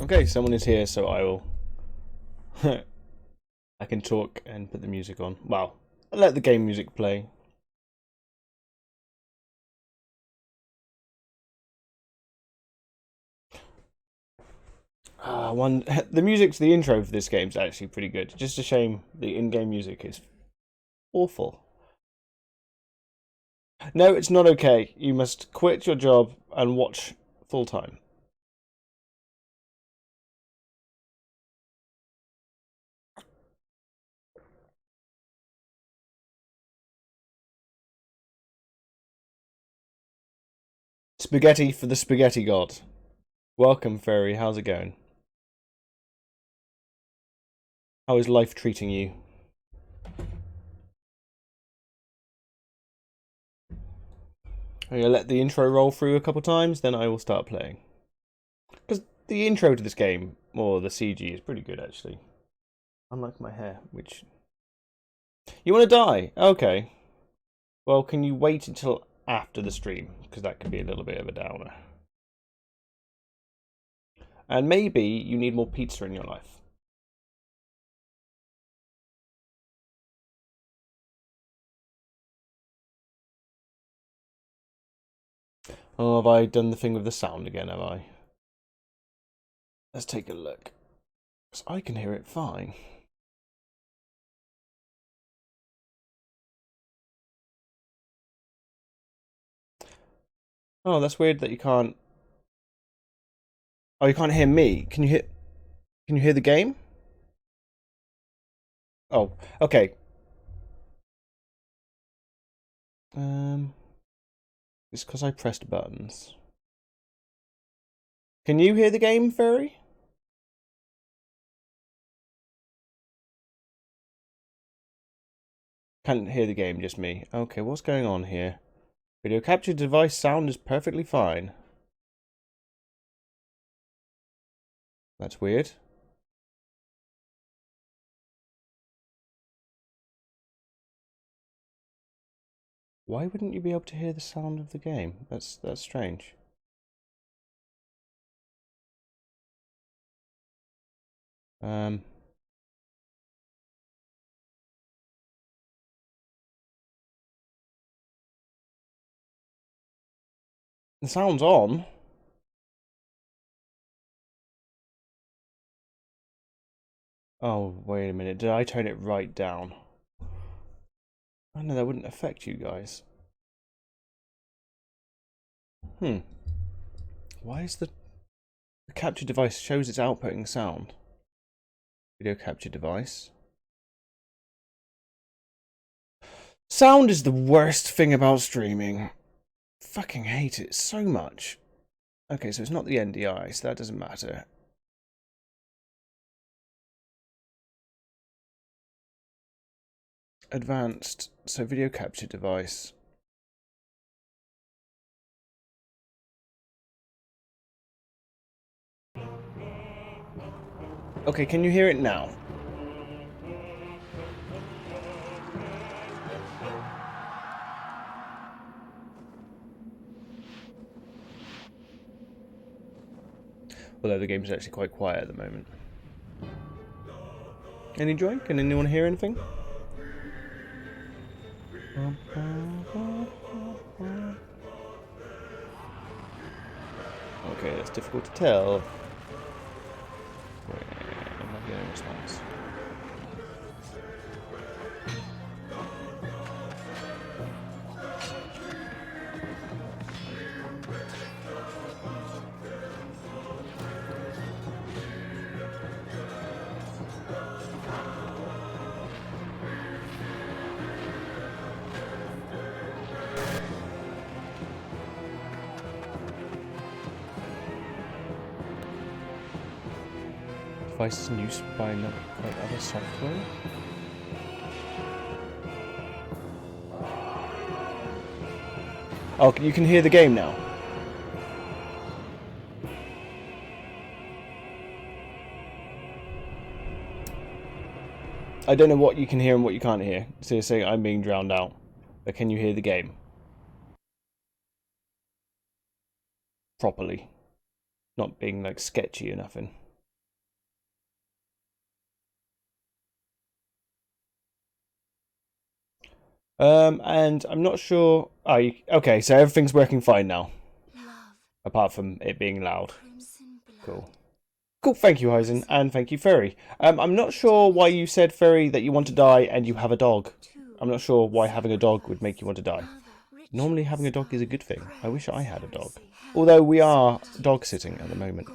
Okay, someone is here, so I will. I can talk and put the music on. Well, I'll let the game music play. The music to the intro for this game is actually pretty good. Just a shame the in-game music is awful. No, it's not okay. You must quit your job and watch full time. Spaghetti for the spaghetti god. Welcome, fairy. How's it going? How is life treating you? I'm gonna let the intro roll through a couple times, then I will start playing. Because the intro to this game, or the CG, is pretty good actually. Unlike my hair, which... You want to die? Okay. Well, can you wait until after the stream? Because that could be a little bit of a downer. And maybe you need more pizza in your life. Oh, have I done the thing with the sound again, have I? Let's take a look. Because I can hear it fine. Oh, that's weird that you can't... Oh, you can't hear me. Can you hear... Can you hear the game? Oh, okay. It's because I pressed buttons. Can you hear the game, Fairy? Can't hear the game, just me. Okay, what's going on here? Video capture device sound is perfectly fine. That's weird. Why wouldn't you be able to hear the sound of the game? That's strange. The sound's on. Oh, wait a minute. Did I turn it right down? I know that wouldn't affect you guys. Why is the capture device shows it's outputting sound? Video capture device. Sound is the worst thing about streaming. Fucking hate it so much. Okay, so it's not the NDI, so that doesn't matter. Advanced, so video capture device. Okay, can you hear it now? Although the game's actually quite quiet at the moment. Any joy? Can anyone hear anything? Okay, that's difficult to tell. Wait, I'm not getting a response. Devices in use by other software. Oh, you can hear the game now. I don't know what you can hear and what you can't hear. So you're saying I'm being drowned out. But can you hear the game? Properly. Not being like sketchy or nothing. And I'm not sure. Oh, okay, so everything's working fine now, Love, apart from it being loud. crimson blood. Cool. Cool, thank you, Hyzen, and thank you, Ferry. I'm not sure why you said, Ferry, that you want to die and you have a dog. I'm not sure why having a dog would make you want to die. Normally having a dog is a good thing. I wish I had a dog. Although we are dog sitting at the moment.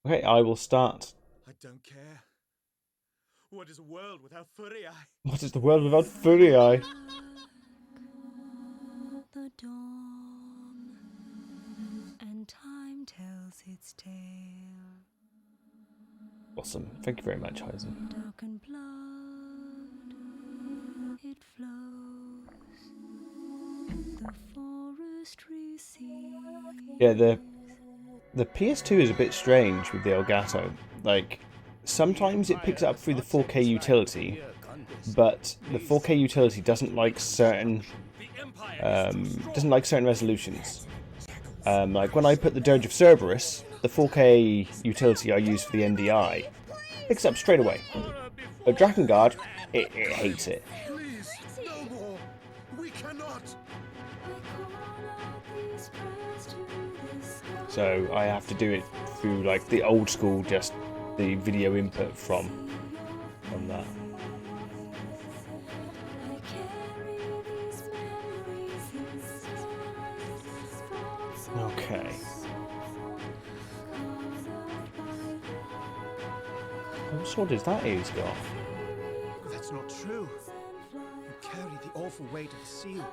Okay, I will start. I don't care. What is a world without Furii? What is the world without Furii? The dawn, and time tells its tale. Awesome. Thank you very much, Hyzen. Dark and blood, it flows. The forest receives. Yeah, the PS2 is a bit strange with the Elgato. Like, sometimes it picks it up through the 4K utility, but the 4K utility doesn't like certain resolutions. Like when I put the Dirge of Cerberus, the 4K utility I use for the NDI picks up straight away. But Drakengard, it hates it. Please, no more. We cannot. So I have to do it through like the old school, just the video input from that. Okay. What sword is that he's got? That's not true. You carry the awful weight of the seal.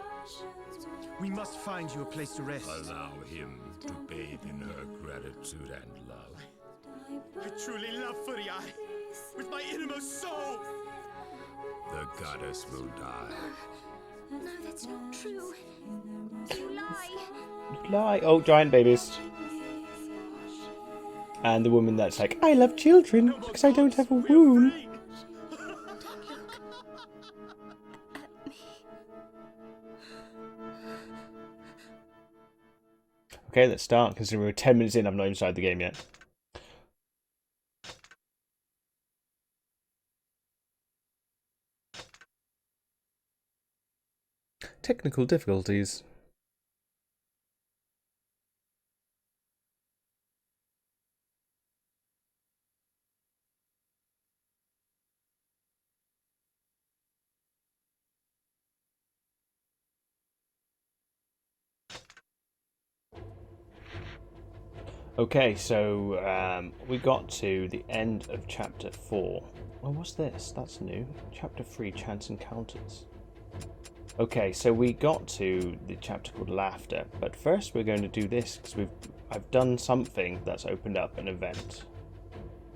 We must find you a place to rest. Allow him to bathe in her gratitude and love. I truly love Furii with my innermost soul. The goddess will die. No, that's not true. You lie. Lie. Oh, giant babies. And the woman that's like, I love children because I don't have a womb. Okay, let's start, considering we're 10 minutes in, I've not even started the game yet. Technical difficulties. Okay, so we got to the end of chapter 4. Oh, what's this? That's new. Chapter 3, Chance Encounters. Okay, so we got to the chapter called Laughter, but first we're going to do this because I've done something that's opened up an event.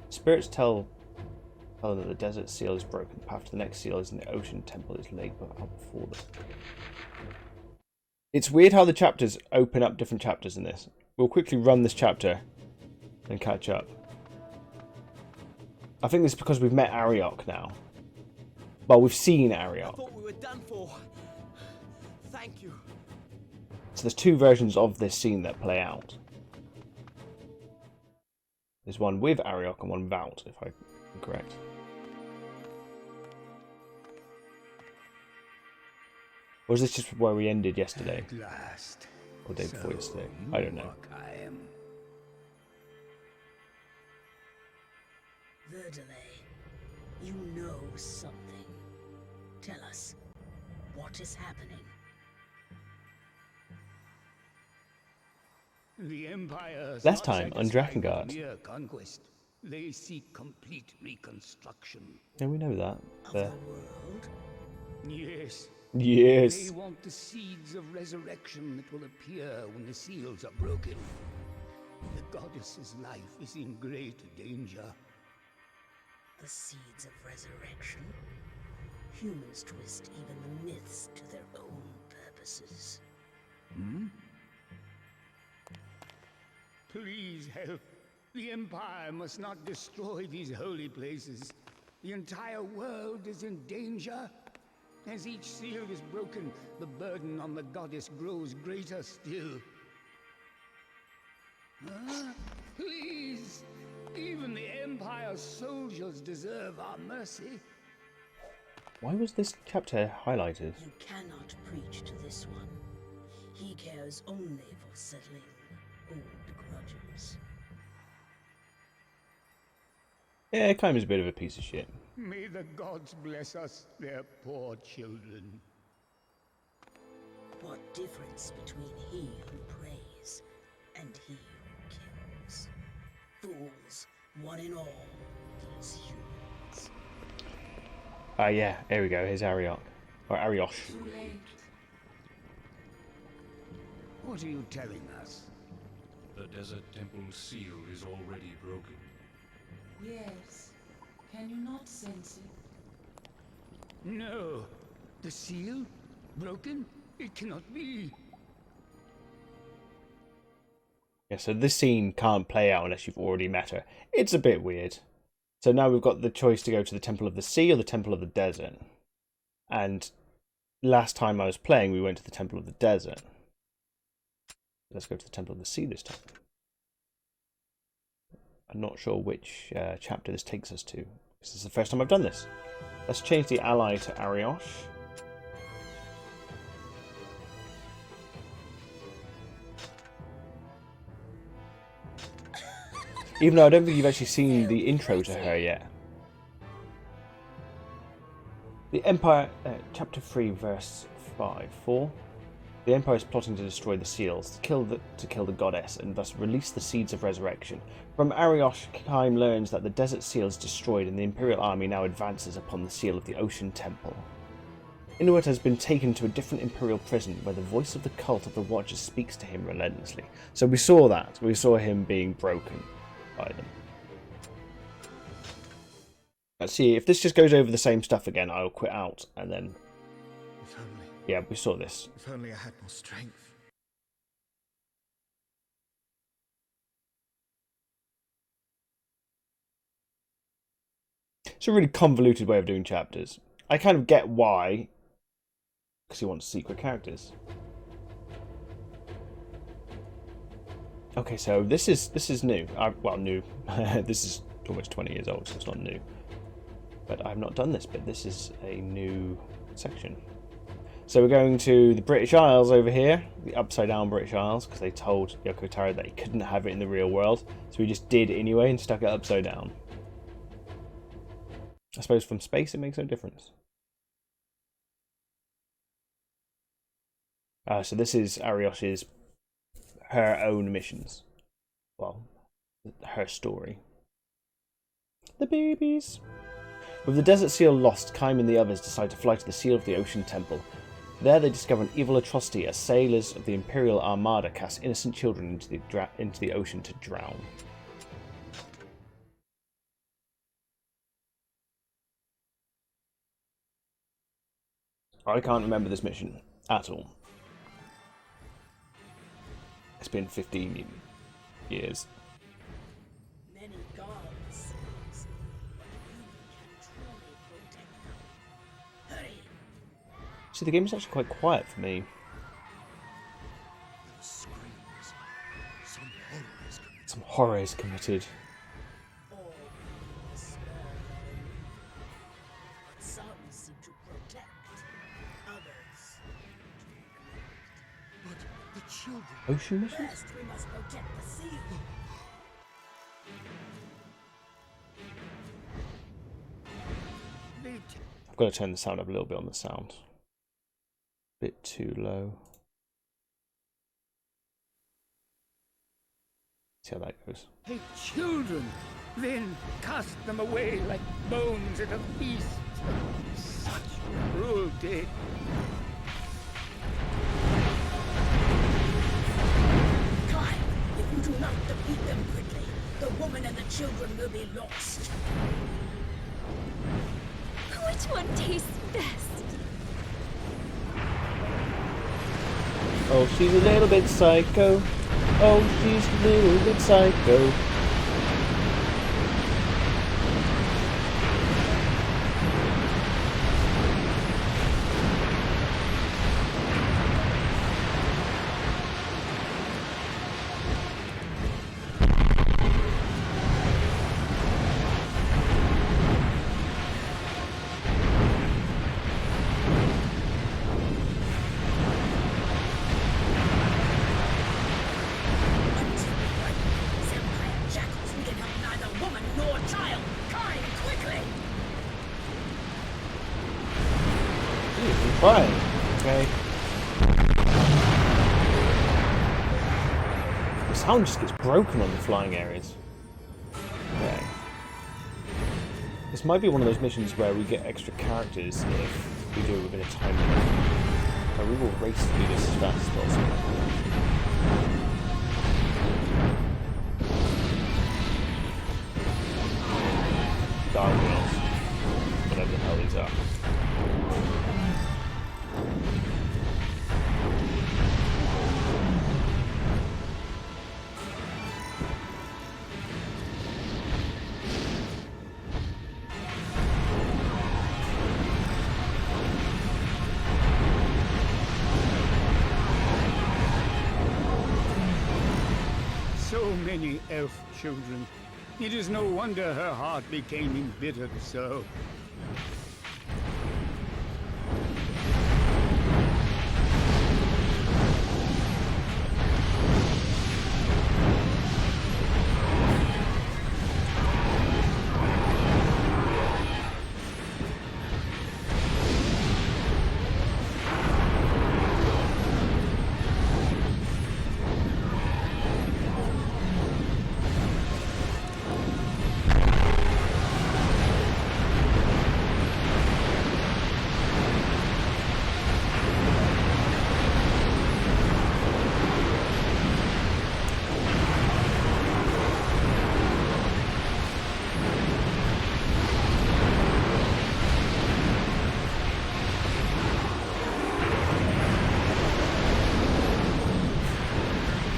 Spirits tell that the desert seal is broken. The path to the next seal is in the ocean. Temple is laid out before them. It's weird how the chapters open up different chapters in this. We'll quickly run this chapter and catch up. I think this is because we've met Ariok now. Well, we've seen Ariok. I thought we were done for. Thank you. So there's two versions of this scene that play out. There's one with Ariok and one without, if I'm correct. Or is this just where we ended yesterday? At last. Or day before yesterday? I don't know. Verdelay, you know something. Tell us, what is happening? The Empire Last time on Drakengard. Mere conquest. They seek complete reconstruction. Yeah, we know that. Of the world? Yes. Yes. They want the seeds of resurrection that will appear when the seals are broken. The goddess's life is in great danger. The seeds of resurrection? Humans twist even the myths to their own purposes. Please help. The Empire must not destroy these holy places. The entire world is in danger. As each seal is broken, the burden on the goddess grows greater still. Please! Even the Empire's soldiers deserve our mercy. Why was this chapter highlighted? You cannot preach to this one. He cares only for settling old grudges. Yeah, Kaima's a bit of a piece of shit. May the gods bless us, their poor children. What difference between he who prays and he who kills? Fools, one and all, these humans. Ah, yeah, here we go. Here's Ariok. Or Ariosh. What are you telling us? The desert temple seal is already broken. Yes. Can you not sense it? No. The seal? Broken? It cannot be. Yeah, so this scene can't play out unless you've already met her. It's a bit weird. So now we've got the choice to go to the Temple of the Sea or the Temple of the Desert. And last time I was playing, we went to the Temple of the Desert. Let's go to the Temple of the Sea this time. I'm not sure which chapter this takes us to. This is the first time I've done this. Let's change the ally to Ariosh. Even though I don't think you've actually seen the intro to her yet. The Empire, chapter 3, verse 4. The Empire is plotting to destroy the seals, to kill the goddess, and thus release the seeds of resurrection. From Ariosh, Kaim learns that the desert seal is destroyed, and the Imperial army now advances upon the seal of the Ocean Temple. Inuit has been taken to a different Imperial prison, where the voice of the cult of the Watchers speaks to him relentlessly. So we saw that. We saw him being broken by them. Let's see, if this just goes over the same stuff again, I'll quit out, and then... If only. Yeah, we saw this. If only I had more strength. It's a really convoluted way of doing chapters. I kind of get why, because he wants secret characters. Okay, so this is new. Well, new. This is almost 20 years old, so it's not new. But I've not done this bit. This is a new section. So we're going to the British Isles over here, the upside down British Isles, because they told Yoko Taro that he couldn't have it in the real world, so he just did anyway and stuck it upside down. I suppose from space it makes no difference. So this is Ariosh's, her own missions. Well, her story. The babies. With the desert seal lost, Kaim and the others decide to fly to the seal of the Ocean Temple. There they discover an evil atrocity as sailors of the Imperial Armada cast innocent children into the ocean to drown. I can't remember this mission at all. It's been 15 years. Many gods, but you can truly protect them. Hurry! See, the game is actually quite quiet for me. Those screams. Some horror is committed. Some horror is committed. All whisper only. But some seem to protect, others to neglect. But the children. Ocean mission? First, we must protect the seal. I've got to turn the sound up a little bit on the sound. Bit too low. See how that goes. Take children, then cast them away like bones at a feast. Such cruelty. Climb! If you do not defeat them quickly, the woman and the children will be lost. Which one tastes best? Oh, she's a little bit psycho. Oh, she's a little bit psycho. Fine. Okay. The sound just gets broken on the flying areas. Okay. This might be one of those missions where we get extra characters if we do it within a time limit. So we will race to do this as fast as possible. Gargoyles. Whatever the hell these are. So many elf children. It is no wonder her heart became embittered so.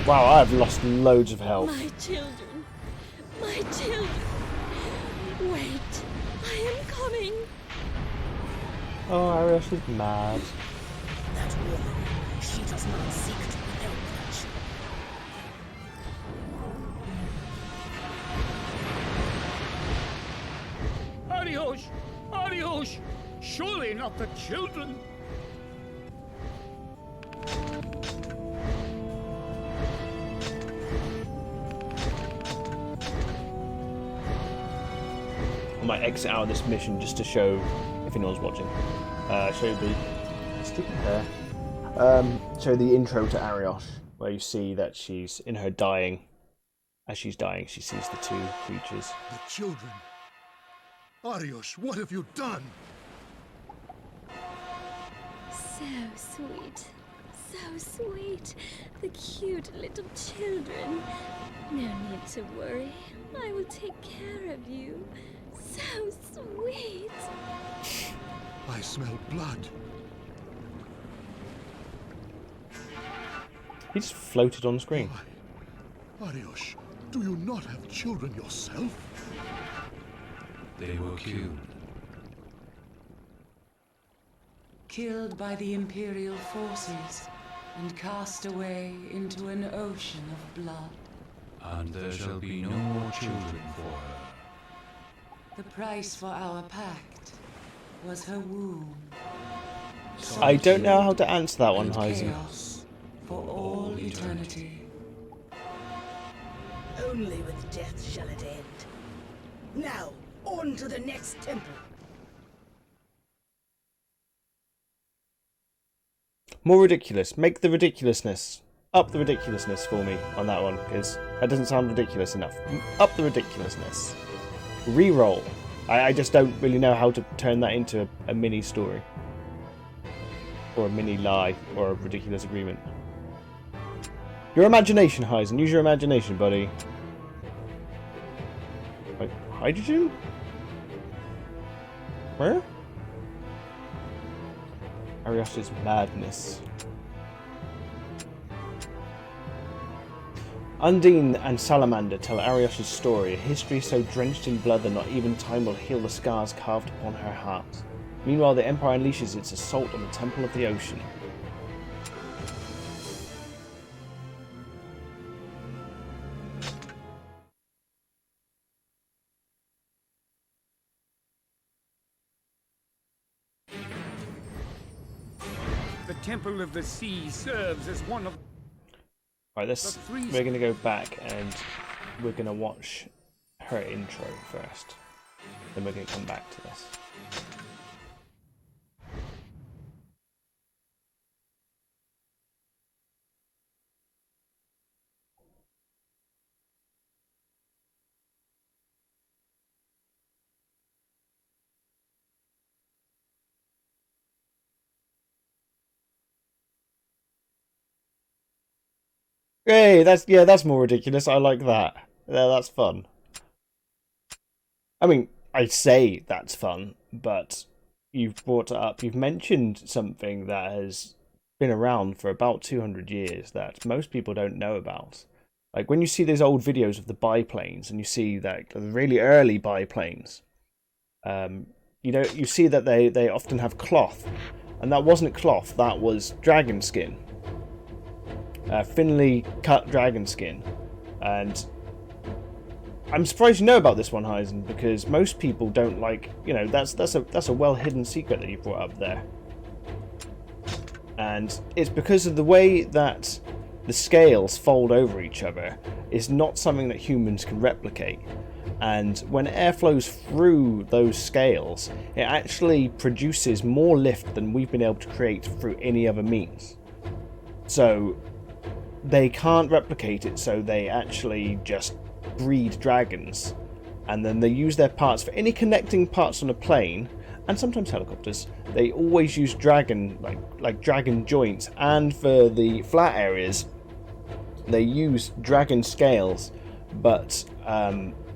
Wow, I've lost loads of health. My children. My children. Wait. I am coming. Oh, Arios is mad. That woman, she does not seek to help us. Arios! Arios! Surely not the children! I might exit out of this mission just to show, if anyone's watching, show the stupid hair. Show the intro to Arios, where you see that she's in her dying. As she's dying, she sees the two creatures. The children. Arios, what have you done? So sweet. So sweet. The cute little children. No need to worry. I will take care of you. So sweet. I smell blood. He just floated on screen. Why? Arios, do you not have children yourself? They were killed. Killed by the Imperial forces and cast away into an ocean of blood. And there shall be no more children for her. The price for our pact was her womb. I don't know how to answer that one, And Heisen. chaos for all eternity. Only with death shall it end. Now, on to the next temple. More ridiculous. Make the ridiculousness. Up the ridiculousness for me on that one, because that doesn't sound ridiculous enough. Up the ridiculousness. Reroll. I just don't really know how to turn that into a mini story. Or a mini lie, or a ridiculous agreement. Your imagination, Heisen. Use your imagination, buddy. Wait, hydrogen? Where? Arios's madness. Undine and Salamander tell Arios's story, a history so drenched in blood that not even time will heal the scars carved upon her heart. Meanwhile, the Empire unleashes its assault on the Temple of the Ocean. The Temple of the Sea serves as one of... Right, we're going to go back and we're going to watch her intro first. Then we're going to come back to this. Hey, that's more ridiculous. I like that. Yeah, that's fun. I mean, I say that's fun, but you've brought it up. You've mentioned something that has been around for about 200 years that most people don't know about. Like when you see those old videos of the biplanes, and you see that the really early biplanes, you see that they often have cloth, and that wasn't cloth. That was dragon skin, thinly cut dragon skin, and I'm surprised you know about this one, Heisen, because most people don't like. That's a well hidden secret that you brought up there, and it's because of the way that the scales fold over each other is not something that humans can replicate. And when air flows through those scales, it actually produces more lift than we've been able to create through any other means. So they can't replicate it, so they actually just breed dragons. And then they use their parts for any connecting parts on a plane, and sometimes helicopters. They always use dragon, like dragon joints, and for the flat areas, they use dragon scales, but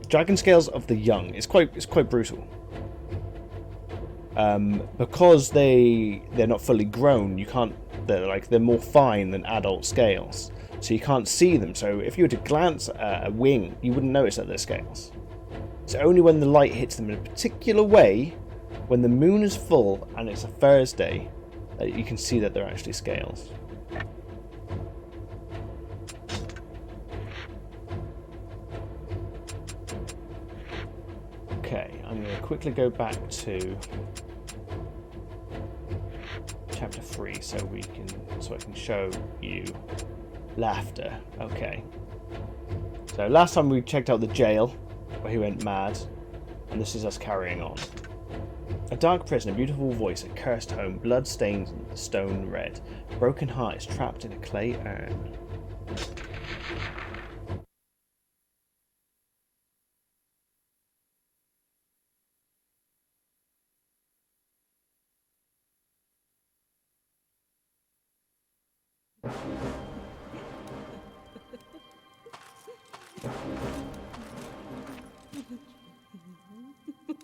dragon scales of the young. It's quite brutal. Because they're not fully grown, you can't. They're more fine than adult scales, so you can't see them. So if you were to glance at a wing, you wouldn't notice that they're scales. It's only when the light hits them in a particular way, when the moon is full and it's a Thursday, that you can see that they're actually scales. Okay, I'm going to quickly go back to chapter 3 so I can show you laughter. Okay. So last time we checked out the jail where he went mad, and this is us carrying on. A dark prison, a beautiful voice, a cursed home, blood stains the stone red, a broken heart is trapped in a clay urn.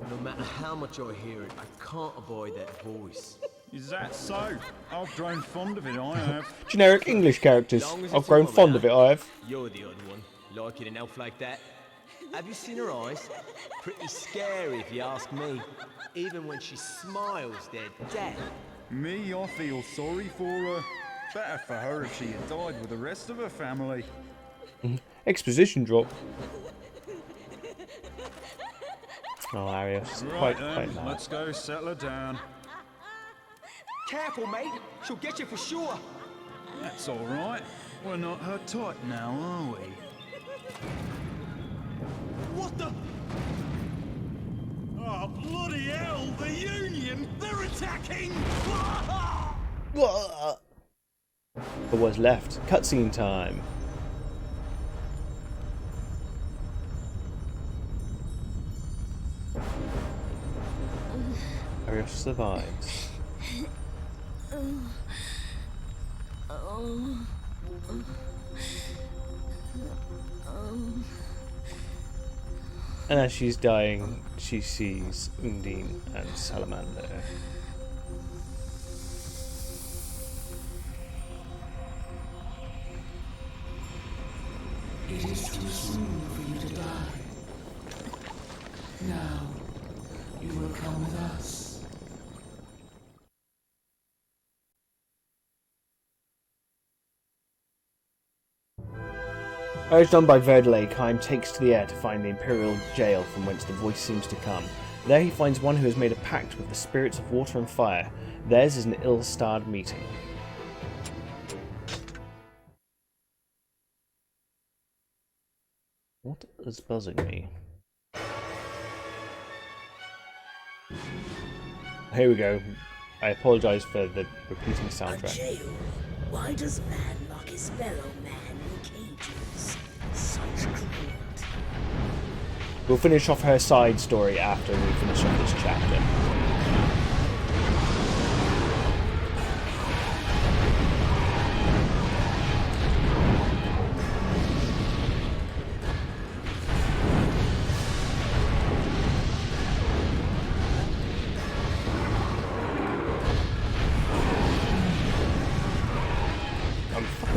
No matter how much I hear it, I can't avoid that voice. Is that so? I've grown fond of it, I have. Generic English characters. I've grown fond of it, I have. You're the odd one, liking an elf like that. Have you seen her eyes? Pretty scary if you ask me. Even when she smiles, they're dead. Me, I feel sorry for her. Better for her if she had died with the rest of her family. Exposition drop. Oh, Arius. Right quite then, let's go settle her down. Careful, mate. She'll get you for sure. That's all right. We're not her type now, are we? What the? Oh, bloody hell! The Union! They're attacking! But what's left? Cutscene time. Arius survives. And as she's dying, she sees Undine and Salamander. It is too soon for you to die. Now, you will come with us. Urged on by Verdelake, Heim takes to the air to find the Imperial jail from whence the voice seems to come. There he finds one who has made a pact with the spirits of water and fire. Theirs is an ill-starred meeting. What is buzzing me? Here we go. I apologise for the repeating soundtrack. A jail? Why does man lock his fellow man in cages? Such cruelty. We'll finish off her side story after we finish off this chapter.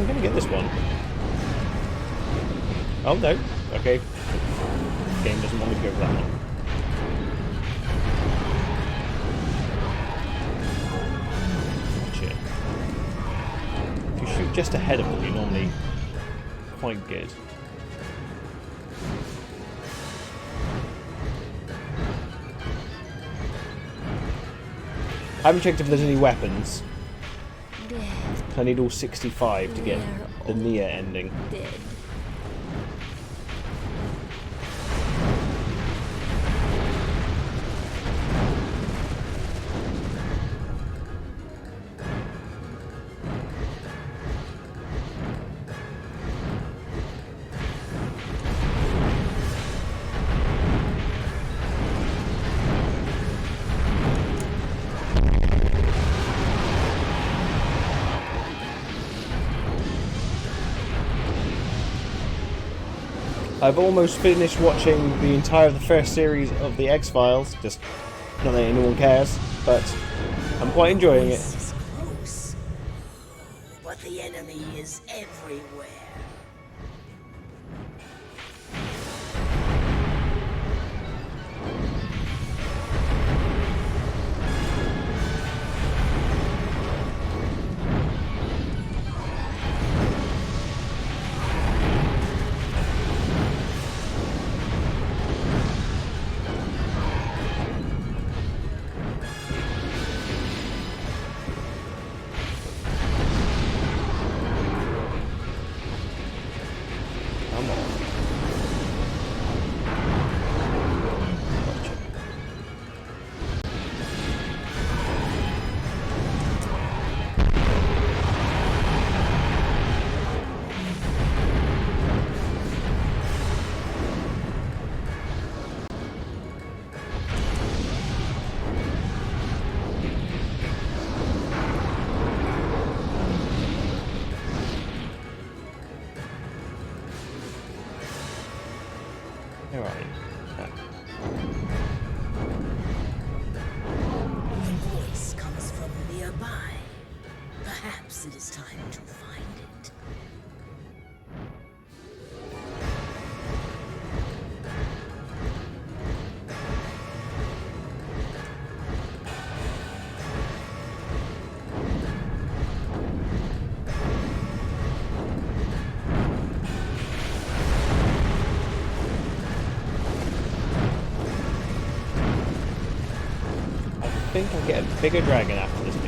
I'm going to get this one. Oh, no. Okay. Game doesn't want me to go for that one. Watch it. If you shoot just ahead of them, you're normally quite good. I haven't checked if there's any weapons. I need all 65 to get the Nia ending. Dead. I've almost finished watching the entire of the first series of the X-Files, just not that anyone cares, but I'm quite enjoying it. This is close, but the enemy is everywhere. Come on. Gotcha. All right. The voice comes from nearby. Perhaps it is time to find it. I think I'll get a bigger dragon after this mission.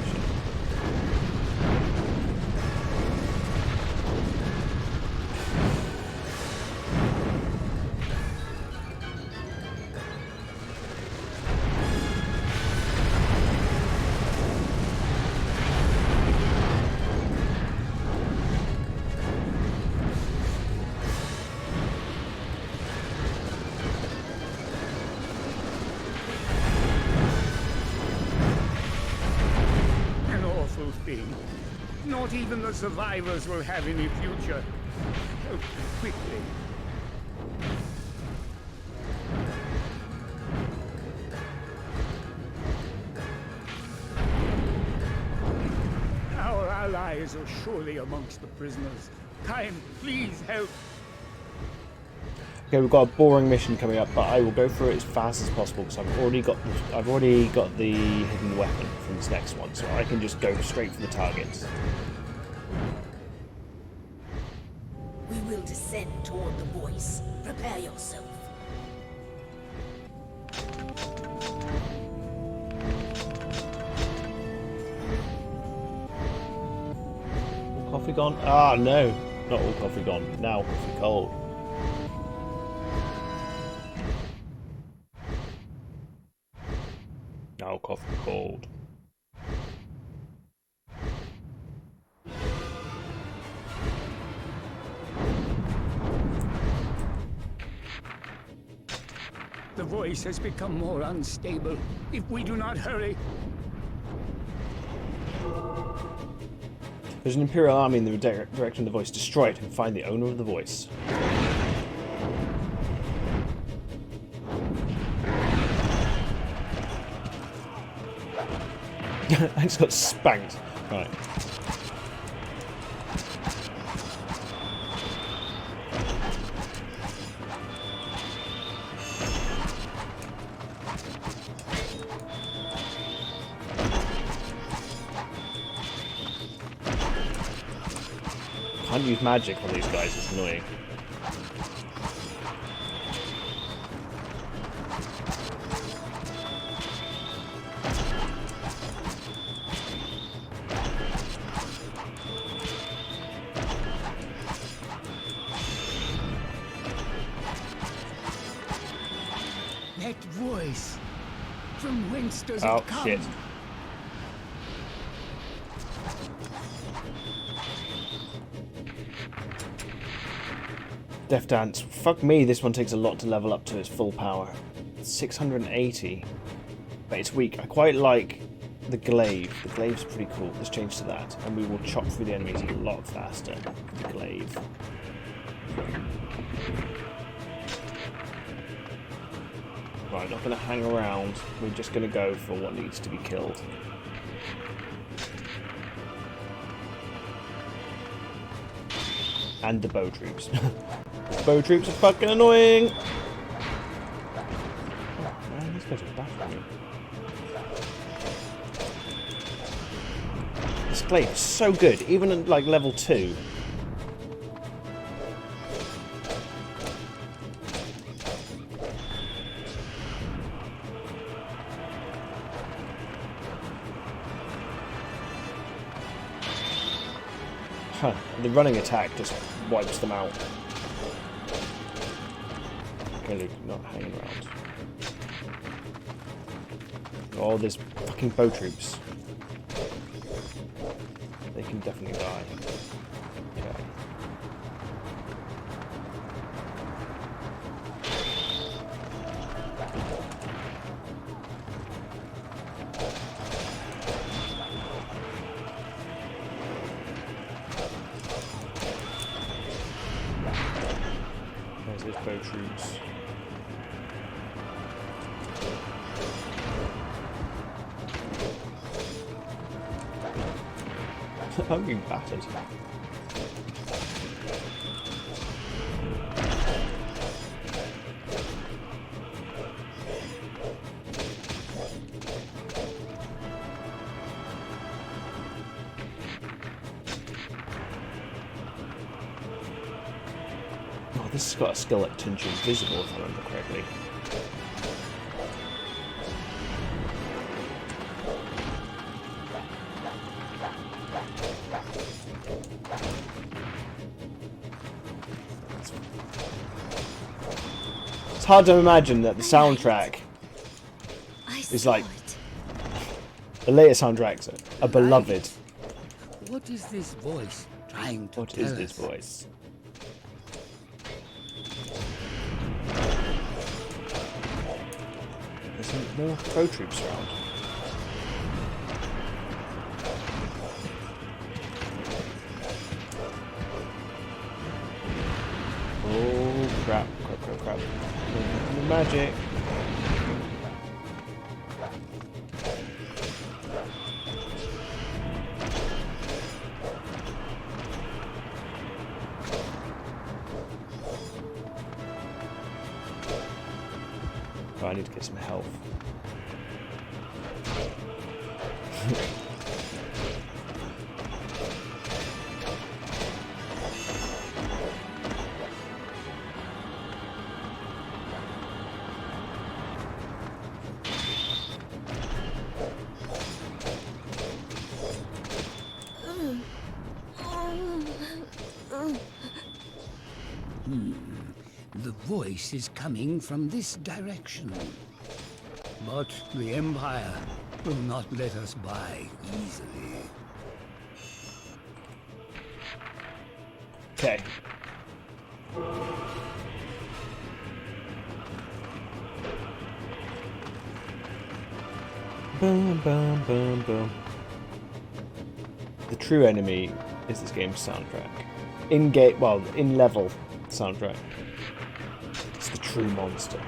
An awful thing. Not even the survivors will have any future. Help me quickly. Our allies are surely amongst the prisoners. Time, please help. Okay, we've got a boring mission coming up, but I will go through it as fast as possible because I've already got the hidden weapon from this next one, so I can just go straight for the targets. We will descend toward the voice. Prepare yourself. All coffee gone? Ah, no, not all coffee gone. Now coffee cold. Now coffee cold. The voice has become more unstable. If we do not hurry, There's an Imperial army in the direction of the voice. Destroy it and find the owner of the voice. I just got spanked. Right. Can't use magic on these guys, it's annoying. That voice. From whence does Oh, it come? shit. Death Dance. Fuck me, this one takes a lot to level up to its full power. 680. But it's weak. I quite like the glaive. The glaive's pretty cool. Let's change to that. And we will chop through the enemies a lot faster with the glaive. Right, not going to hang around. We're just going to go for what needs to be killed. And the bow troops. The bow troops are fucking annoying! Oh man, these guys are battering me. This glaive is so good, even at like level 2. Huh, the running attack just wipes them out. Okay, Luke, not hanging around. Oh, there's fucking bow troops. They can definitely die. Okay. There's those bow troops. I'm being battered. Oh, this has got a skill that turns you invisible, if I remember correctly. It's hard to imagine that the soundtrack is like the later soundtracks are beloved. What is this voice trying to What tell is this us? voice? There's some more bow troops around. Oh crap, crap, crap, crap. The magic. Oh, I need to get some health. The voice is coming from this direction. But the Empire will not let us by easily. Okay. Boom, boom, boom, boom. The true enemy is this game's soundtrack. In-game, well, in-level soundtrack. It's the true monster.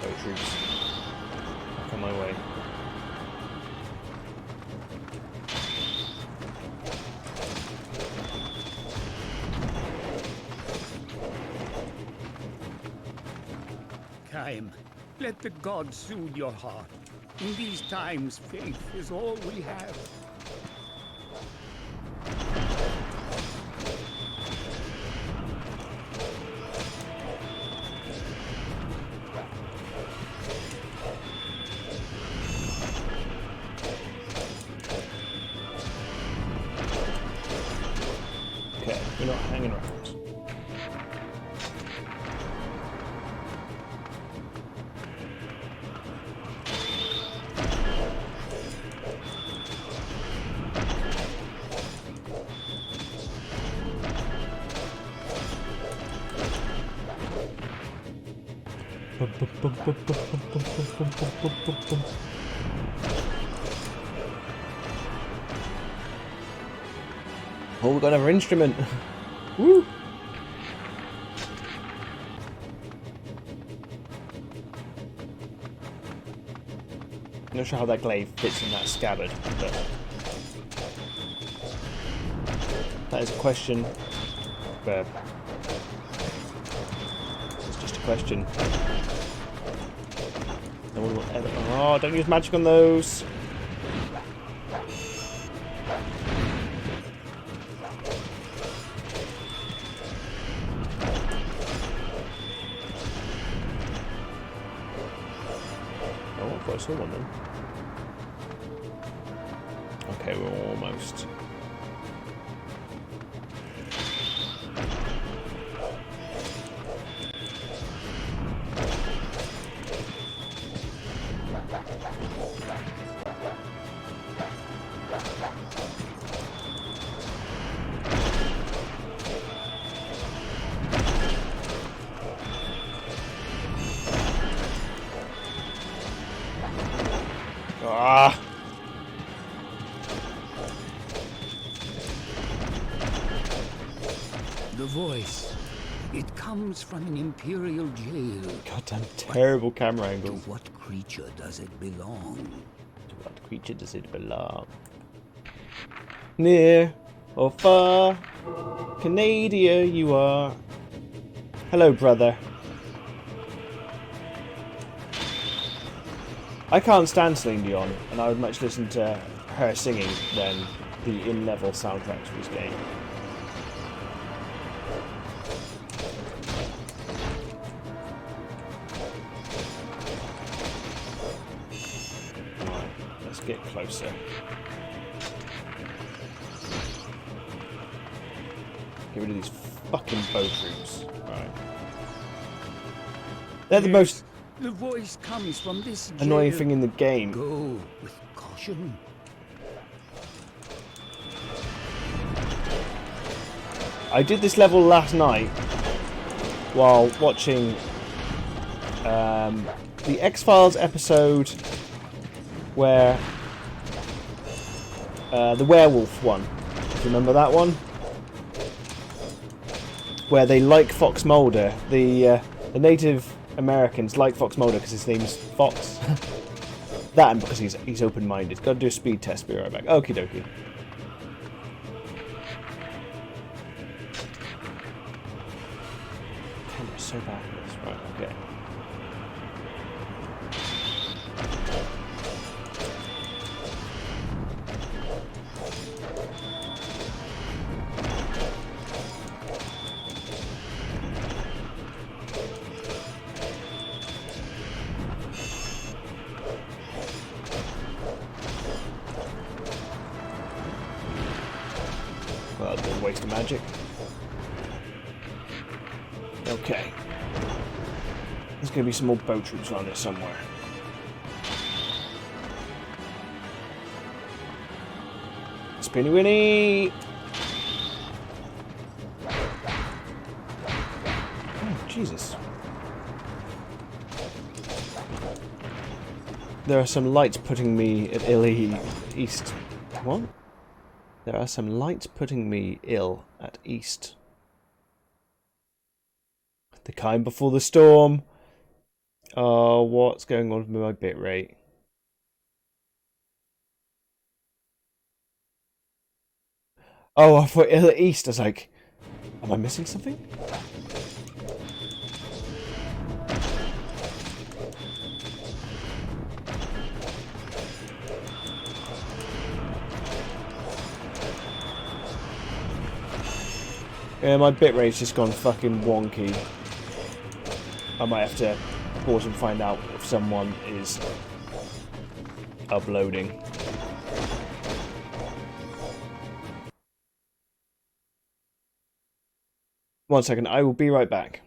Bow troops. Back on my way. time. Let the gods soothe your heart. In these times, faith is all we have. Okay, we're not hanging around. Oh, we've got another instrument. Woo! I'm not sure how that glaive fits in that scabbard, but that is a question. But it's just a question. No one will ever. Oh, don't use magic on those. Oh, I saw one then. Okay, we're almost. Ah! The voice. It comes from an imperial jail. Goddamn terrible camera To angles. what creature does it belong? To what creature does it belong? Near or far, Canada you are. Hello, brother. I can't stand Celine Dion, and I would much listen to her singing than the in-level soundtrack to this game. Right, let's get closer. Get rid of these fucking bow troops. Right. They're the most The voice comes from this annoying jail. thing in the game. Go with caution. I did this level last night while watching the X-Files episode where the werewolf one. Do you remember that one? Where they like Fox Mulder. The Native Americans like Fox Mulder because his name's Fox. That and because he's open-minded. Got to do a speed test. Be right back. Okie dokie. Camera's so bad at this. Right. Okay. Well, that was a waste of magic. Okay. There's going to be some more bow troops on it somewhere. Spinny Winnie! Oh, Jesus. There are some lights putting me at east. What? There are some lights putting me ill at east. The calm before the storm. Oh, what's going on with my bitrate? Oh, I thought ill at east. I was like, am I missing something? Yeah, my bitrate's just gone fucking wonky. I might have to pause and find out if someone is uploading. One second, I will be right back.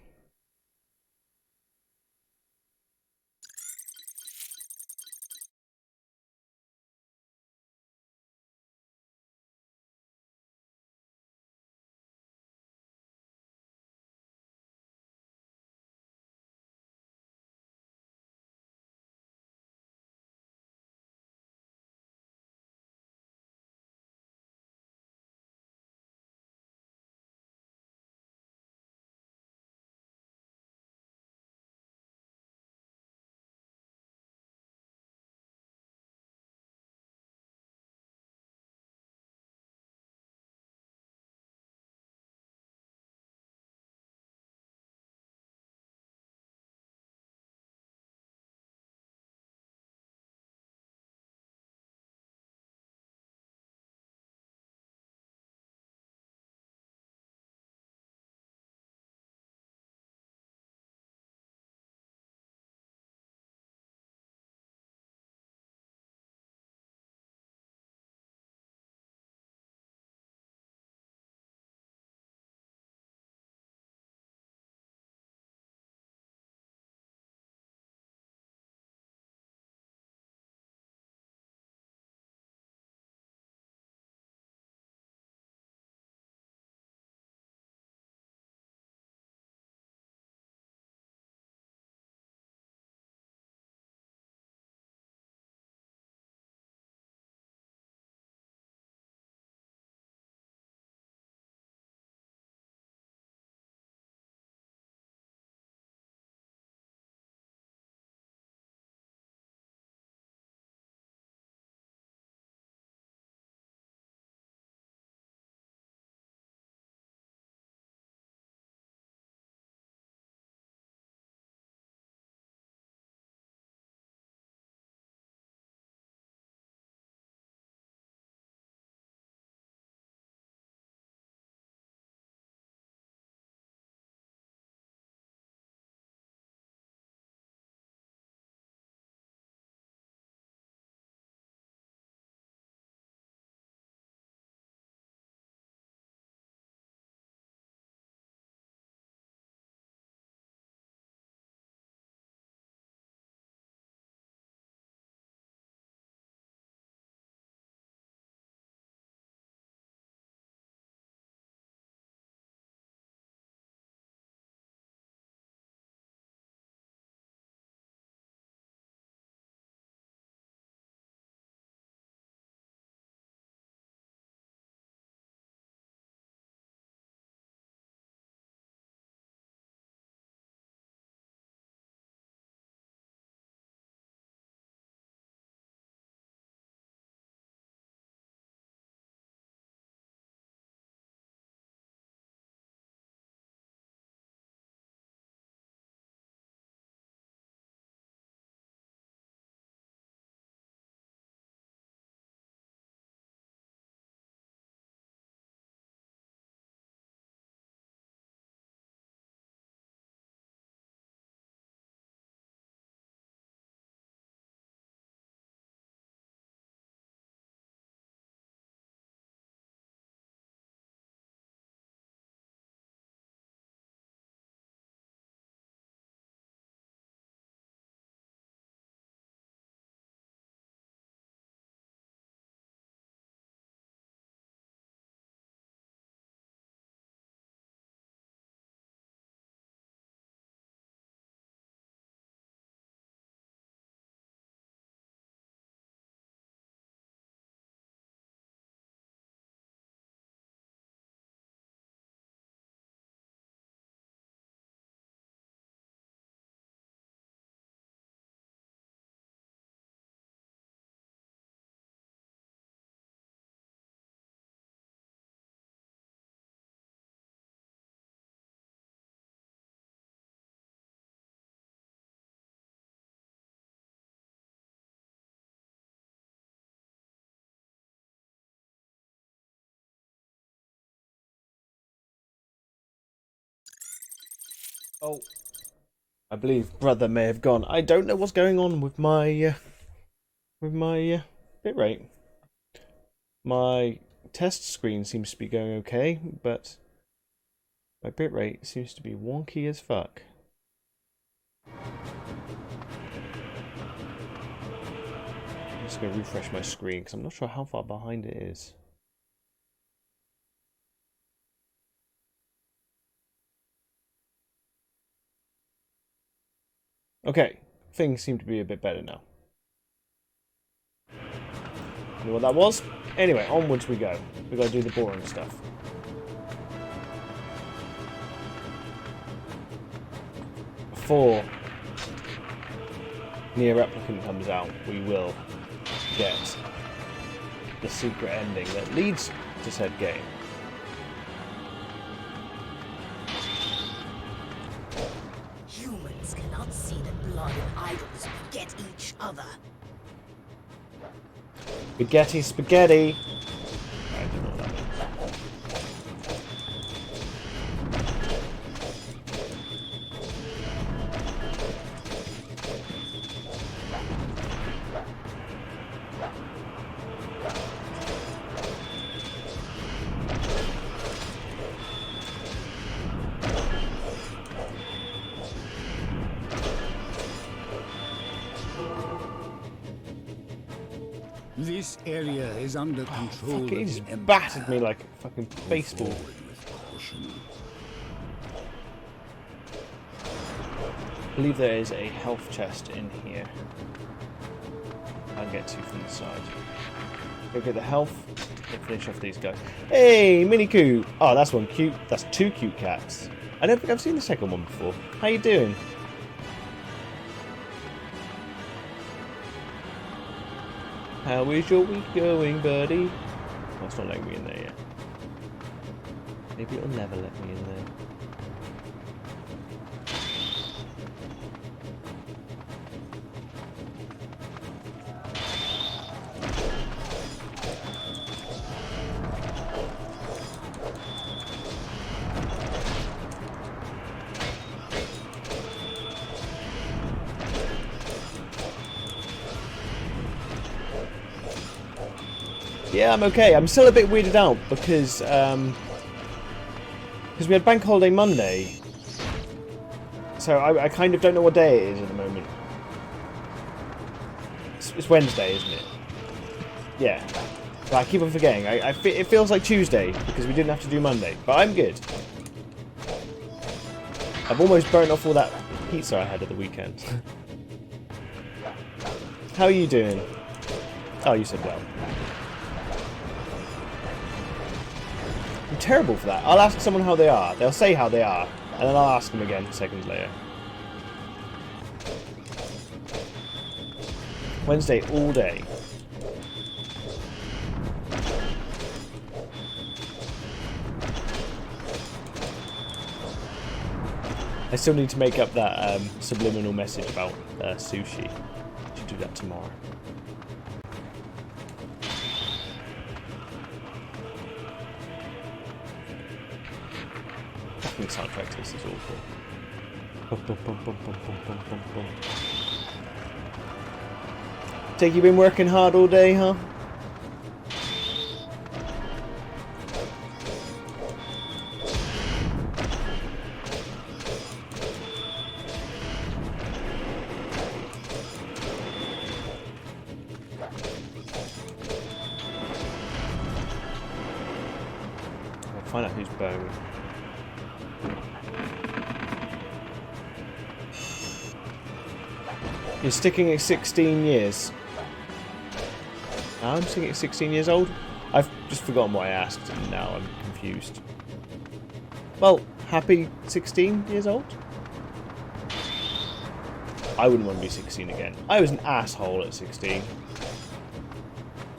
Oh, I believe brother may have gone. I don't know what's going on with my bitrate. My test screen seems to be going okay, but my bitrate seems to be wonky as fuck. I'm just going to refresh my screen because I'm not sure how far behind it is. Okay, things seem to be a bit better now. You know what that was? Anyway, onwards we go. We gotta do the boring stuff. Before Nier Replicant comes out, we will get the secret ending that leads to said game. Humans cannot see that blood and idols beget each other. Spaghetti, spaghetti! This area is under control. Fucking, he just battered me like a fucking baseball. I believe there is a health chest in here. I'll get to from the side. Go get the health and finish off these guys. Hey, Mini Coo! Oh, that's one cute. That's two cute cats. I don't think I've seen the second one before. How you doing? How is your week going, buddy? Oh, it's not letting me in there yet. Maybe it'll never let me in there. Yeah, I'm okay. I'm still a bit weirded out because we had Bank Holiday Monday, so I kind of don't know what day it is at the moment. It's Wednesday, isn't it? Yeah. But I keep on forgetting. It feels like Tuesday because we didn't have to do Monday, but I'm good. I've almost burnt off all that pizza I had at the weekend. How are you doing? Oh, you said well. I'm terrible for that. I'll ask someone how they are. They'll say how they are, and then I'll ask them again seconds later. Wednesday all day. I still need to make up that subliminal message about sushi. I should do that tomorrow. The soundtrack to this is awful. Take you been working hard all day, huh? I'll find out who's bowing. You're sticking at 16 years. I'm sticking at 16 years old? I've just forgotten what I asked and now I'm confused. Well, happy 16 years old? I wouldn't want to be 16 again. I was an asshole at 16.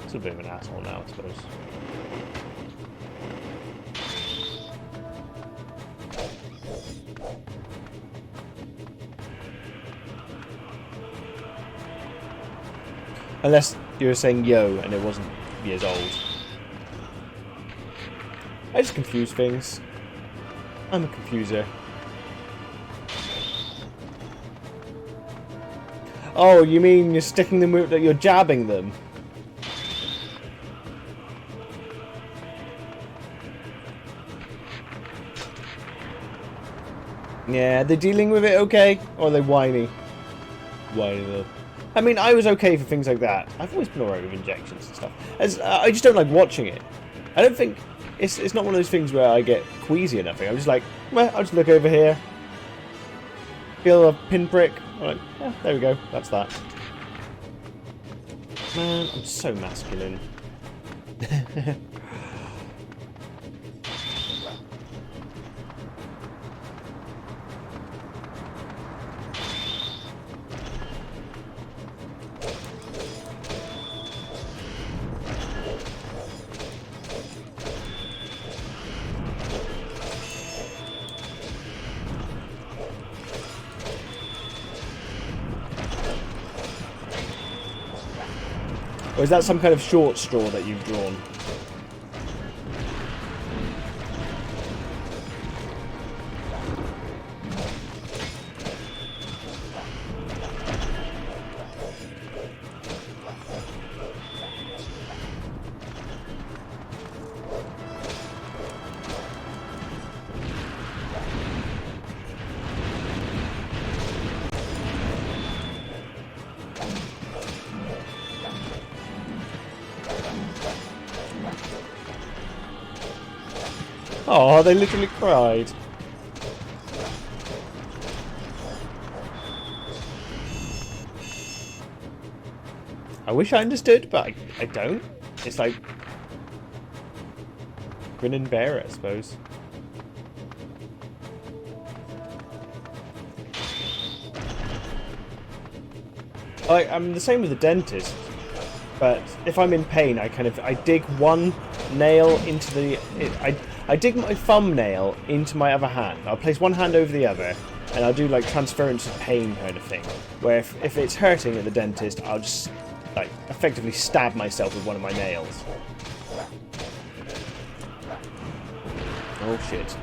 Still a bit of an asshole now, I suppose. Unless you were saying yo and it wasn't years old. I just confuse things. I'm a confuser. Oh, you mean you're sticking them with... You're jabbing them? Yeah, they're dealing with it okay? Or are they whiny? Whiny though. I mean, I was okay for things like that. I've always been alright with injections and stuff. I just don't like watching it. I don't think... It's not one of those things where I get queasy or nothing. I'm just like, well, I'll just look over here. Feel a pinprick. I'm like, yeah, there we go. That's that. Man, I'm so masculine. Or is that some kind of short straw that you've drawn? Oh, they literally cried. I wish I understood, but I don't. It's like... Grin and bear it, I suppose. I'm the same with the dentist. But if I'm in pain, I dig one nail into the... I dig my thumbnail into my other hand. I'll place one hand over the other, and I'll do like transference of pain kind of thing. Where if it's hurting at the dentist, I'll just like effectively stab myself with one of my nails. Oh shit.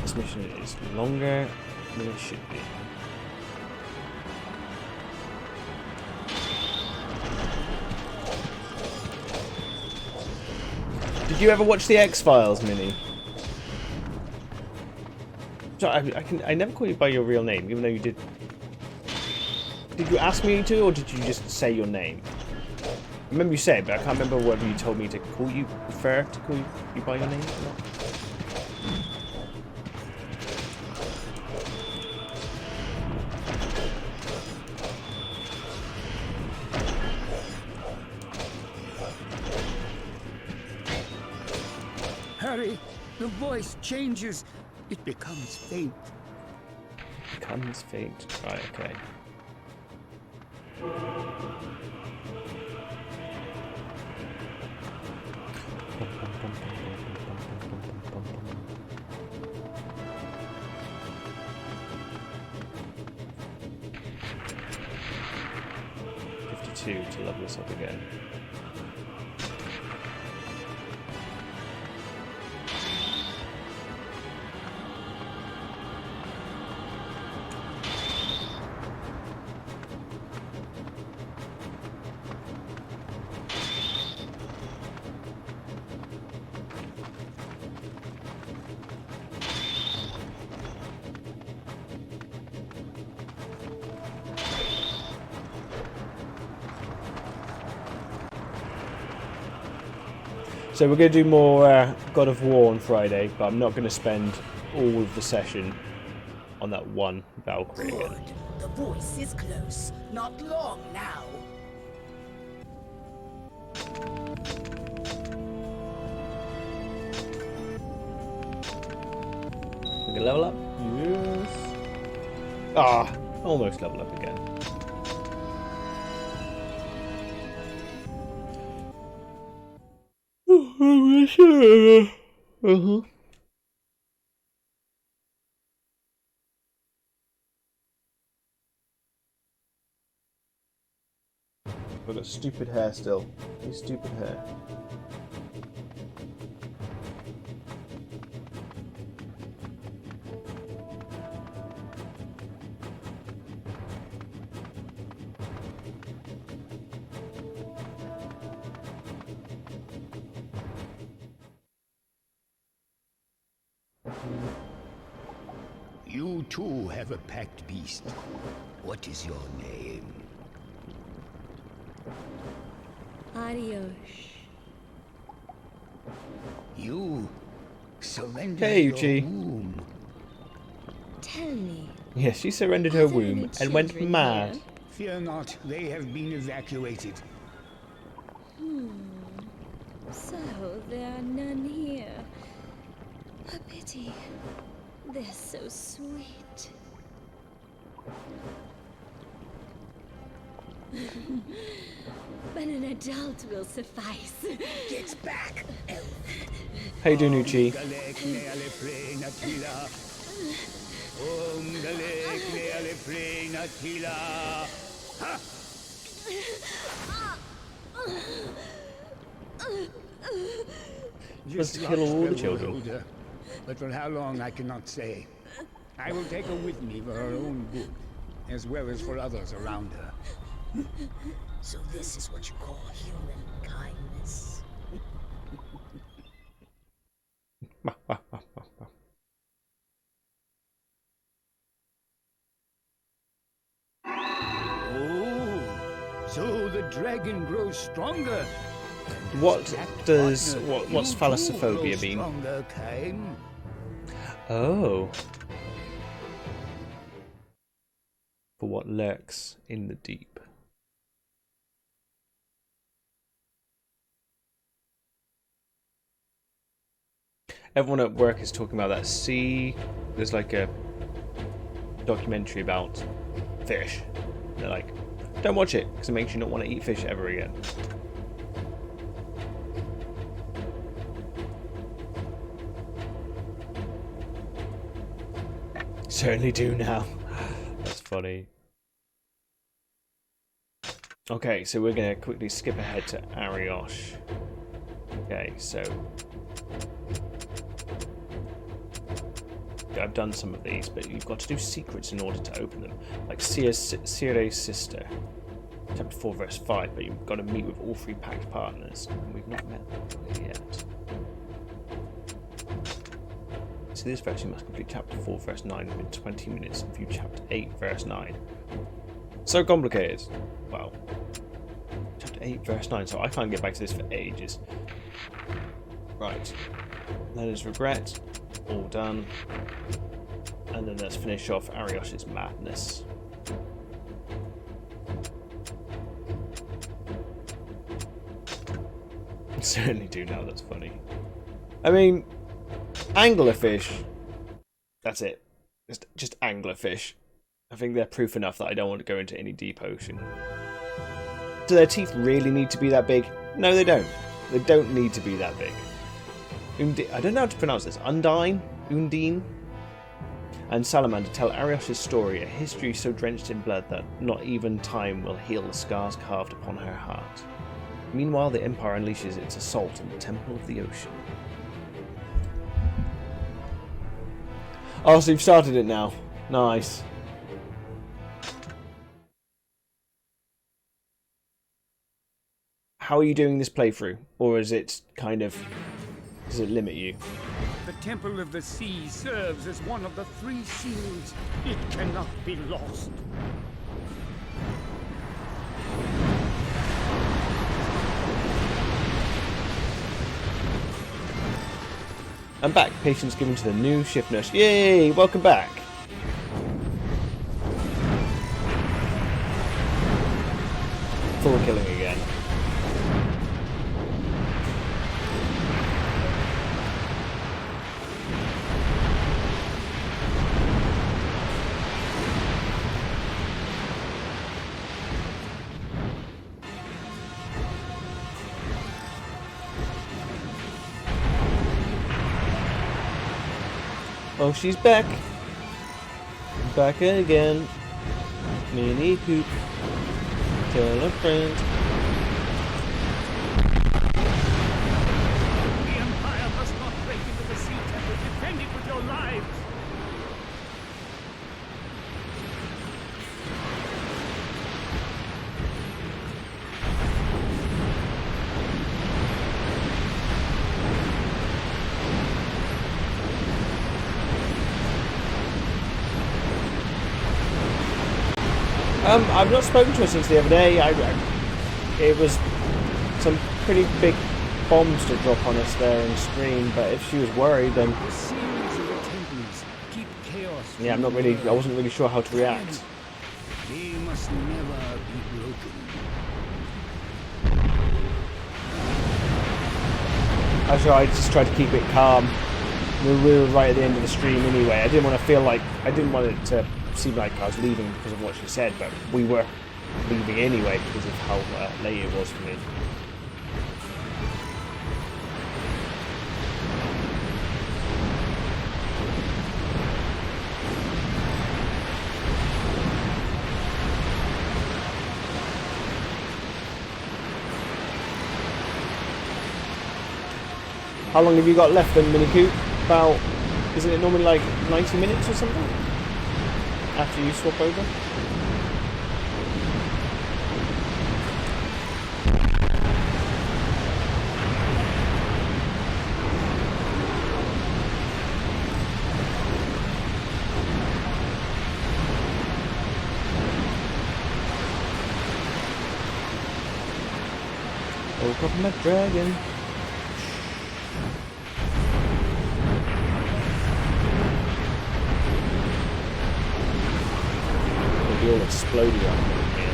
This mission is longer than it should be. Did you ever watch the X-Files, Minnie? So I never call you by your real name, even though you did. Did you ask me to, or did you just say your name? I remember you said, but I can't remember whether you told me to call you, prefer to call you by your name or not. Harry, the voice changes. It becomes faint. Becomes faint. Right, okay. To level this up again. So we're going to do more God of War on Friday, but I'm not going to spend all of the session on that one Valkyrie again. Good. The voice is close. Not long now. We can level up? Yes. Ah, almost level up again. Uh-huh. I've got stupid hair still. His stupid hair. You too have a packed beast. What is your name? Adios. You surrendered Hey, your Uchi. womb. Tell me. Yes, she surrendered her Are there womb any and went children mad. here? Fear not, they have been evacuated. So there are none here. A pity. They're so sweet. But an adult will suffice. Get back, elf. How you doing, Uchi? Just to kill all the children. Older, but for how long I cannot say. I will take her with me for her own good, as well as for others around her. So this is what you call human kindness. Oh, so the dragon grows stronger. What does Partner, what's you too thalassophobia grow mean? stronger, Cain. Oh. For what lurks in the deep. Everyone at work is talking about that sea. There's like a documentary about fish. They're like, don't watch it because it makes you not want to eat fish ever again. Certainly do now. That's funny. Okay, so we're going to quickly skip ahead to Ariosh. Okay, so I've done some of these, but you've got to do secrets in order to open them. Like Cire's sister, chapter 4, verse 5, but you've got to meet with all 3 pact partners, and we've not met them yet. So this verse, you must complete chapter 4, verse 9 within 20 minutes and view chapter 8, verse 9. So complicated. Wow. Chapter 8, verse 9, so I can't get back to this for ages. Right. Leonard's regret. All done. And then let's finish off Ariosh's madness. I certainly do now, that's funny. I mean, anglerfish. That's it. Just anglerfish. I think they're proof enough that I don't want to go into any deep ocean. Do their teeth really need to be that big? No, they don't. They don't need to be that big. I don't know how to pronounce this. Undine? And Salamander tell Ariosh's story, a history so drenched in blood that not even time will heal the scars carved upon her heart. Meanwhile, the Empire unleashes its assault on the Temple of the Ocean. Oh, so you've started it now. Nice. How are you doing this playthrough? Or is it kind of... does it limit you? The Temple of the Sea serves as one of the 3 seals. It cannot be lost. I'm back. Patience given to the new shift nurse. Yay! Welcome back. Full killing again. Oh, she's back. Back again. Mini poop. Tell a friend. I've not spoken to her since the other day. It was some pretty big bombs to drop on us there in stream, but if she was worried, then The seals of the Templars keep chaos. yeah, I'm not really. I wasn't really sure how to react. They must never be broken. Actually, I just tried to keep it calm. We were right at the end of the stream anyway. I didn't want to feel like I didn't want it to seem like I was leaving because of what she said, but we were leaving anyway because of how late it was for me. How long have you got left then, Mini Coop? About, isn't it normally like 90 minutes or something? After you swap over? Woke up my dragon. All exploded on me.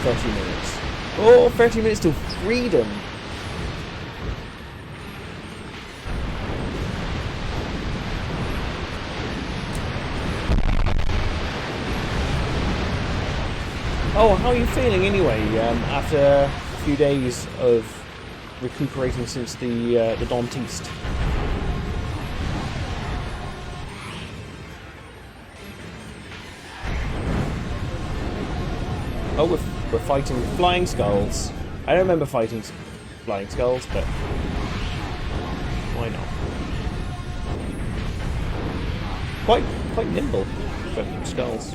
30 minutes. Oh, 30 minutes till freedom. Oh, how are you feeling anyway? After a few days of recuperating since the Dantiste. Oh, we're fighting flying skulls. I don't remember fighting flying skulls, but why not? Quite nimble for skulls.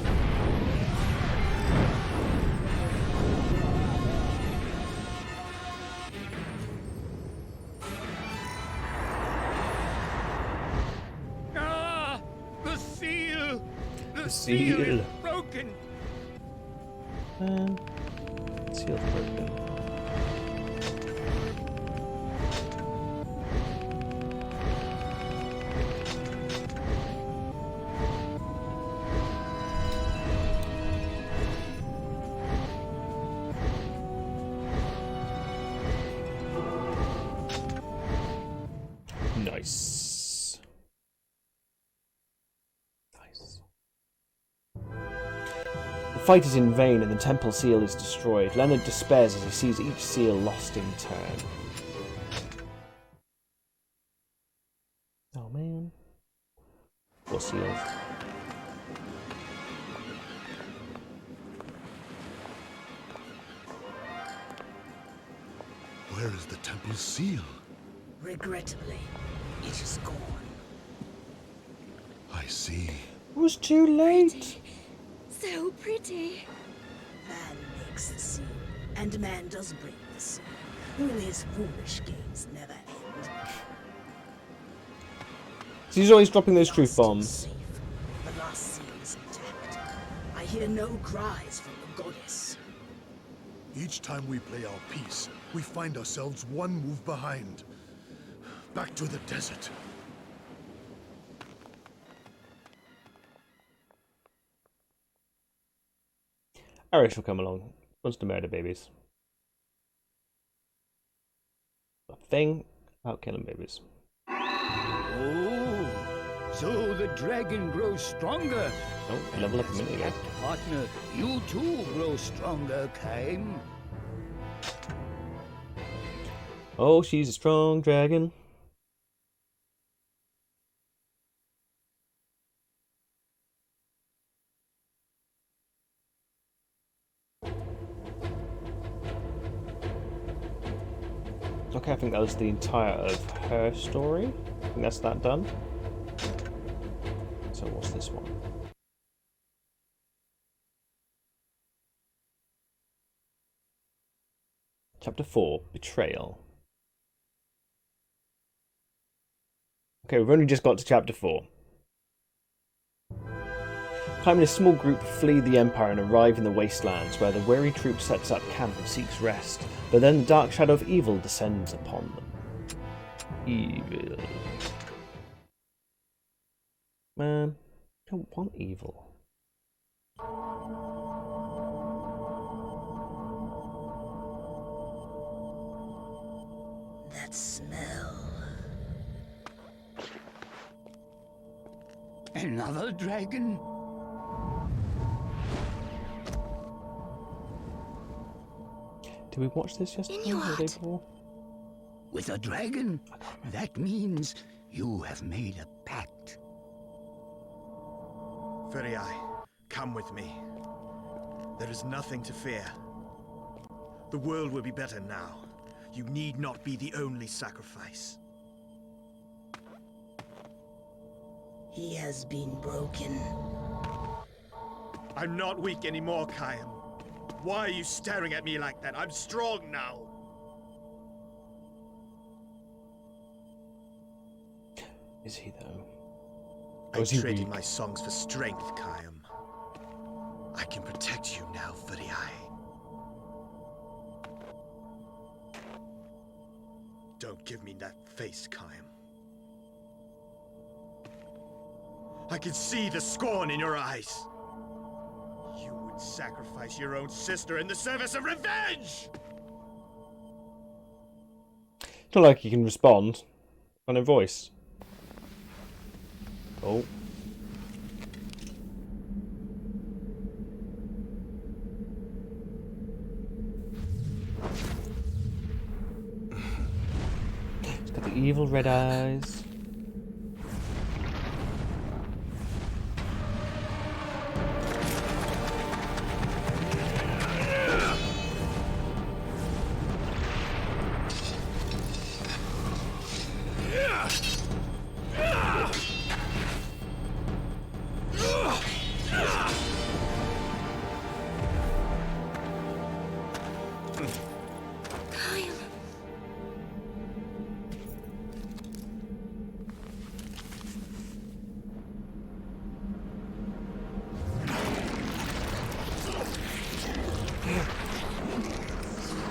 Ah! The seal! The seal. is broken! Seal's broken. Nice. Nice. The fight is in vain and the temple seal is destroyed. Leonard despairs as he sees each seal lost in turn. Oh man. What seals? Where is the temple seal? Regrettably, it is gone. I see. It was too late. Pretty. So pretty. Man makes the seal, and man does break the seal. Only his foolish games never end. So he's always dropping those truth bombs. Safe. The last seal is intact. I hear no cries from the goddess. Each time we play our piece, we find ourselves one move behind. Back to the desert. Arish will come along. Wants to murder babies. A thing about killing babies. Oh, so the dragon grows stronger. Oh, level up a minute ago. Partner, you too grow stronger, Kaim. Oh, she's a strong dragon. Okay, I think that was the entire of her story. I think that's that done. So what's this one? Chapter 4, Betrayal. Okay, we've only just got to chapter 4. Time and a small group flee the Empire and arrive in the wastelands, where the weary troop sets up camp and seeks rest. But then the dark shadow of evil descends upon them. Evil. Man, I don't want evil. That smell. Another dragon? Did we watch this yesterday or the day before? With a dragon? That means you have made a pact. Furiae, come with me. There is nothing to fear. The world will be better now. You need not be the only sacrifice. He has been broken. I'm not weak anymore, Khaim. Why are you staring at me like that? I'm strong now. Is he though? I traded my songs for strength, Khaim. I can protect you now, Furiae. Don't give me that face, Khaim. I can see the scorn in your eyes. You would sacrifice your own sister in the service of revenge! It's not like he can respond. Got no voice. Oh. He's got the evil red eyes.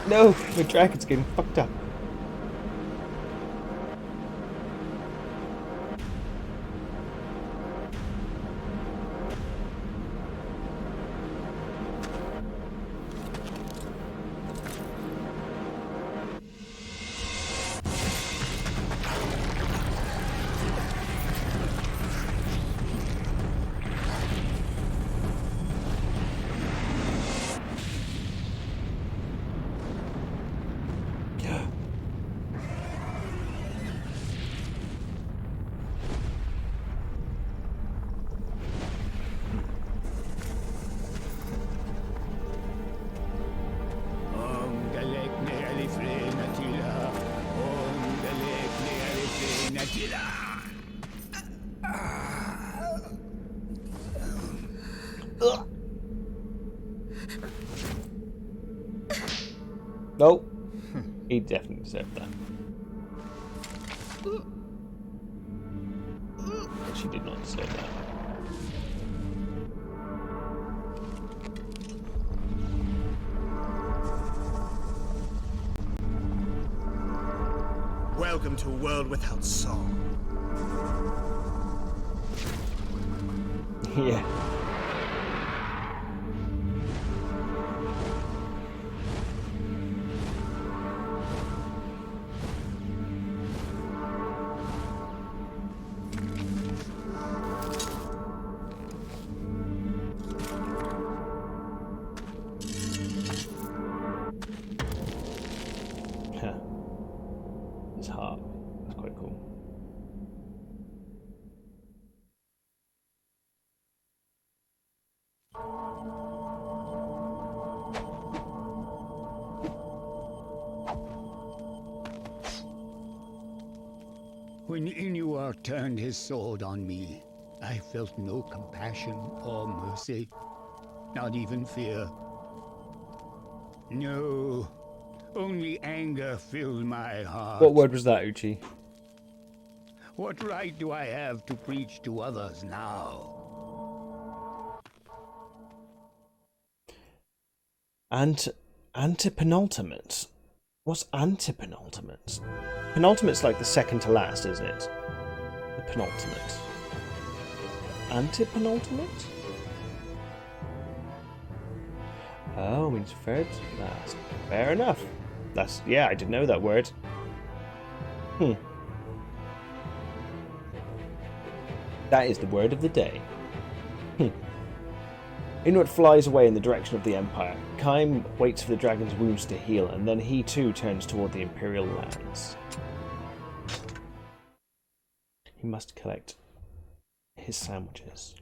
No, the dragon's getting fucked up. Nope. He definitely deserved that. But she did not deserve that. Welcome to a world without song. Yeah. His heart. That's quite cool. When Inuar turned his sword on me, I felt no compassion or mercy, not even fear. No, only anger filled my heart. What word was that, Uchi? What right do I have to preach to others now? Antepenultimate. What's antepenultimate? Penultimate's like the second to last, isn't it? The penultimate. Antepenultimate? Oh, means third to last. Fair enough. That's, yeah, I didn't know that word. That is the word of the day. Inuit flies away in the direction of the Empire. Kaim waits for the dragon's wounds to heal, and then he too turns toward the Imperial lands. He must collect his sandwiches.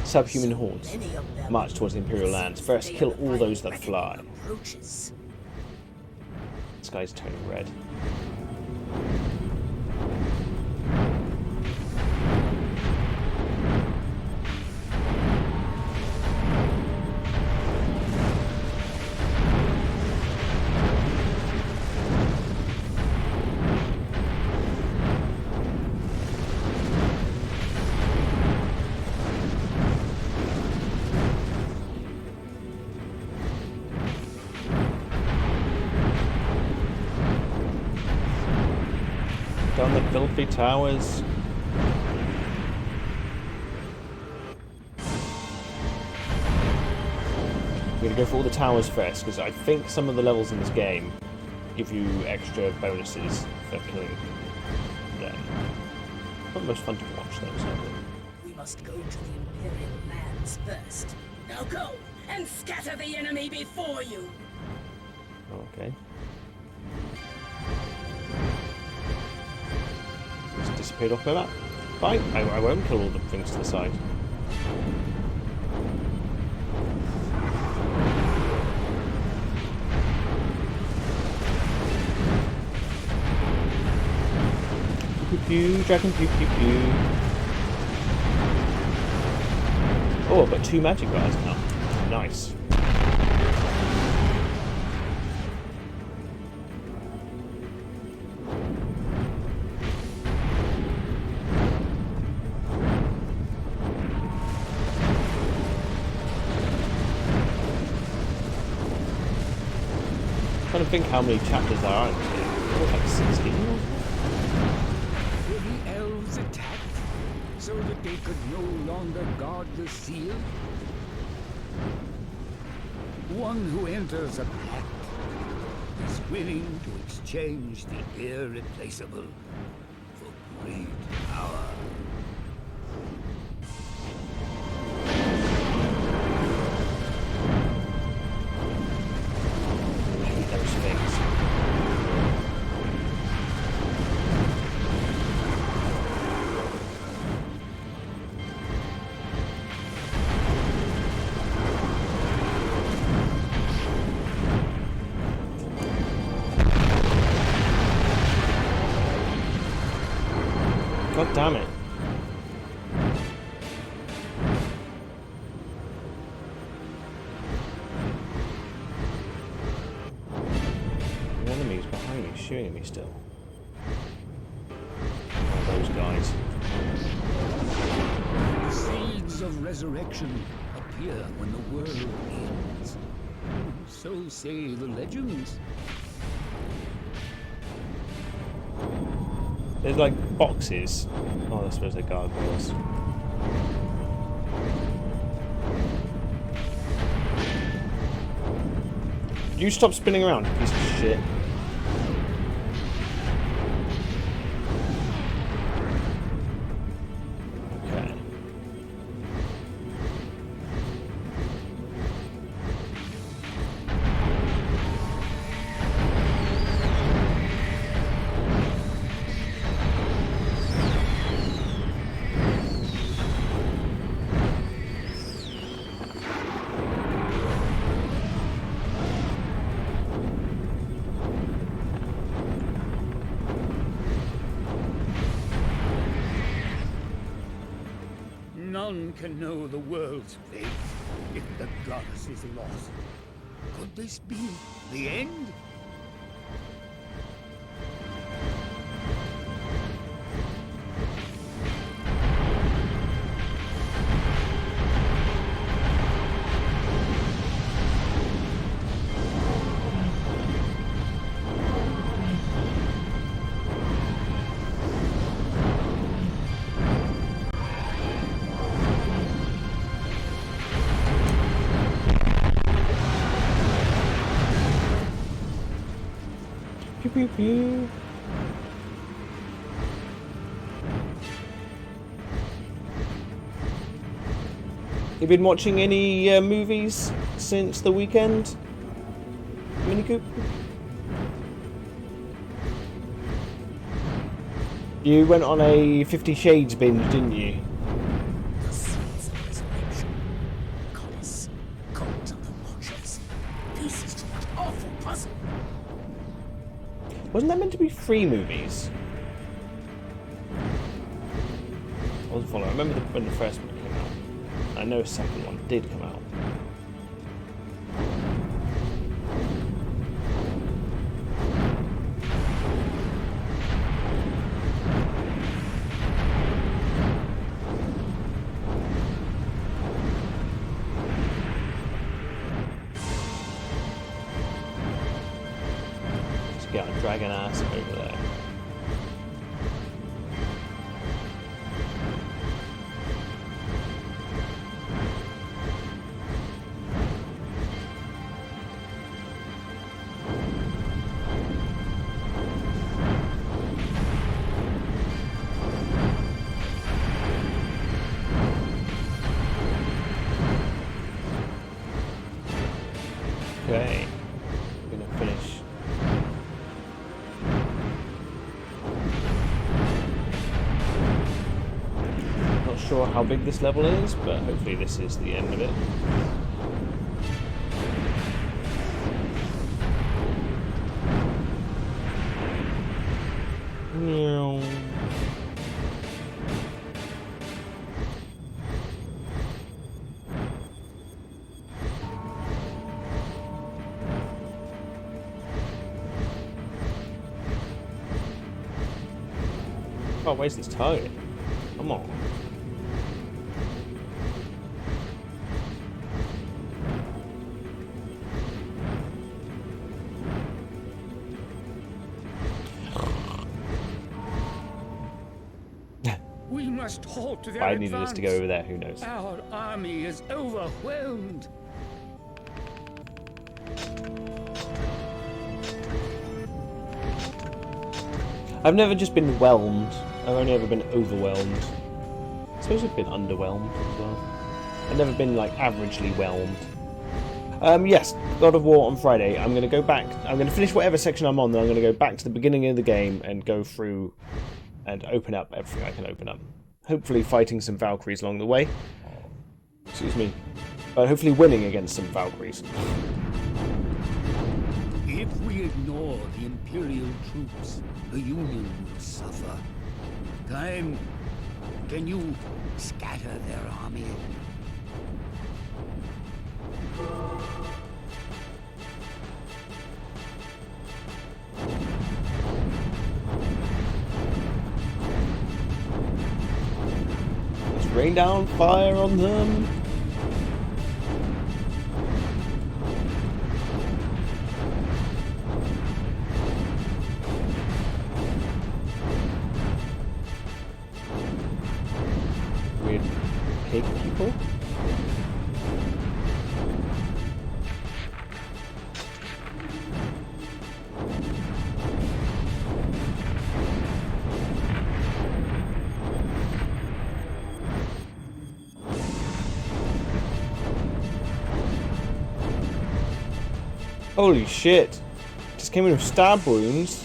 Subhuman hordes march towards the Imperial lands. First, kill all those that fly. The sky's turning red. Down the filthy towers. I'm going to go for all the towers first, because I think some of the levels in this game give you extra bonuses for killing them. Not the most fun to watch though, so. We must go to the Imperial lands first. Now go and scatter the enemy before you. Okay. Just disappeared off my map. Fine, I won't kill all the things to the side. Pew pew, dragon pew pew pew. Oh, I've got 2 magic bars now. Nice. I'm trying to think how many chapters there are in this game. Oh, like 16 or Were the elves attacked so that they could no longer guard the seal? One who enters a pact is willing to exchange the irreplaceable for great power. God damn it. The enemy's behind me, shooting at me still. Oh, those guys. The seeds of resurrection appear when the world ends. So say the legends. There's like boxes. Oh, I suppose they're gargoyles. You stop spinning around, you piece of shit. Okay. None can know the world's fate if the goddess is lost. Could this be the end? Pew pew pew. You been watching any movies since the weekend? Mini Coop? You went on a 50 Shades binge, didn't you? The seeds of resurrection. Goddess. Cult of the Watchers. Pieces to an awful puzzle. Wasn't that meant to be 3 movies? I wasn't following. I remember when the first one came out. I know a second one did come out. Let's get a dragon ass over there. Okay, I'm gonna finish. Not sure how big this level is, but hopefully this is the end of it. Meow. Can't waste this target. Come on. We must halt their I needed us to go advance. over there, who knows. Our army is overwhelmed. I've never just been whelmed. I've only ever been overwhelmed. I suppose I've been underwhelmed as well. I've never been like averagely whelmed. Yes, God of War on Friday. I'm going to go back. I'm going to finish whatever section I'm on, then I'm going to go back to the beginning of the game and go through and open up everything I can open up. Hopefully fighting some Valkyries along the way. Excuse me. But hopefully winning against some Valkyries. If we ignore the Imperial troops, the Union will suffer. Time, can you scatter their army? Let's rain down fire on them. Weird pig people. Holy shit. Just came in with stab wounds.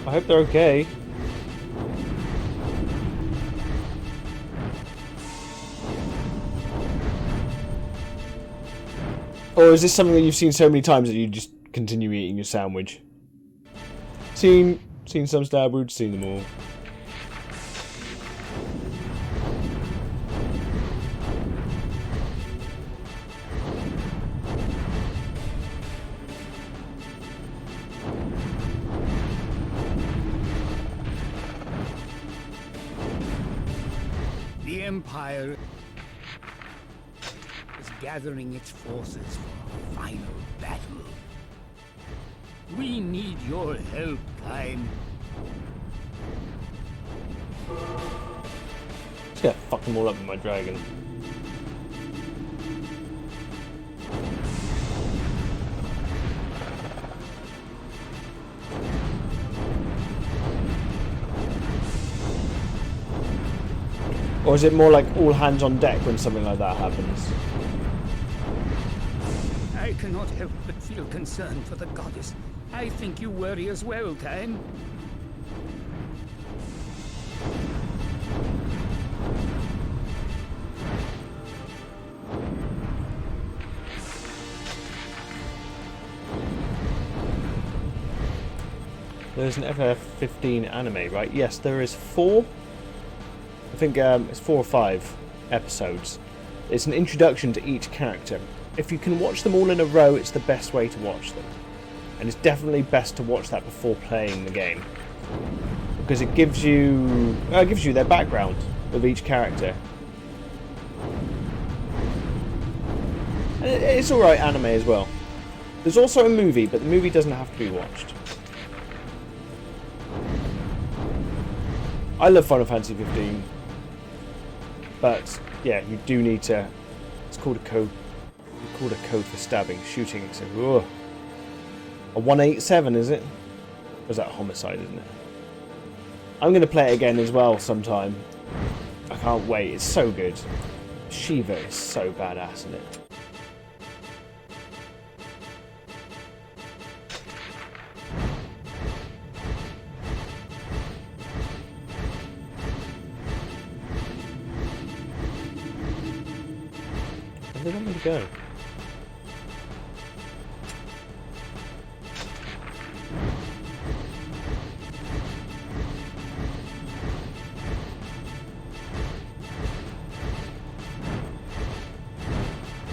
I hope they're okay. Or is this something that you've seen so many times that you just continue eating your sandwich? Seen some stab wounds, seen them all. The Empire is gathering its forces for a final battle. We need your help, Time. Just gonna fuck them all up with my dragon. Or is it more like all hands on deck when something like that happens? I cannot help but feel concern for the goddess. I think you worry as well, Time. There's an FF15 anime, right? Yes, there is 4. I think it's 4 or 5 episodes. It's an introduction to each character. If you can watch them all in a row, it's the best way to watch them. And it's definitely best to watch that before playing the game. Because it gives you their background of each character. And it's alright anime as well. There's also a movie, but the movie doesn't have to be watched. I love Final Fantasy 15. But yeah, you do need to. It's called a code. It's called a code for stabbing, shooting. So, ugh. A 187, is it? Or is that a homicide, isn't it? I'm going to play it again as well sometime. I can't wait. It's so good. Shiva is so badass in it. Where did I want to go?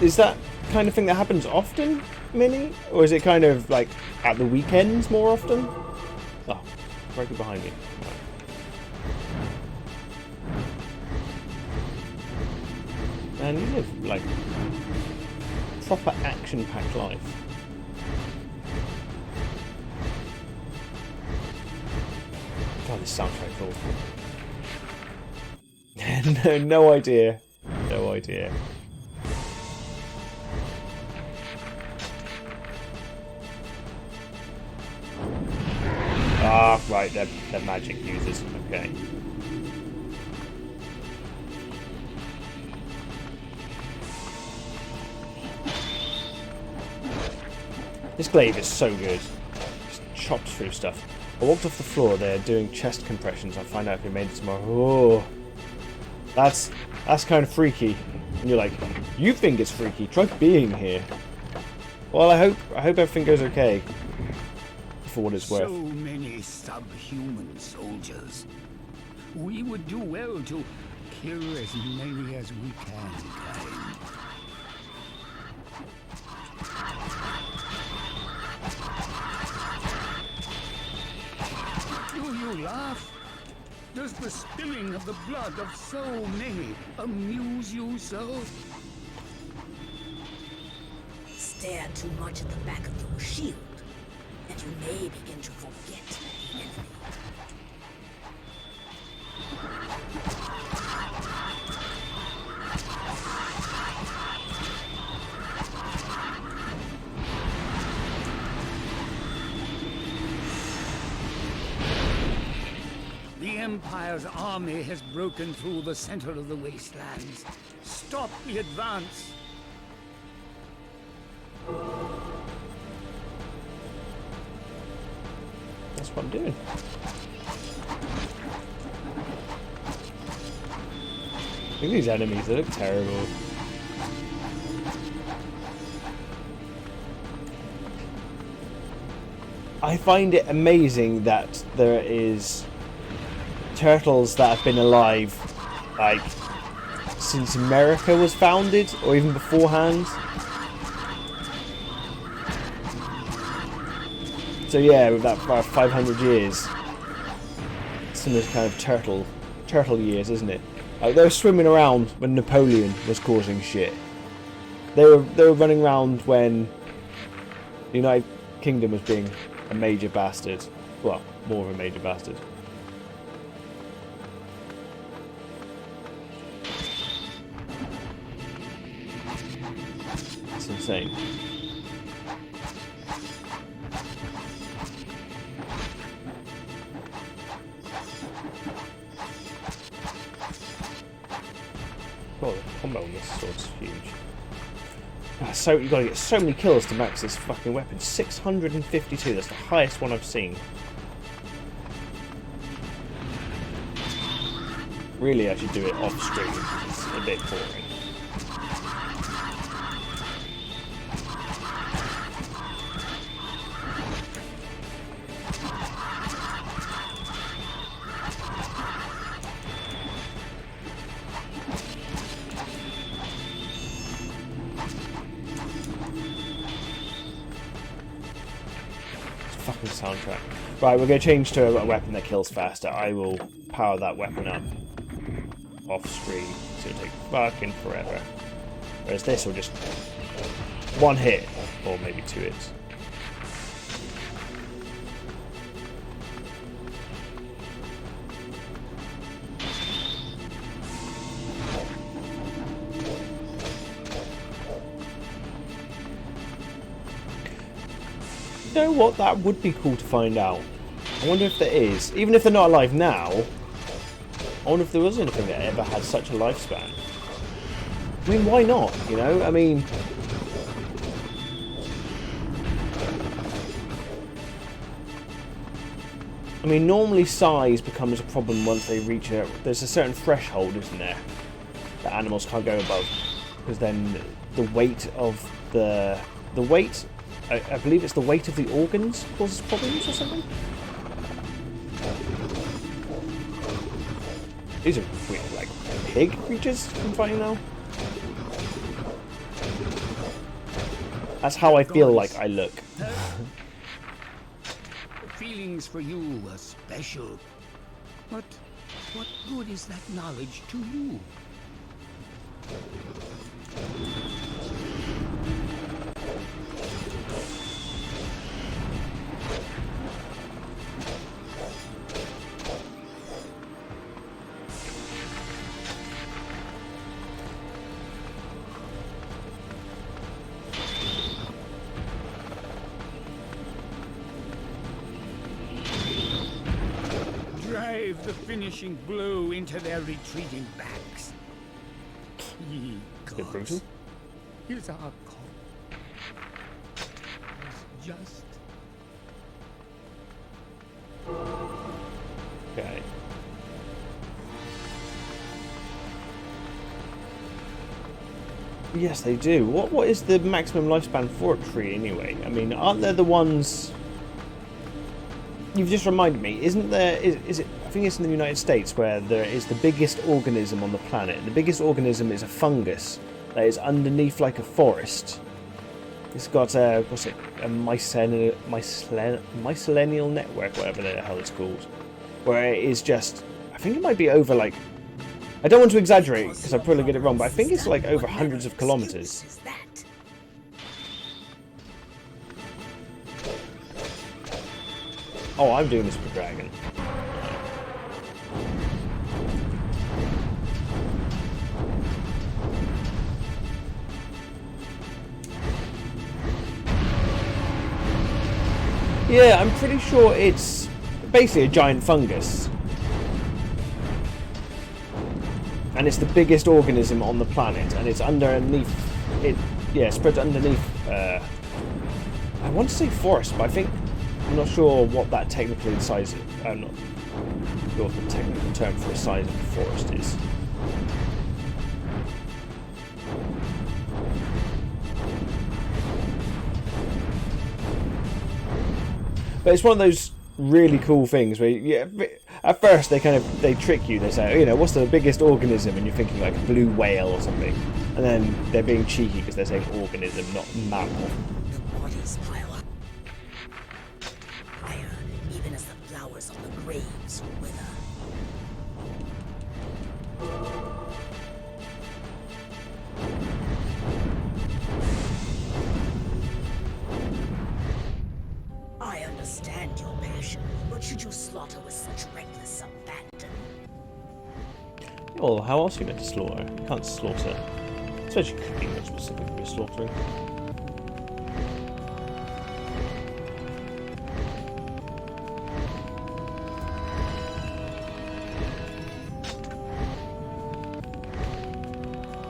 Is that kind of thing that happens often, Minnie? Or is it kind of like at the weekends more often? Oh, right behind me. And you live like proper action-packed life. God, this soundtrack's awful. No idea. No idea. Ah, right, they're magic users. Okay. This glaive is so good. Just chops through stuff. I walked off the floor. They're doing chest compressions. I'll find out if we made it tomorrow. Oh, that's kind of freaky. And you're like, you think it's freaky? Try being here. Well, I hope everything goes okay. For what it's worth. So many subhuman soldiers. We would do well to kill as many as we can. Do you laugh? Does the spilling of the blood of so many amuse you so? Stare too much at the back of your shield, and you may begin to forget the enemy. The Empire's army has broken through the center of the wastelands. Stop the advance! That's what I'm doing. Look at these enemies, they look terrible. I find it amazing that there is turtles that have been alive, like, since America was founded, or even beforehand. So yeah, with that about 500 years, similar kind of turtle years, isn't it? Like, they were swimming around when Napoleon was causing shit. They were running around when the United Kingdom was being a major bastard. Well, more of a major bastard. It's insane. Well, this sword's huge. So you gotta get so many kills to max this fucking weapon. 652. That's the highest one I've seen. Really, I should do it off stream. It's a bit boring. Fucking soundtrack. Right, we're going to change to a weapon that kills faster. I will power that weapon up off screen, so it'll take fucking forever. Whereas this will just one hit, or maybe 2 hits. You know what? That would be cool to find out. I wonder if there is. Even if they're not alive now, I wonder if there was anything that ever had such a lifespan. I mean, why not? You know? I mean... normally size becomes a problem once they reach a... There's a certain threshold, isn't there? That animals can't go above. Because then the weight of the... The weight... I believe it's the weight of the organs causes problems or something? These are weird, like, pig creatures I'm fighting now. That's how I feel like I look. Feelings for you are special. But what good is that knowledge to you? Drive the finishing blow into their retreating backs. Ye gods, is our call just... Okay. Yes, they do. What is the maximum lifespan for a tree anyway? I mean, aren't there the ones... You've just reminded me, isn't there... Is it? I think it's in the United States where there is the biggest organism on the planet. The biggest organism is a fungus that is underneath like a forest. It's got a... What's it? A mycelial network, whatever the hell it's called. Where it is just... I think it might be over like... I don't want to exaggerate because I'll probably get it wrong, but I think it's like over hundreds of kilometers. Oh, I'm doing this for Dragon. Yeah, I'm pretty sure it's basically a giant fungus. And it's the biggest organism on the planet, and it's underneath it. Yeah, spread underneath. I want to say forest, but I think I'm not sure what that technically size. I'm not sure what the technical term for the size of the forest is. But it's one of those really cool things where, yeah, at first they trick you. They say, you know, what's the biggest organism, and you're thinking like a blue whale or something, and then they're being cheeky because they're saying organism, not mammal. The bodies pile up higher, even as the flowers on the graves wither. I understand your passion, but should you slaughter with such reckless abandon? Well, how else are you meant to slaughter? You can't slaughter. I suppose you could be more specific with slaughtering.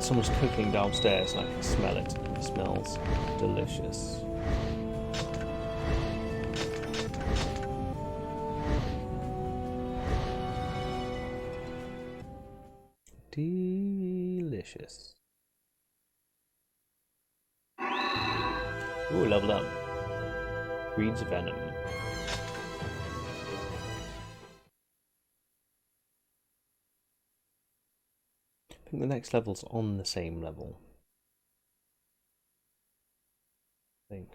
someone's cooking downstairs and I can smell it. It smells delicious. Delicious. Ooh, leveled up. Breeds venom. I think the next level's on the same level. I think.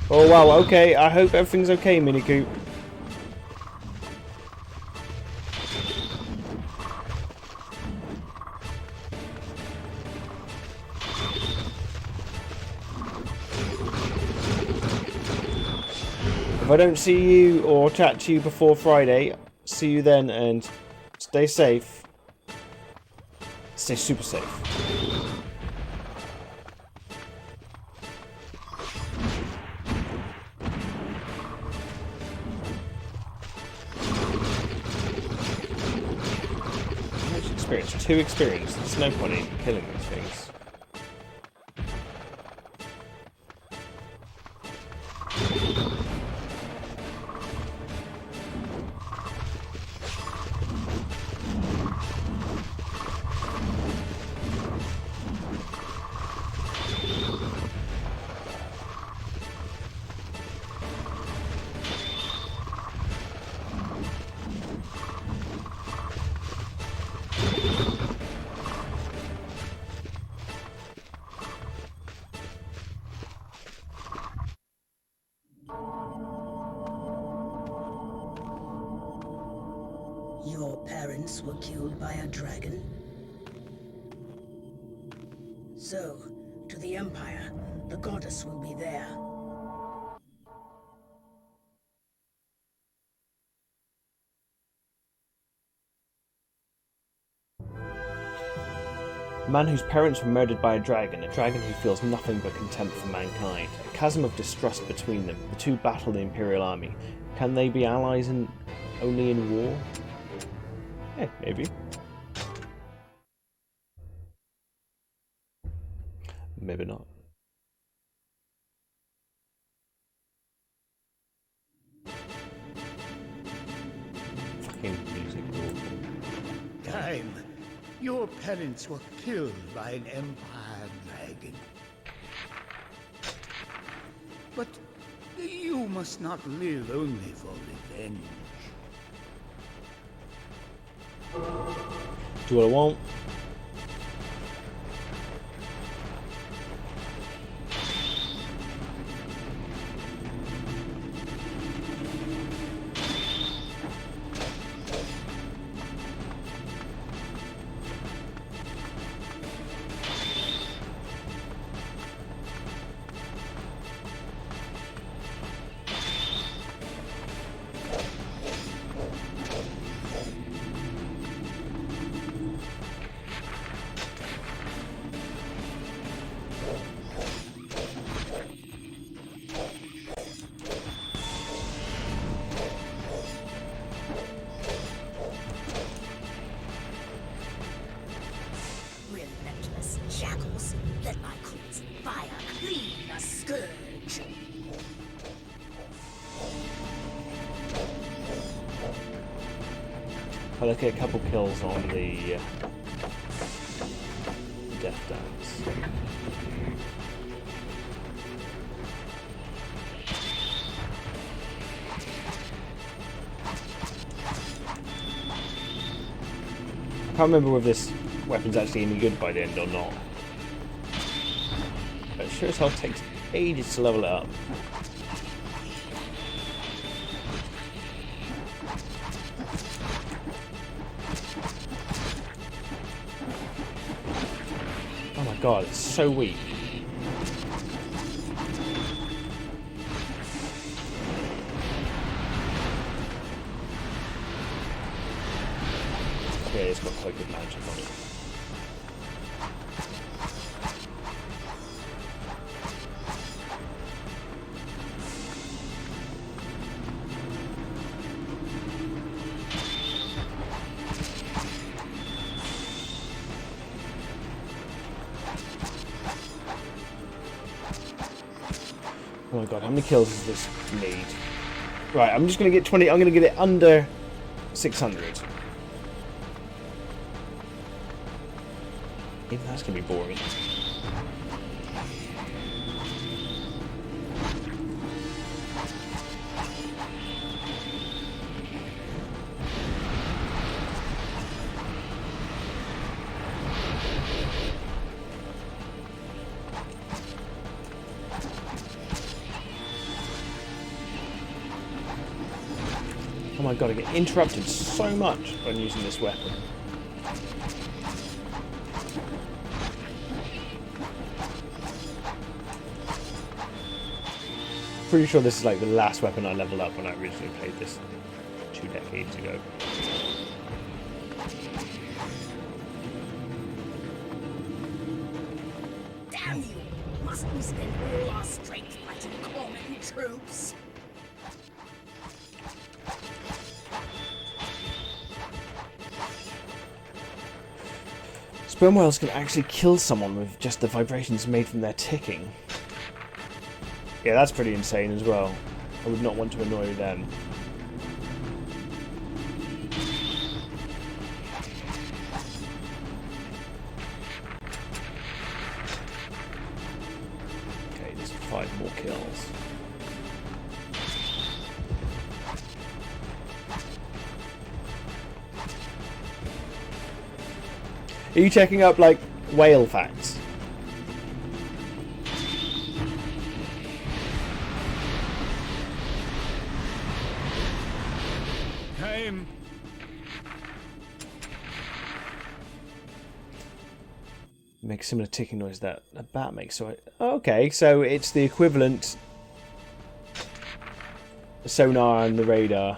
Oh wow, okay, I hope everything's okay, Minicoop. If I don't see you or chat to you before Friday, see you then and stay safe. Stay super safe. Experience. 2 experience. There's no point in killing these things. Your parents were killed by a dragon? So, to the Empire, the goddess will be there. A man whose parents were murdered by a dragon who feels nothing but contempt for mankind. A chasm of distrust between them. The two battle the Imperial army. Can they be allies only in war? Yeah, maybe. Maybe not. Fucking music. Time. Your parents were killed by an Empire dragon. But you must not live only for revenge. Do what I want. Relentless shackles, let my crimson fire clean a scourge. Well, let's get a couple kills on the Death Dance. I can't remember whether this weapon's actually any good by the end or not. But it sure as hell takes ages to level it up. Oh my god, it's so weak. Yeah, it's got quite good magic on it. Oh my god, how many kills does this need? Right, I'm just going to get 20. I'm going to get it under 600. Even that's going to be boring. Oh my god, I get interrupted so much when using this weapon. Pretty sure this is like the last weapon I leveled up when I originally played this 2 decades ago. Damn you! Must we spend all our strength fighting common troops? Sperm whales can actually kill someone with just the vibrations made from their ticking. Yeah, that's pretty insane as well. I would not want to annoy them. Okay, there's 5 more kills. Are you checking up, like, whale facts? Time. Makes similar ticking noise that a bat makes. So okay, so it's the equivalent sonar and the radar.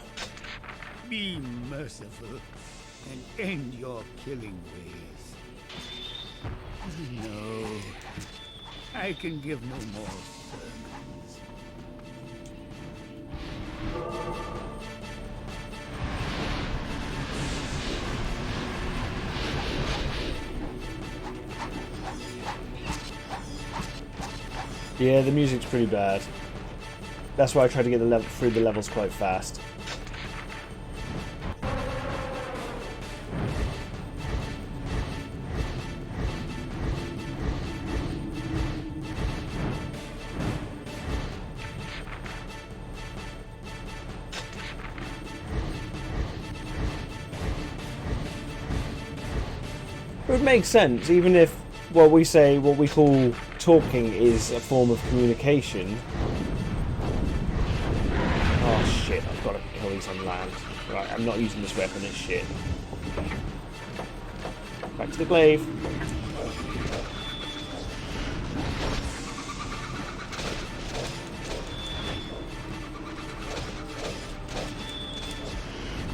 Be merciful and end your killing ways. No, I can give no more sermons. Yeah, the music's pretty bad. That's why I try to get the level through the levels quite fast. It would make sense, even if what we call talking is a form of communication. Oh shit, I've got to kill these on land. Right, I'm not using this weapon, it's shit. Back to the glaive.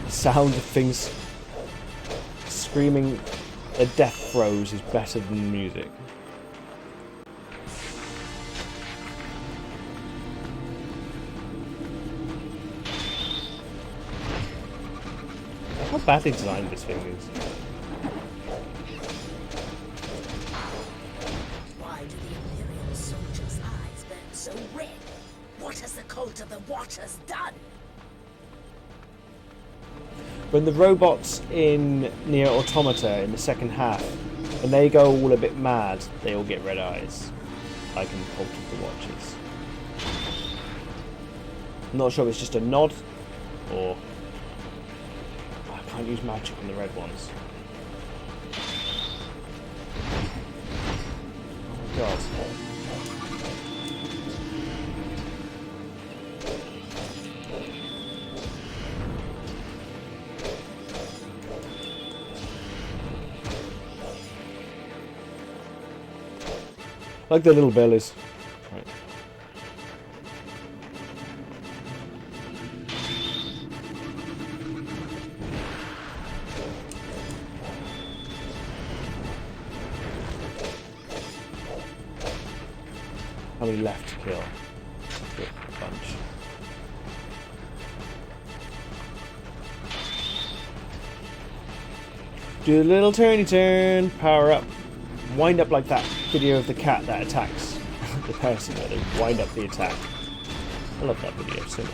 The sound of things screaming a death throes is better than the music. How badly designed this thing is. Why do the Imperial soldiers' eyes burn so red? What has the cult of the Watchers done? When the robots in Nier Automata in the second half, when they go all a bit mad, they all get red eyes. Like in Cult of the Watchers. I'm not sure if it's just a nod, or... I can't use magic on the red ones. Oh my god. Like the little bellies. Right. How many left to kill? A bunch. Do a little turny turn, power up. Wind up like that video of the cat that attacks the person, where they wind up the attack. I love that video so much.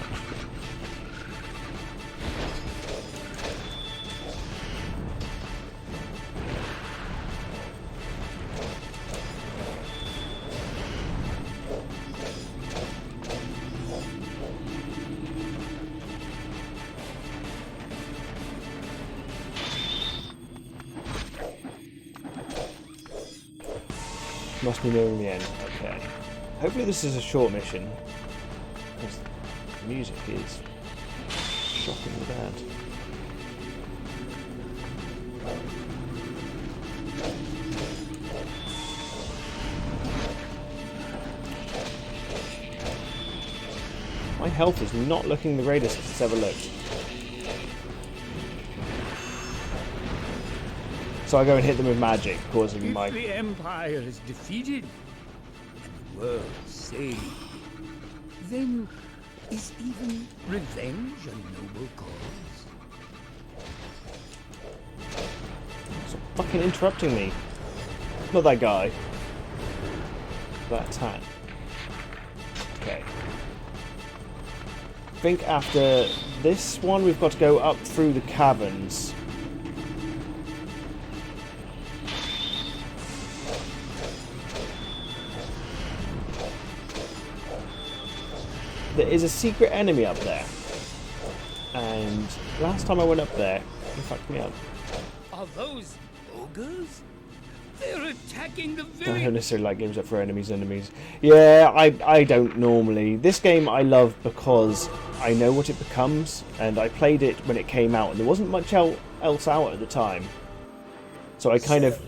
Must be nearing the end. Okay. Hopefully this is a short mission. Because the music is shockingly bad. My health is not looking the greatest it's ever looked. So I go and hit them with magic, causing my... If the Empire is defeated and the world saved, then is even revenge a noble cause? Stop fucking interrupting me. Not that guy. That attack. Okay. I think after this one we've got to go up through the caverns. There is a secret enemy up there. And last time I went up there, he fucked me up. Are those ogres? They're attacking the I village. don't necessarily like games that throw enemies. Yeah, I don't normally. This game I love because I know what it becomes, and I played it when it came out, and there wasn't much else out at the time. So I kind of...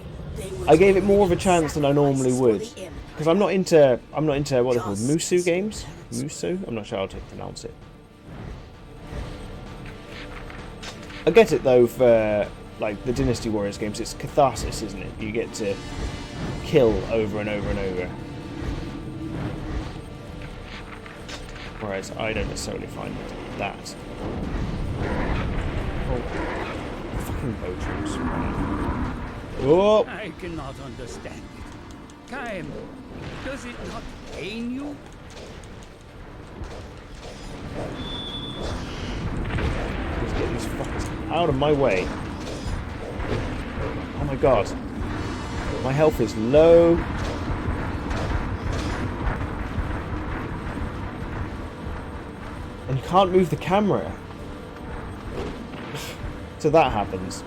I gave it more of a chance than I normally would. Because I'm not into what they're called, Musu games? Musu? I'm not sure how to pronounce it. I get it though for like the Dynasty Warriors games, it's catharsis, isn't it? You get to kill over and over and over. Whereas I don't necessarily find that. Oh, fucking bow troops. Oh! I cannot understand it. Kaim, does it not pain you? Let's get these fuckers out of my way. Oh my god. My health is low. And you can't move the camera. So that happens.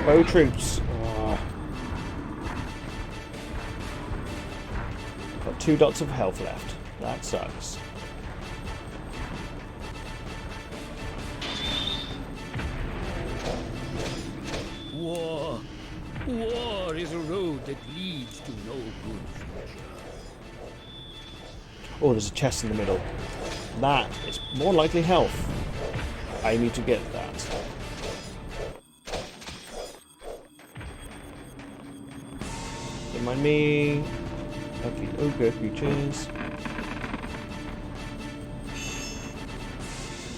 Bow troops. Oh. Got 2 dots of health left. That sucks. War. War is a road that leads to no good future. Oh, there's a chest in the middle. That is more likely health. I need to get that. Don't mind me. Ugly ogre creatures.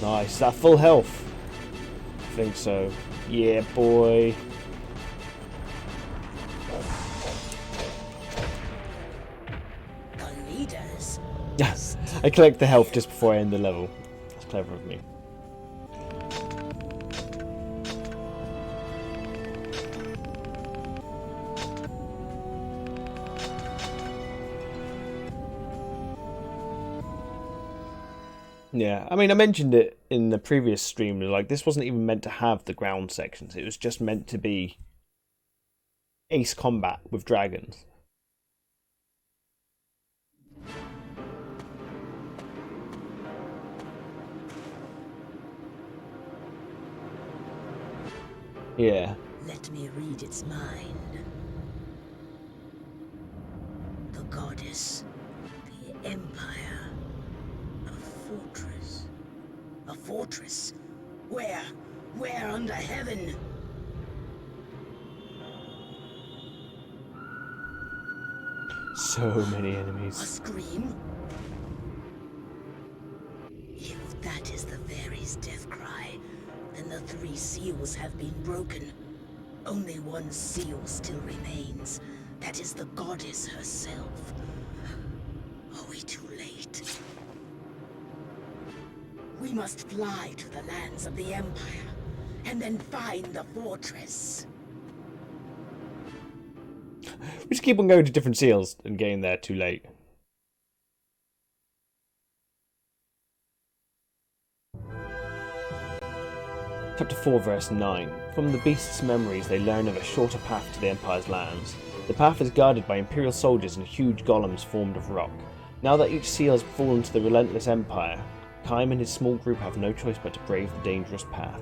Nice. Is that full health? I think so. Yeah, boy. Leaders. Yes. I collect the health just before I end the level. That's clever of me. Yeah, I mean, I mentioned it in the previous stream, like, this wasn't even meant to have the ground sections. It was just meant to be ace combat with dragons. Yeah. Let me read its mind. The goddess, the empire, a fortress? Where? Where under heaven? So many A enemies. scream? If that is the fairy's death cry, then the 3 seals have been broken. Only one seal still remains. That is the goddess herself. Are we too late? We must fly to the lands of the Empire, and then find the fortress. We just keep on going to different seals and getting there too late. Chapter 4, verse 9. From the beast's memories, they learn of a shorter path to the Empire's lands. The path is guarded by Imperial soldiers and huge golems formed of rock. Now that each seal has fallen to the relentless Empire, Kaim and his small group have no choice but to brave the dangerous path.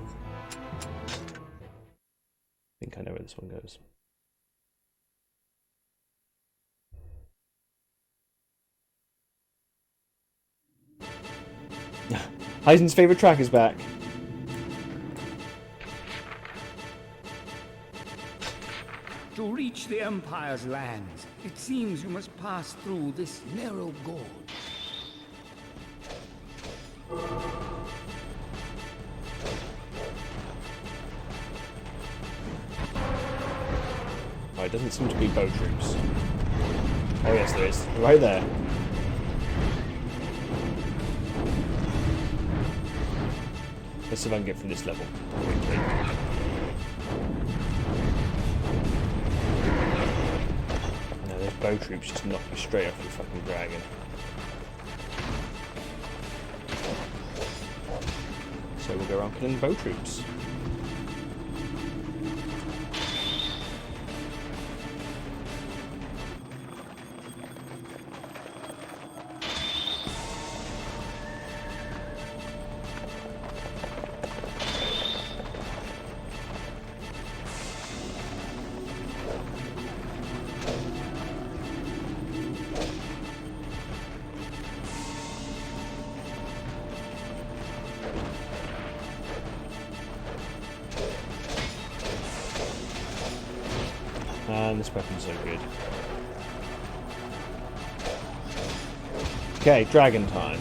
I think I know where this one goes. Heisen's favourite track is back. To reach the Empire's lands, it seems you must pass through this narrow gorge. Oh, it doesn't seem to be bow troops. Oh yes, there is. Right there. Let's see if I can get through this level quickly. No, those bow troops just knock you straight off your fucking dragon. So we'll go around killing bow troops. And this weapon's so good. Okay, dragon time.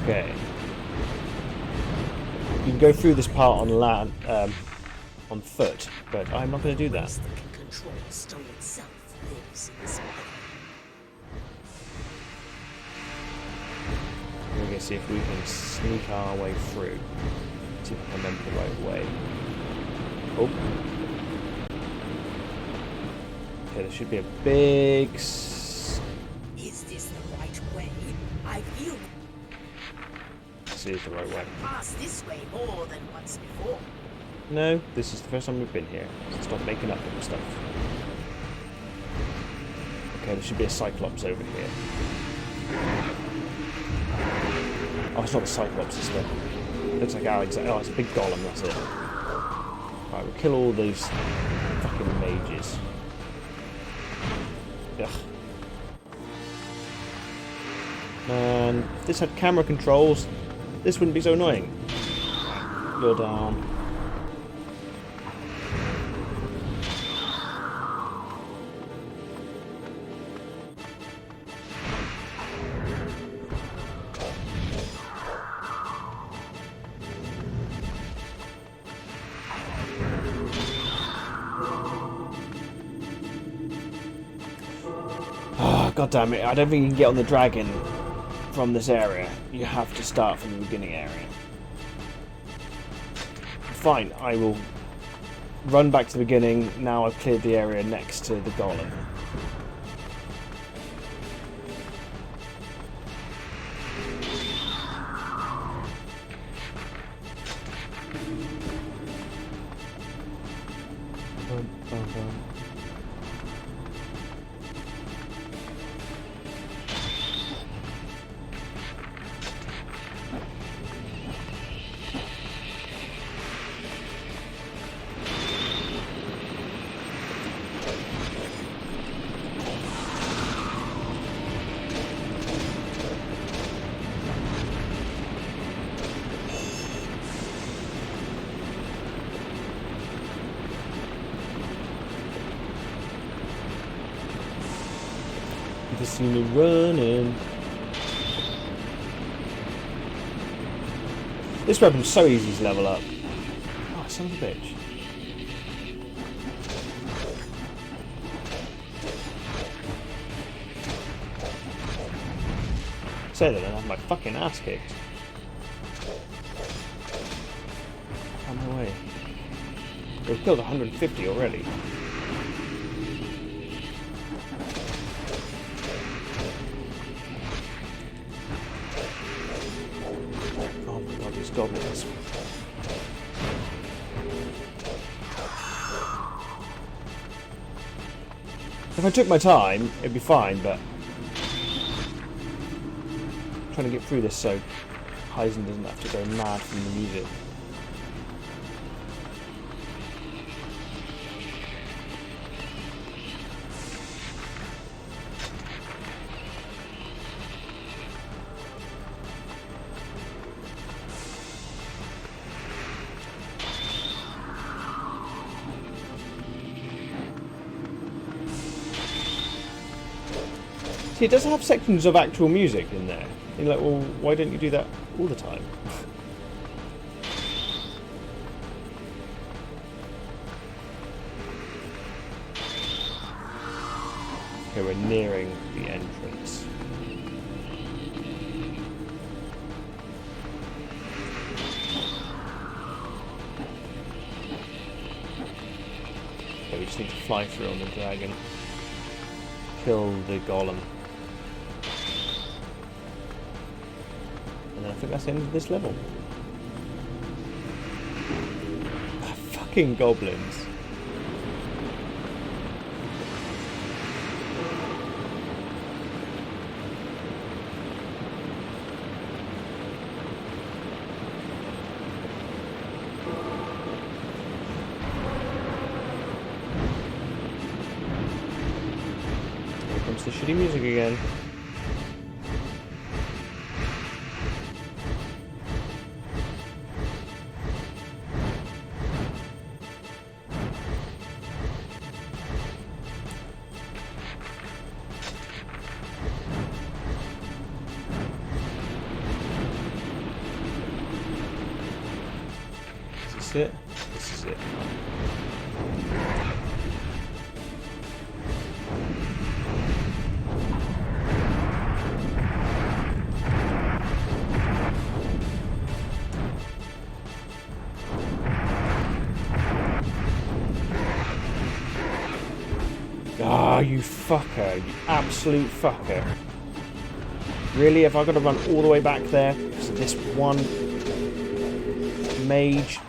Okay. You can go through this part on land, on foot, but I'm not going to do that. Control stone itself lives in this world. We're going to see if we can sneak our way through. See if I can remember the right way. Oh. Okay, there should be a big... Is this the right way? I feel... This is the right way. Passed this way more than once before. No, this is the first time we've been here. So stop making up little stuff. Okay, there should be a Cyclops over here. Oh, it's not a Cyclops, it's the... Looks like Alexander. Oh, it's a big golem, that's it. Right, we'll kill all these fucking mages. Ugh. And if this had camera controls, this wouldn't be so annoying. You're down. God damn it, I don't think you can get on the dragon from this area. You have to start from the beginning area. Fine, I will run back to the beginning. Now I've cleared the area next to the golem. You can see me running. This weapon's so easy to level up. Oh, son of a bitch. Say that and have my fucking ass kicked. On my way. We've killed 150 already. Oh my god, these goblins. If I took my time, it'd be fine, but I'm trying to get through this so Heisen doesn't have to go mad from the music. See, it does have sections of actual music in there. You're like, well, why don't you do that all the time? Okay, we're nearing the entrance. Okay, we just need to fly through on the dragon. Kill the golem. And I think that's the end of this level. Ah, fucking goblins. Here comes the shitty music again. It. This is it. Ah, you fucker, you absolute fucker. Really? Have I got to run all the way back there to this one mage?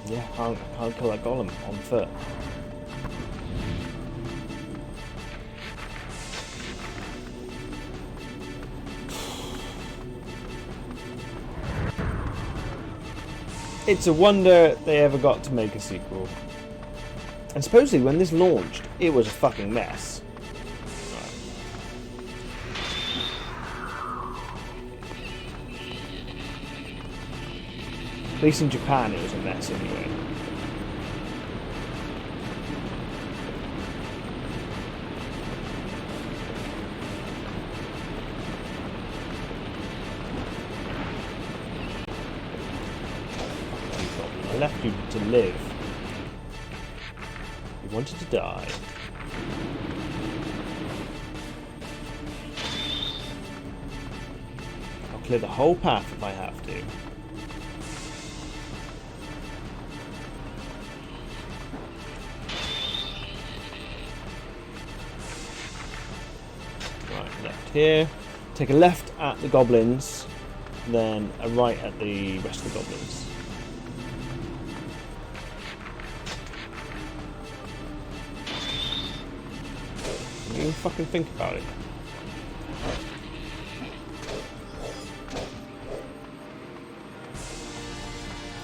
Yeah, I can't kill that golem on foot. It's a wonder they ever got to make a sequel. And supposedly when this launched, it was a fucking mess. At least in Japan it was a mess anyway. I left you to live. You wanted to die. clear the whole path if I have to. Right, left here. Take a left at the goblins, then a right at the rest of the goblins. You even fucking think about it.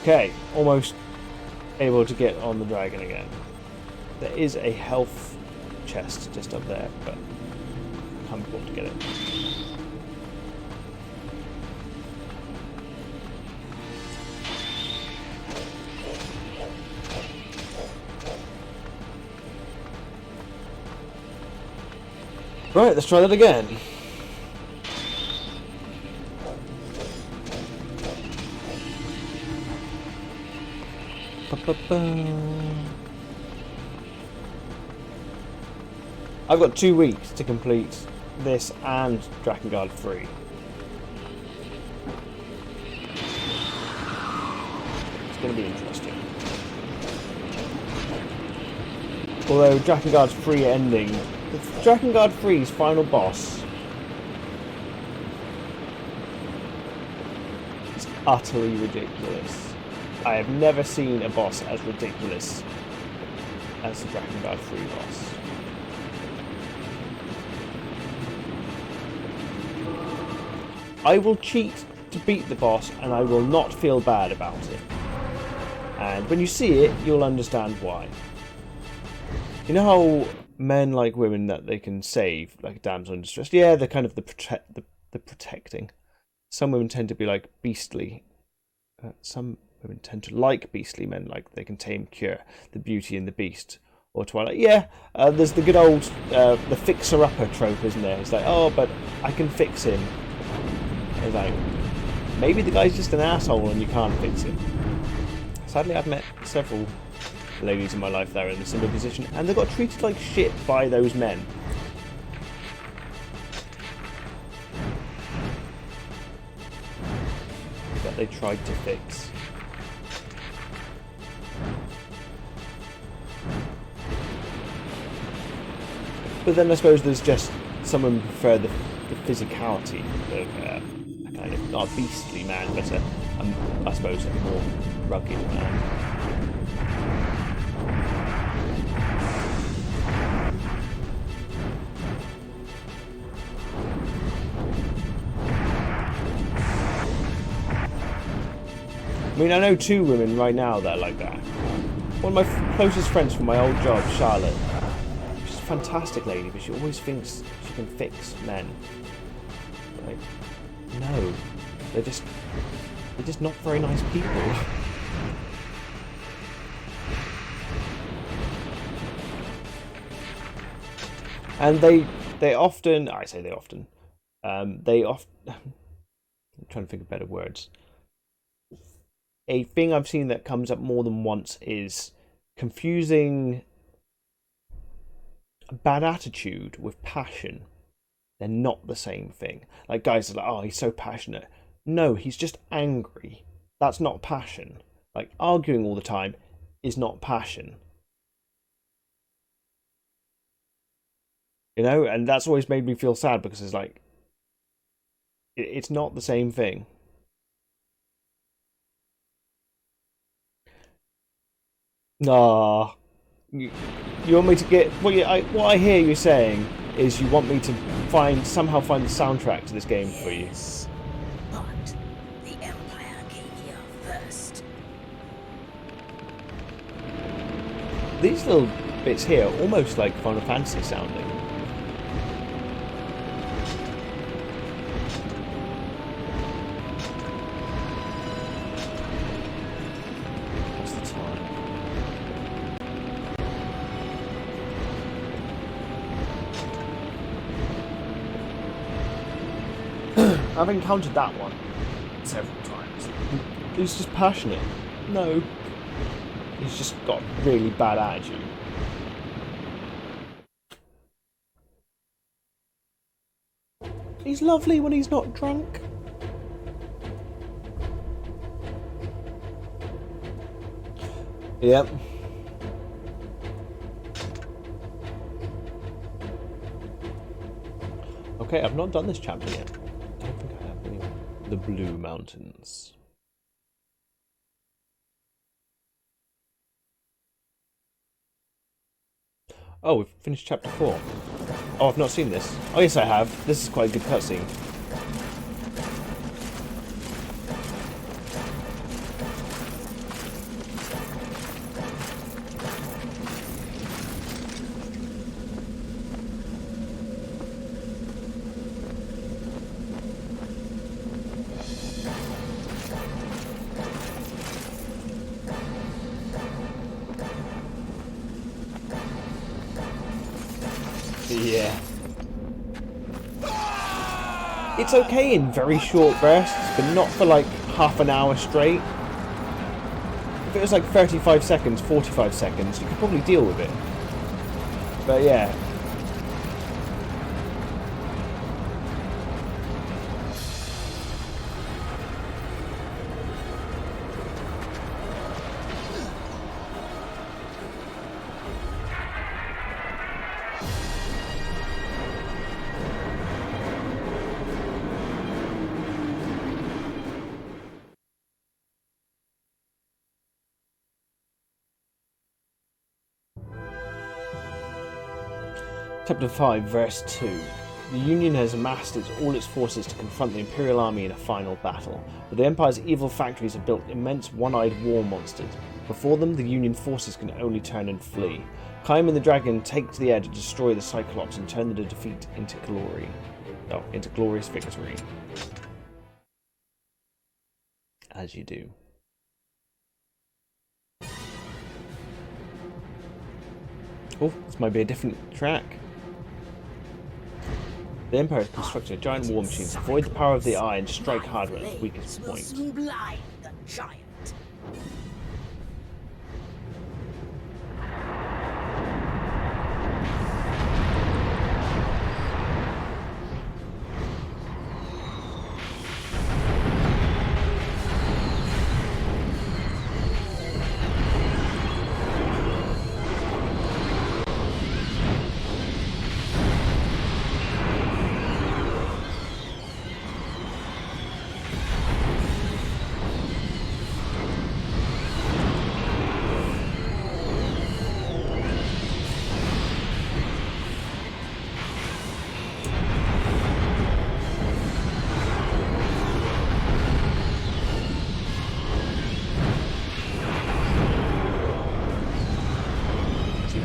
Okay, almost able to get on the dragon again. There is a health chest just up there, but I can't afford to get it. Right, let's try that again. I've got 2 weeks to complete this and Drakengard 3. It's going to be interesting. Although Drakengard's 3 ending, Drakengard 3's final boss is utterly ridiculous. I have never seen a boss as ridiculous as the Drakengard 3 boss. I will cheat to beat the boss and I will not feel bad about it. And when you see it, you'll understand why. You know how men like women that they can save, like a damsel in distress? Yeah, they're kind of the protecting. Some women tend to be like beastly. Some women tend to like beastly men, like they can tame, cure, the Beauty and the Beast, or Twilight. Yeah, there's the good old the fixer-upper trope, isn't there? It's like, oh, but I can fix him. It's like, maybe the guy's just an asshole and you can't fix him. Sadly, I've met several ladies in my life that are in a similar position, and they got treated like shit by those men. That they tried to fix. But then I suppose there's just someone who prefer the physicality of a kind of, not a beastly man, but I suppose a more rugged man. I mean, I know 2 women right now that are like that. One of my closest friends from my old job, Charlotte. She's a fantastic lady, but she always thinks she can fix men. Like, no. They're just not very nice people. And they often, I say they often, I'm trying to think of better words. A thing I've seen that comes up more than once is confusing bad attitude with passion. They're not the same thing. Like, guys are like, oh, he's so passionate. No, he's just angry. That's not passion. Like, arguing all the time is not passion. You know, and that's always made me feel sad because it's like, it's not the same thing. Nah, you want me to get what I hear you saying is you want me to somehow find the soundtrack to this game for you. Yes, but the Empire came here first. These little bits here are almost like Final Fantasy sounding. What's the time? I've encountered that one several times. He's just passionate. No. He's just got really bad attitude. He's lovely when he's not drunk. Yep. Okay, I've not done this chapter yet. I don't think I have anyway. The Blue Mountains. Oh, we've finished chapter 4. Oh, I've not seen this. Oh, yes, I have. This is quite a good cutscene. Yeah. It's okay in very short bursts, but not for like half an hour straight. If it was like 35 seconds, 45 seconds, you could probably deal with it. But yeah. Chapter 5, verse 2. The Union has amassed all its forces to confront the Imperial army in a final battle, but the Empire's evil factories have built immense one-eyed war monsters. Before them, the Union forces can only turn and flee. Chaim and the Dragon take to the air to destroy the Cyclops and turn the defeat into glory. Oh, into glorious victory. As you do. Oh, this might be a different track. The Empire has constructed a giant war machine to avoid the power of the eye and strike hard at its weakest point. Soon blind the giant.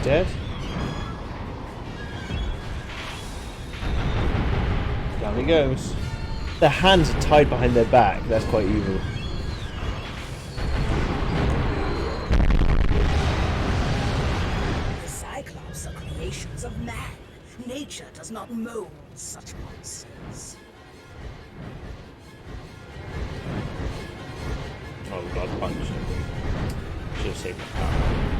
Dead? Down he goes. Their hands are tied behind their back. That's quite evil. The Cyclops are creations of man. Nature does not mold such monsters. Oh, God, punch. Should have saved my power.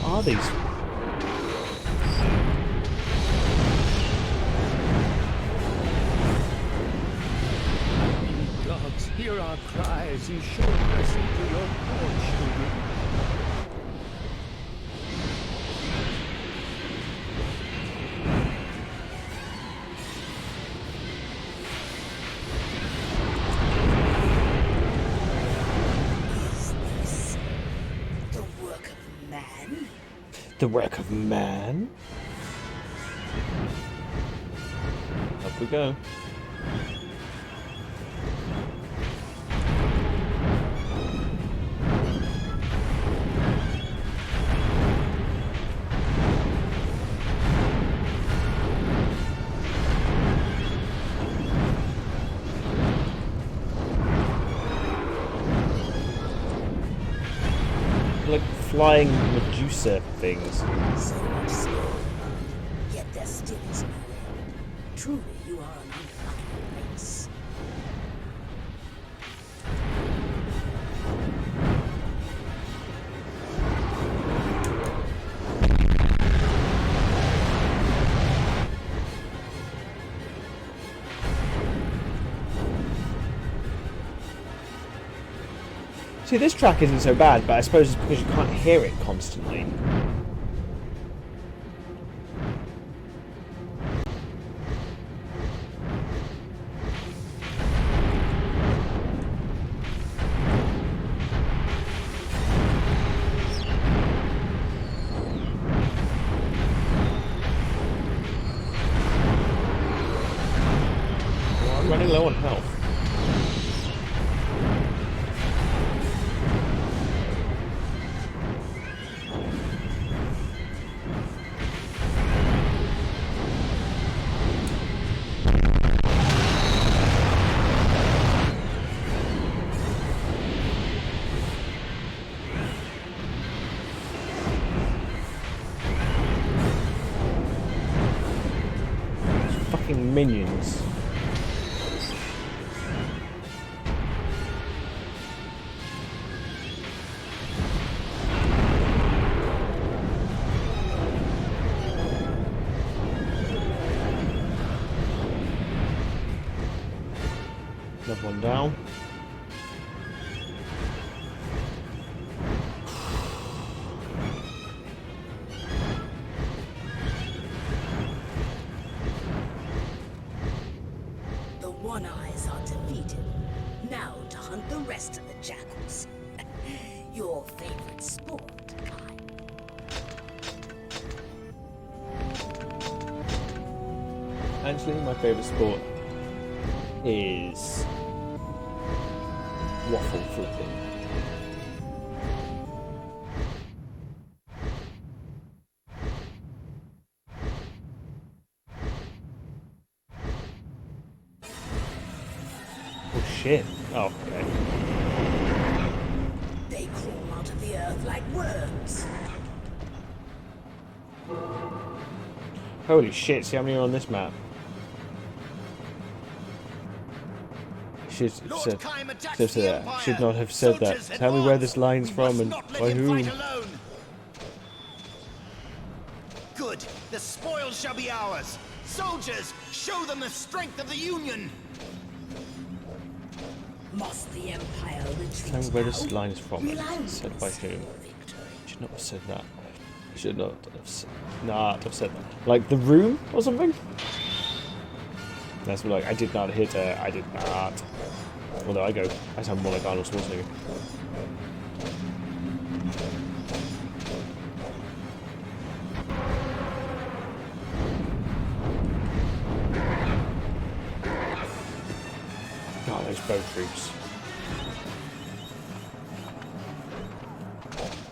Are these? Gods, hear our cries and show mercy to your poor children. Is this the work of man? The work of man? Up we go. Like flying Medusa things. So much skill, yet their See, this track isn't so bad, but I suppose it's because you can't hear it constantly. Well, I'm running low on health. Fucking minions. Another one down. The One-Eyes are defeated. Now to hunt the rest of the jackals. Your favorite sport, Kai. Actually, my favourite sport is waffle flipping. Oh shit. Oh, okay. They crawl out of the earth like worms. Holy shit, see how many are on this map? Should not have said that. Tell me where this line's from and by whom. Good. The spoils shall be ours. Soldiers, show them the strength of the Union. Must the Empire retreat? Tell me where this now? line is from. Reliance Said by whom. for victory. Should not have said that. Should not have said that. Like the room or something? That's like I did not hit her. I did not. Although I go, I sound more like Arnold Schwarzenegger. Oh, those bow troops.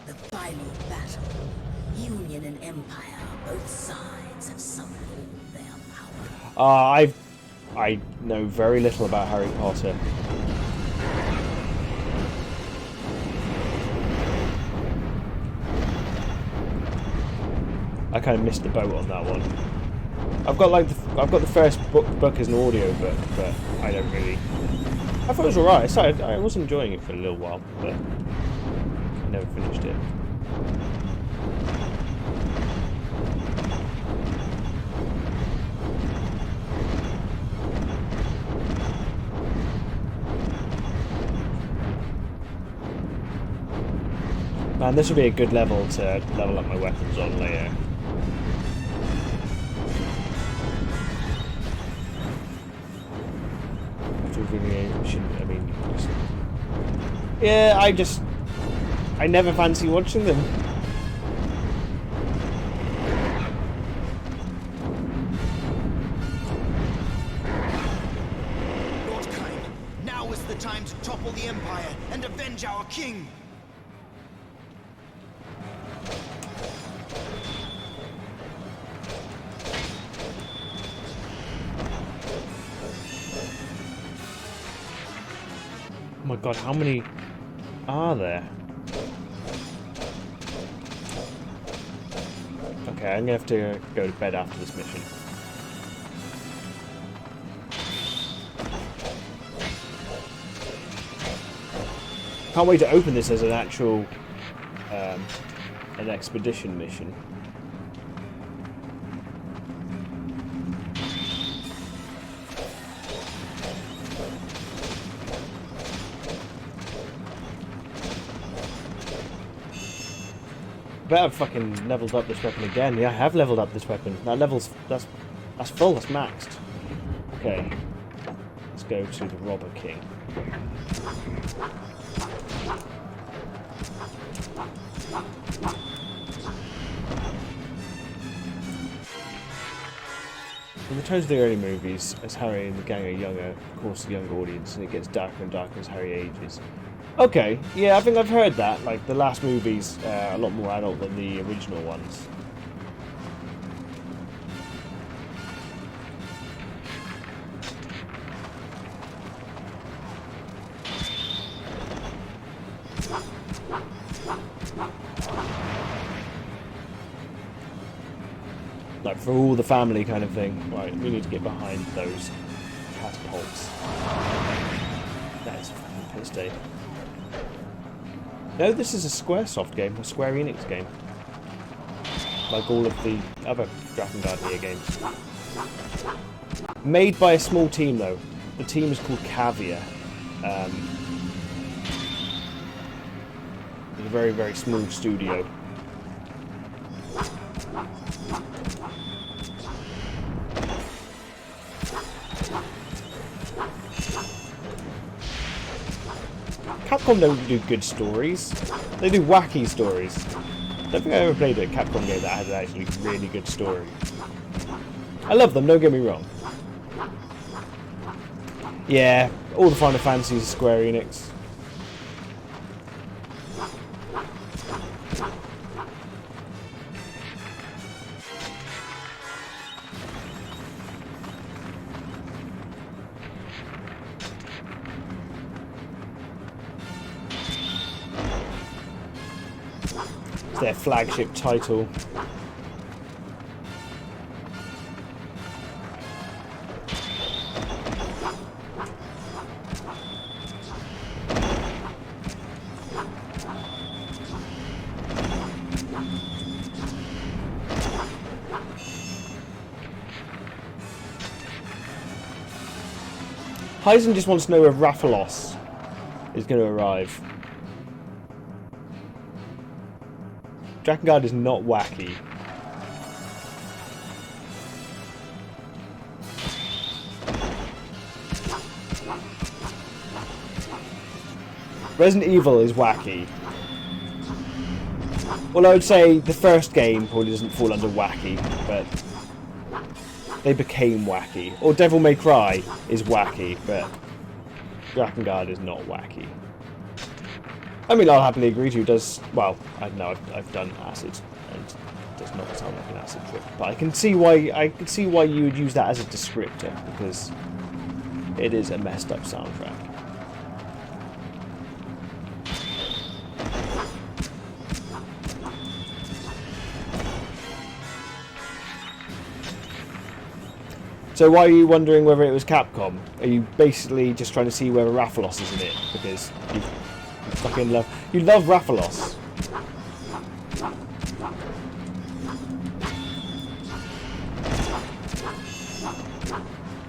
The final battle. Union and Empire, both sides have summoned all their power. I know very little about Harry Potter. I kind of missed the boat on that one. I've got the first book as an audio book, but I don't really. I thought it was alright. I was enjoying it for a little while, but I never finished it. Man, this would be a good level to level up my weapons on later. Yeah, I never fancy watching them. Lord Kain, now is the time to topple the Empire and avenge our king. Oh my god, how many are there? Okay, I'm gonna have to go to bed after this mission. Can't wait to open this as an actual an expedition mission. bet I've fucking leveled up this weapon again. Yeah, I have leveled up this weapon. That's full, that's maxed. Okay. Let's go to the Robber King. In the tones of the early movies, as Harry and the gang are younger, of course, a younger audience, and it gets darker and darker as Harry ages. Okay, yeah, I think I've heard that. Like, the last movie's a lot more adult than the original ones. Like, for all the family kind of thing. Right, we need to get behind those catapults. That is fucking piss day. No, this is a Squaresoft game, a Square Enix game. Like all of the other Drakengard here games. Made by a small team, though. The team is called Cavia. It's a very, very small studio. Capcom don't do good stories. They do wacky stories. I don't think I ever played a Capcom game that had an actually really good story. I love them, don't get me wrong. Yeah, all the Final Fantasies are Square Enix. It's their flagship title. Heisen just wants to know if Rathalos is going to arrive. Drakengard is not wacky. Resident Evil is wacky. Well, I would say the first game probably doesn't fall under wacky, but they became wacky. Or Devil May Cry is wacky, but Drakengard is not wacky. I mean, I'll happily agree to you. Does well? I know I've done acid, and it does not sound like an acid trip. But I can see why you would use that as a descriptor, because it is a messed up soundtrack. So why are you wondering whether it was Capcom? Are you basically just trying to see whether Rathalos is in it because you fucking love Rathalos?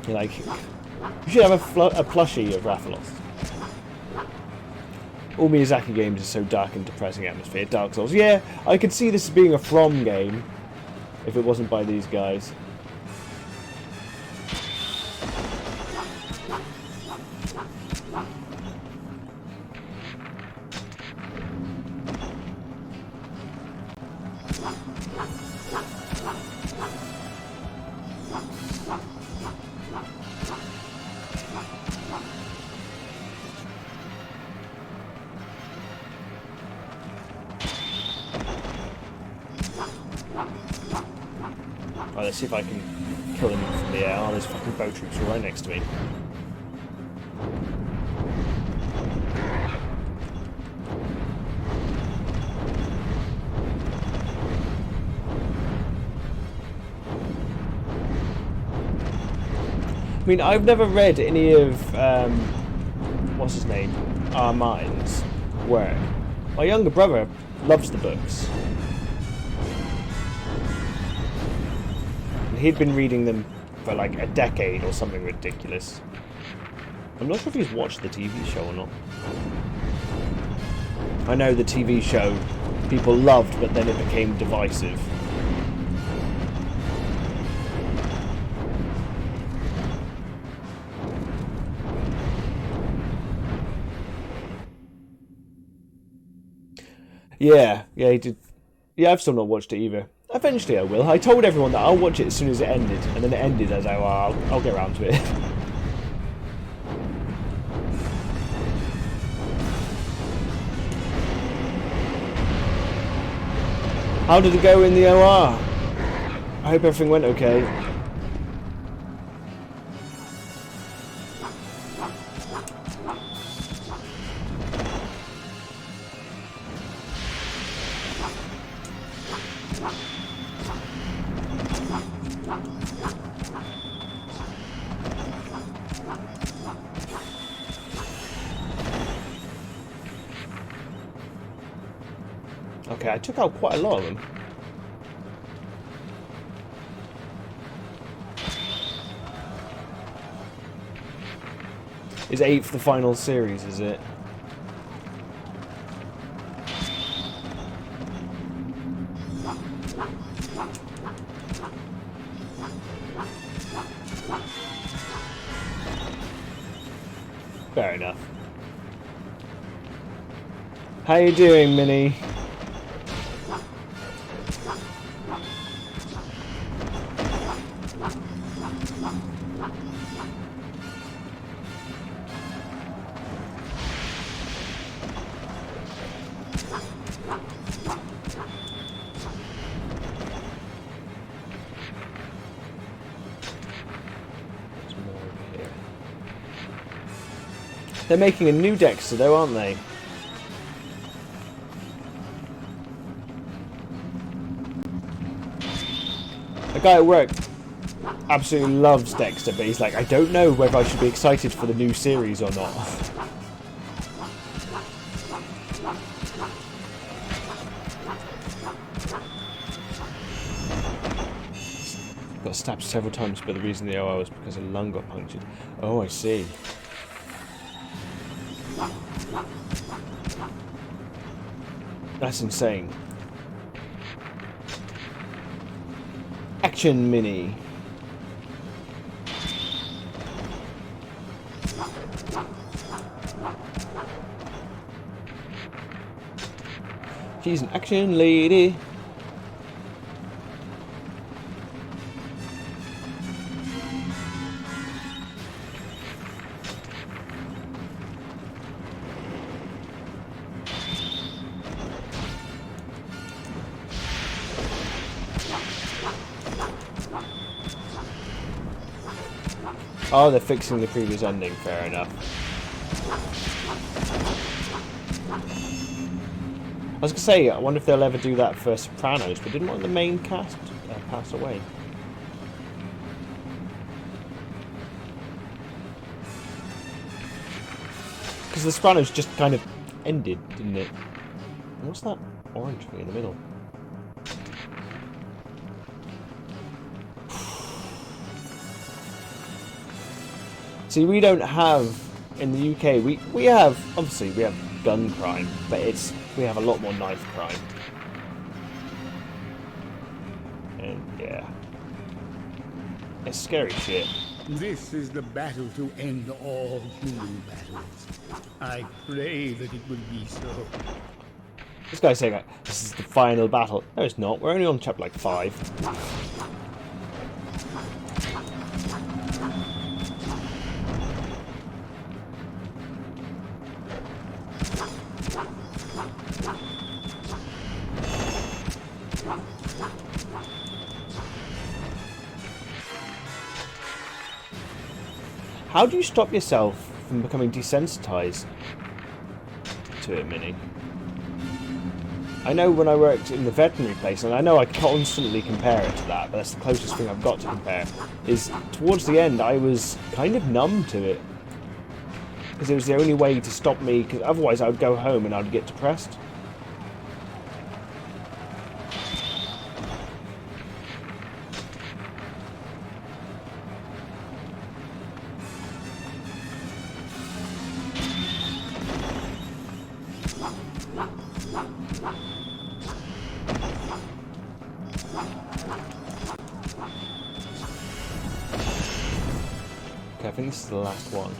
You're like, you should have a plushie of Rathalos. All Miyazaki games are so dark and depressing atmosphere. Dark Souls, yeah, I could see this being a From game if it wasn't by these guys. Right, let's see if I can kill them from the air. Oh, there's fucking bow troops right next to me. I mean, I've never read any of, what's his name, Armine's work. My younger brother loves the books. He'd been reading them for like a decade or something ridiculous. I'm not sure if he's watched the TV show or not. I know the TV show, people loved, but then it became divisive. Yeah, he did. Yeah, I've still not watched it either. Eventually I will. I told everyone that I'll watch it as soon as it ended, and then it ended as I'll get around to it. How did it go in the OR? I hope everything went okay. Okay, I took out quite a lot of them. Is 8 for the final series, is it? Fair enough. How you doing, Minnie? They're making a new Dexter though, aren't they? A guy at work absolutely loves Dexter, but he's like, I don't know whether I should be excited for the new series or not. Got stabbed several times, but the reason the OR was because a lung got punctured. Oh, I see. That's insane. Action Mini. She's an action lady. Oh, they're fixing the previous ending, fair enough. I was going to say, I wonder if they'll ever do that for Sopranos, but didn't one of the main cast pass away? Because The Sopranos just kind of ended, didn't it? And what's that orange thing in the middle? See, we don't have, in the UK, we have, obviously we have gun crime, but we have a lot more knife crime. And yeah. It's scary shit. This is the battle to end all human battles. I pray that it will be so. This guy's saying like, this is the final battle. No, it's not. We're only on chapter like 5. How do you stop yourself from becoming desensitized to it, Minnie? I know when I worked in the veterinary place, and I know I constantly compare it to that, but that's the closest thing I've got to compare, is towards the end I was kind of numb to it. Because it was the only way to stop me, because otherwise I would go home and I'd get depressed. think this is the last one.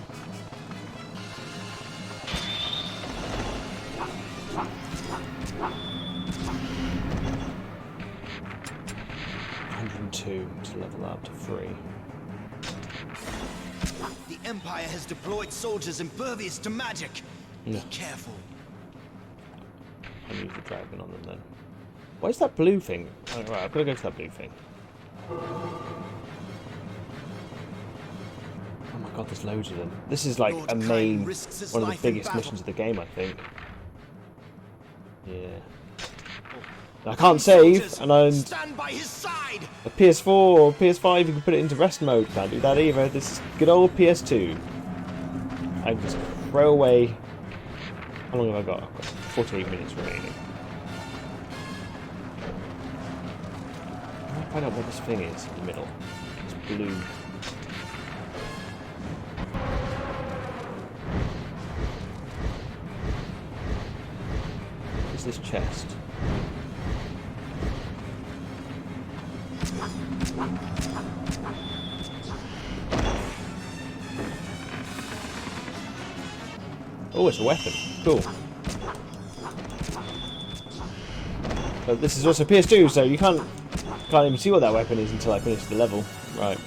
To level up to 3. The Empire has deployed soldiers impervious to magic. Be careful. I'll use the dragon on them then. Where's that blue thing? Oh, right, I've got to go to that blue thing. Oh my god, there's loads of them. This is like a main, one of the biggest missions of the game, I think. Yeah. I can't save, and I'm a PS4 or PS5. You can put it into rest mode. Can't do that either. This is good old PS2. I can just throw away. How long have I got? I've got 48 minutes remaining. I find out what this thing is in the middle. It's blue. What's this chest? Oh, it's a weapon. Cool. But this is also PS2, so you can't even see what that weapon is until I finish the level. Right.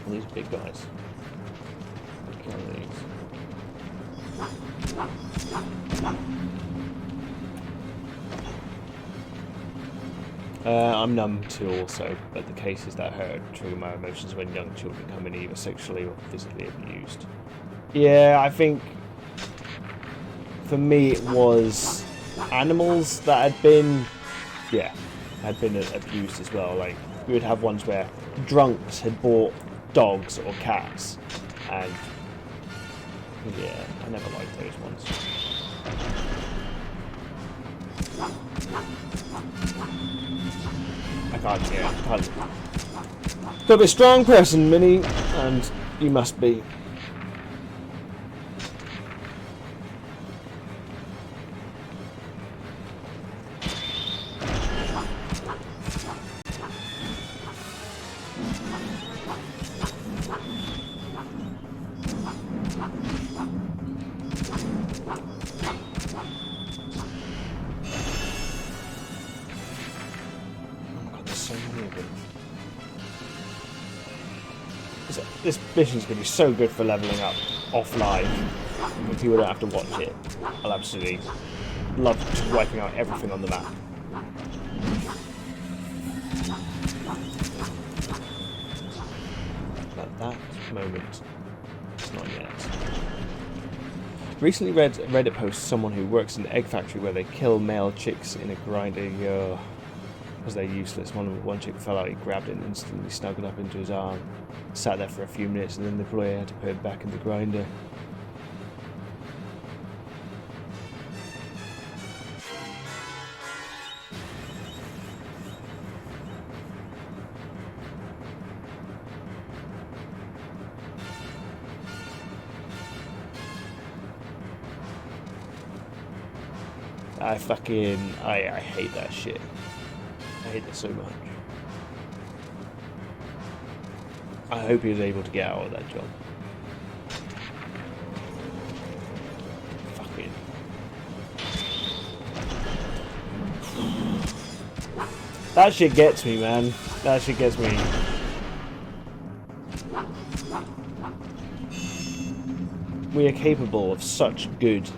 These big guys. Kill these. I'm numb too also, but the cases that hurt trigger my emotions when young children come in either sexually or physically abused. Yeah, I think for me it was animals that had been abused as well. Like, we would have ones where drunks had bought dogs or cats, and yeah, I never liked those ones. I can't. Gotta be a strong person, Minnie, and you must be. This mission's going to be so good for leveling up offline. If people don't have to watch it, I'll absolutely love just wiping out everything on the map. But that moment is not yet. Recently read a Reddit post of someone who works in an egg factory where they kill male chicks in a grinder because they're useless. One chick fell out, he grabbed it and instantly snuggled up into his arm. Sat there for a few minutes and then the employer had to put it back in the grinder. I hate that shit. I hate it so much. I hope he was able to get out of that job. Fucking. That shit gets me, man. That shit gets me. We are capable of such good.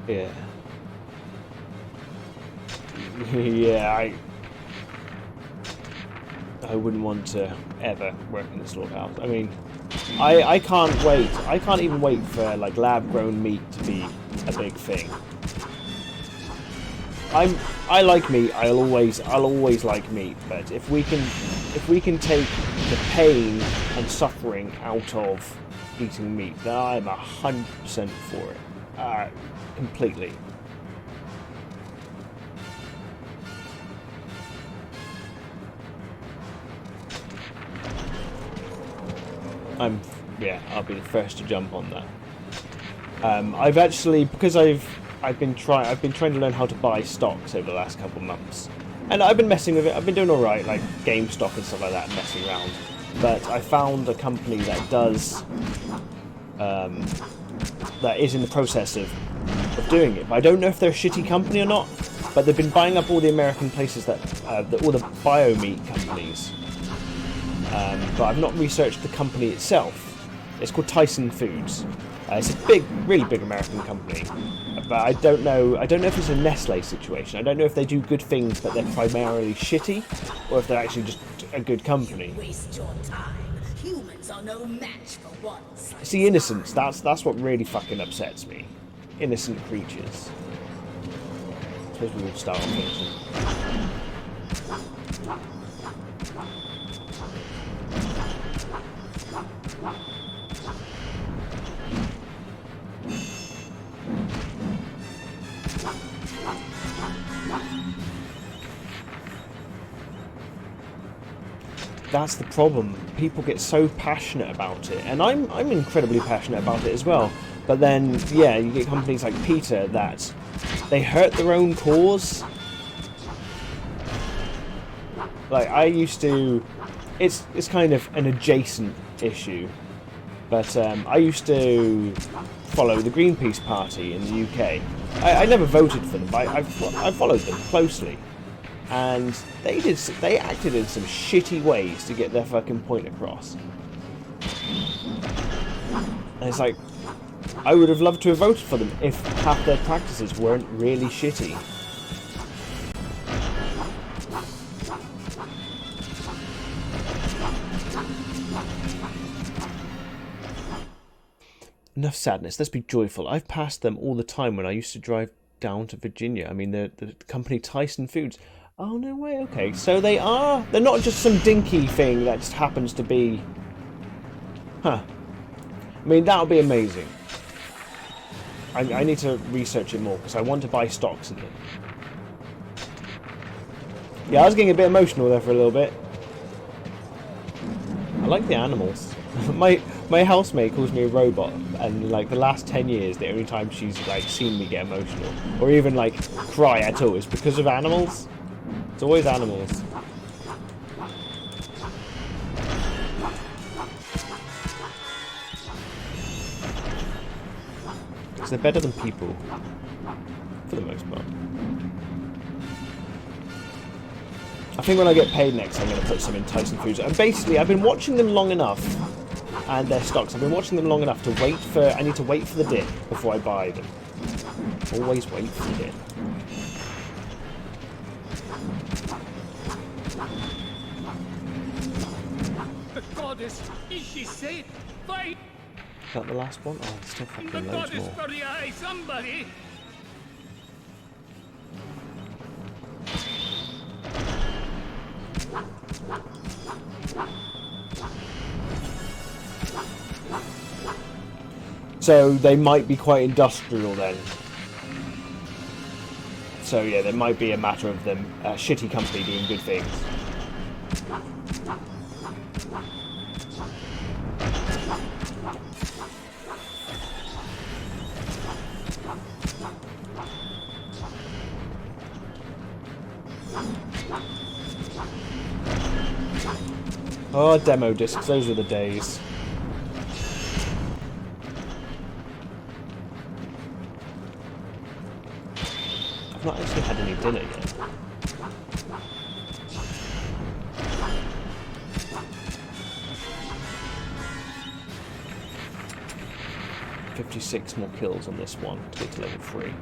Yeah. Yeah, I wouldn't want to ever work in the slaughterhouse. I mean, I can't wait. I can't even wait for like lab-grown meat to be a big thing. I like meat. I'll always like meat. But if we can take the pain and suffering out of eating meat, then I'm 100% for it. Completely. I'll be the first to jump on that. I've actually, because I've been trying to learn how to buy stocks over the last couple of months, and I've been messing with it. I've been doing all right, like GameStop and stuff like that, messing around. But I found a company that does, that is in the process of doing it. But I don't know if they're a shitty company or not. But they've been buying up all the American places that, all the bio meat companies. But I've not researched the company itself. It's called Tyson Foods. It's a really big American company. But I don't know if it's a Nestle situation. I don't know if they do good things, but they're primarily shitty, or if they're actually just a good company. Waste your time. Humans are no match for once. See, innocence. That's what really fucking upsets me. Innocent creatures. I suppose we would start off with. That's the problem. People get so passionate about it, and I'm incredibly passionate about it as well. But then, yeah, you get companies like PETA that they hurt their own cause. Like I used to, it's kind of an adjacent issue, but I used to follow the Greenpeace party in the UK. I never voted for them, but I followed them closely. And they acted in some shitty ways to get their fucking point across. And it's like, I would have loved to have voted for them if half their practices weren't really shitty. Enough sadness, let's be joyful. I've passed them all the time when I used to drive down to Virginia. I mean, the company Tyson Foods. Oh, no way, okay. So they're not just some dinky thing that just happens to be... Huh. I mean, that would be amazing. I need to research it more, because I want to buy stocks in it. Yeah, I was getting a bit emotional there for a little bit. I like the animals. My housemate calls me a robot, and like the last 10 years, the only time she's like seen me get emotional, or even like cry at all, is because of animals. It's always animals. Because they're better than people, for the most part. I think when I get paid next, I'm going to put some in Tyson Foods. And basically, I've been watching them long enough, and their stocks. I've been watching them long enough to wait for. I need to wait for the dip before I buy them. Always wait for the dip. The goddess, is she safe? Fight! Is that the last one? Oh, there's still fucking The loads goddess more. for the eye, somebody! So they might be quite industrial then. So yeah, there might be a matter of them, a shitty company doing good things. Oh, demo discs, those were the days. I've not actually had any dinner yet. "56 more kills on this one to get to level 3.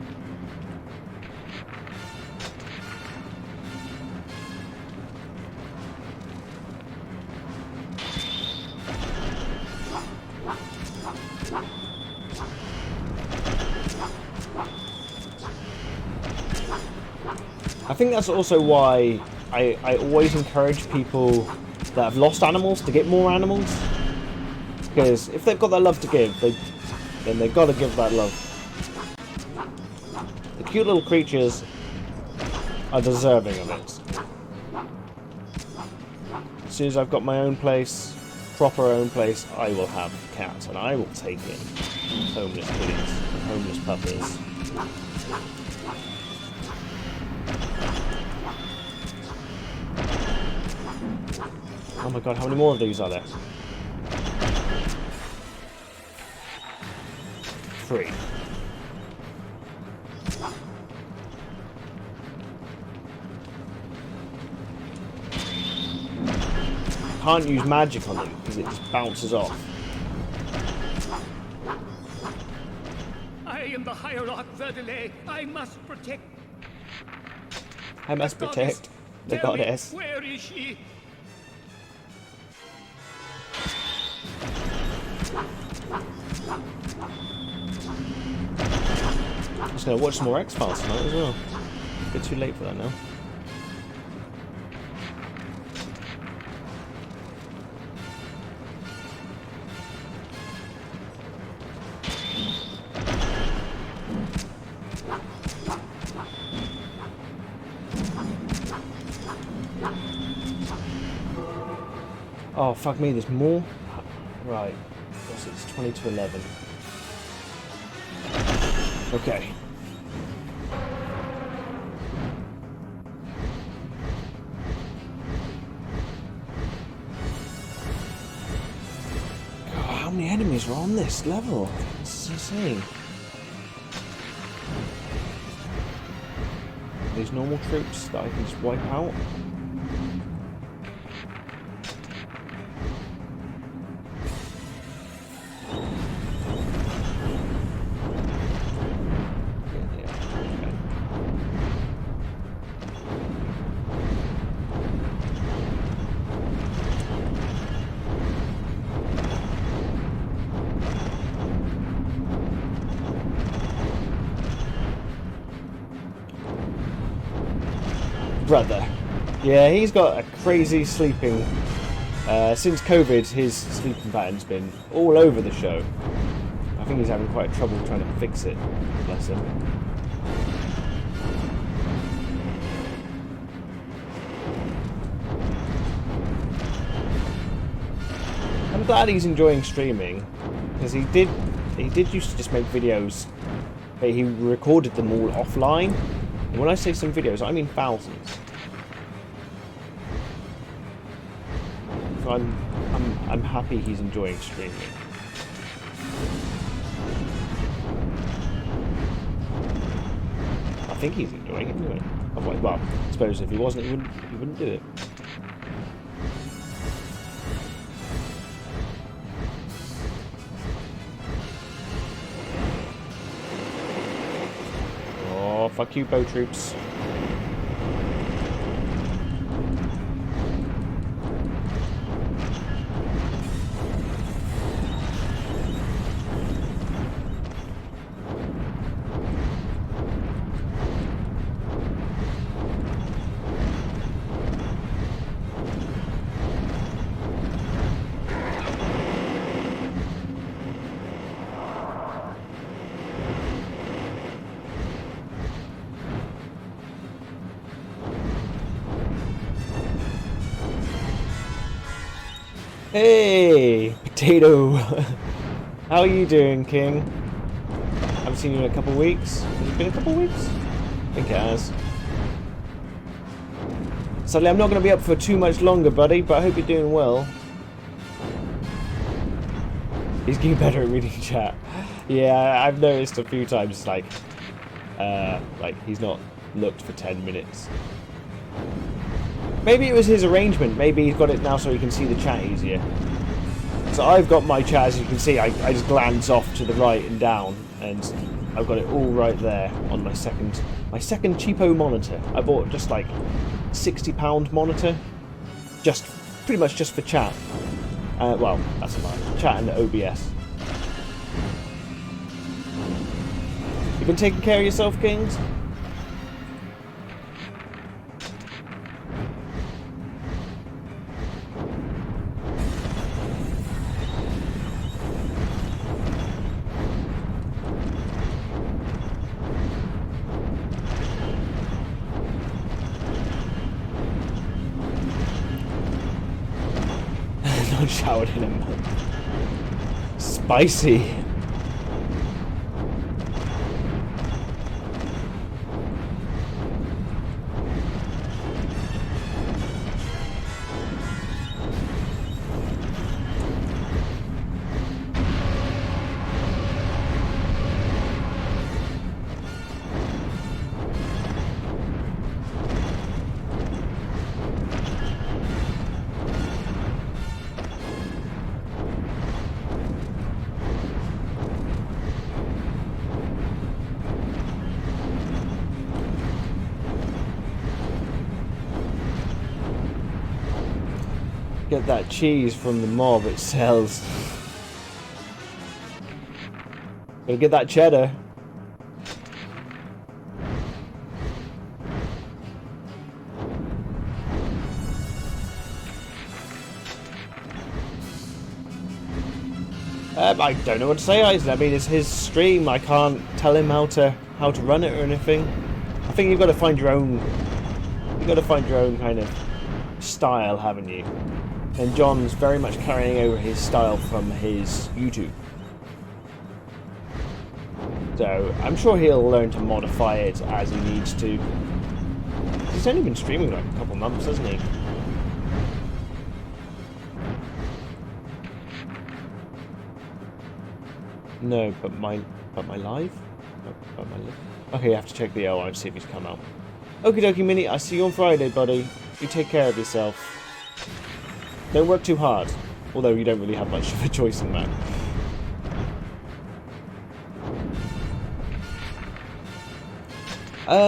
I think that's also why I always encourage people that have lost animals to get more animals. Because if they've got that love to give, then they've got to give that love. The cute little creatures are deserving of it. As soon as I've got my own place, proper own place, I will have cats, and I will take in homeless kitties and homeless puppies. Oh my god, how many more of these are there? 3. Can't use magic on them because it just bounces off. I am the Hierarch Verdele. I must protect. I must protect the goddess. Where is she? I'm just going to watch some more X-Files tonight as well. A bit too late for that now. Oh, fuck me, there's more? Right. Yes, it's 20 to 11. Okay. God, how many enemies are on this level? It's insane. These normal troops that I can just wipe out. Brother. Yeah, he's got a crazy sleeping... since COVID, his sleeping pattern's been all over the show. I think he's having quite trouble trying to fix it. Bless him. I'm glad he's enjoying streaming, because he did used to just make videos, but he recorded them all offline. And when I say some videos, I mean thousands. So I'm happy he's enjoying streaming. I think he's enjoying it anyway. Well, I suppose if he wasn't, he wouldn't do it. Oh, fuck you, bow troops. Hey, Potato! How are you doing, King? Haven't seen you in a couple of weeks. Has it been a couple of weeks? I think it has. Sadly, I'm not going to be up for too much longer, buddy, but I hope you're doing well. He's getting better at reading chat. Yeah, I've noticed a few times, like he's not looked for 10 minutes. Maybe it was his arrangement. Maybe he's got it now so he can see the chat easier. So I've got my chat, as you can see. I just glance off to the right and down, and I've got it all right there on my second cheapo monitor. I bought just like £60 monitor, just pretty much just for chat. Well, that's a lie. Chat and OBS. You been taking care of yourself, Kings? showered in a month. Spicy. Get that cheese from the mob it sells. Gotta get that cheddar. I don't know what to say, Isaac. I mean, it's his stream. I can't tell him how to run it or anything. I think you've got to find your own. You've got to find your own kind of style, haven't you? And John's very much carrying over his style from his YouTube. So I'm sure he'll learn to modify it as he needs to. He's only been streaming like a couple months, hasn't he? No, but my live? But my live? Okay, I have to check the LR and see if he's come out. Okie dokie, Minnie. I'll see you on Friday, buddy. You take care of yourself. Don't work too hard, although you don't really have much of a choice in that.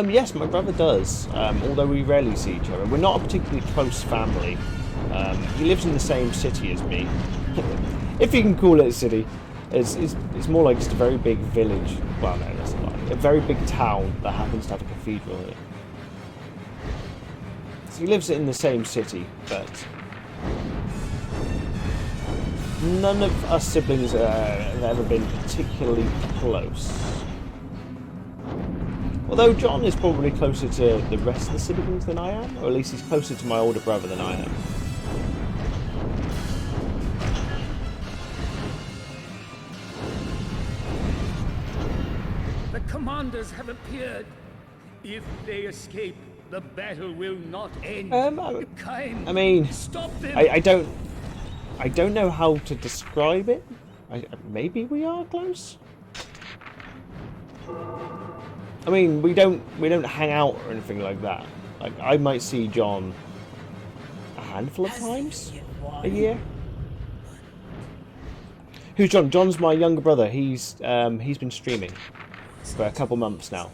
Yes, my brother does, although we rarely see each other. We're not a particularly close family. He lives in the same city as me, if you can call it a city. It's more like just a very big village. Well, no, that's a lie. A very big town that happens to have a cathedral in it. So he lives in the same city, but none of us siblings have ever been particularly close. Although John is probably closer to the rest of the siblings than I am, or at least he's closer to my older brother than I am. The commanders have appeared. If they escape, the battle will not end. I mean, stop them. I don't know how to describe it. Maybe we are close. I mean, we don't hang out or anything like that. Like, I might see John a handful of times a year. Who's John? John's my younger brother. He's been streaming for a couple months now.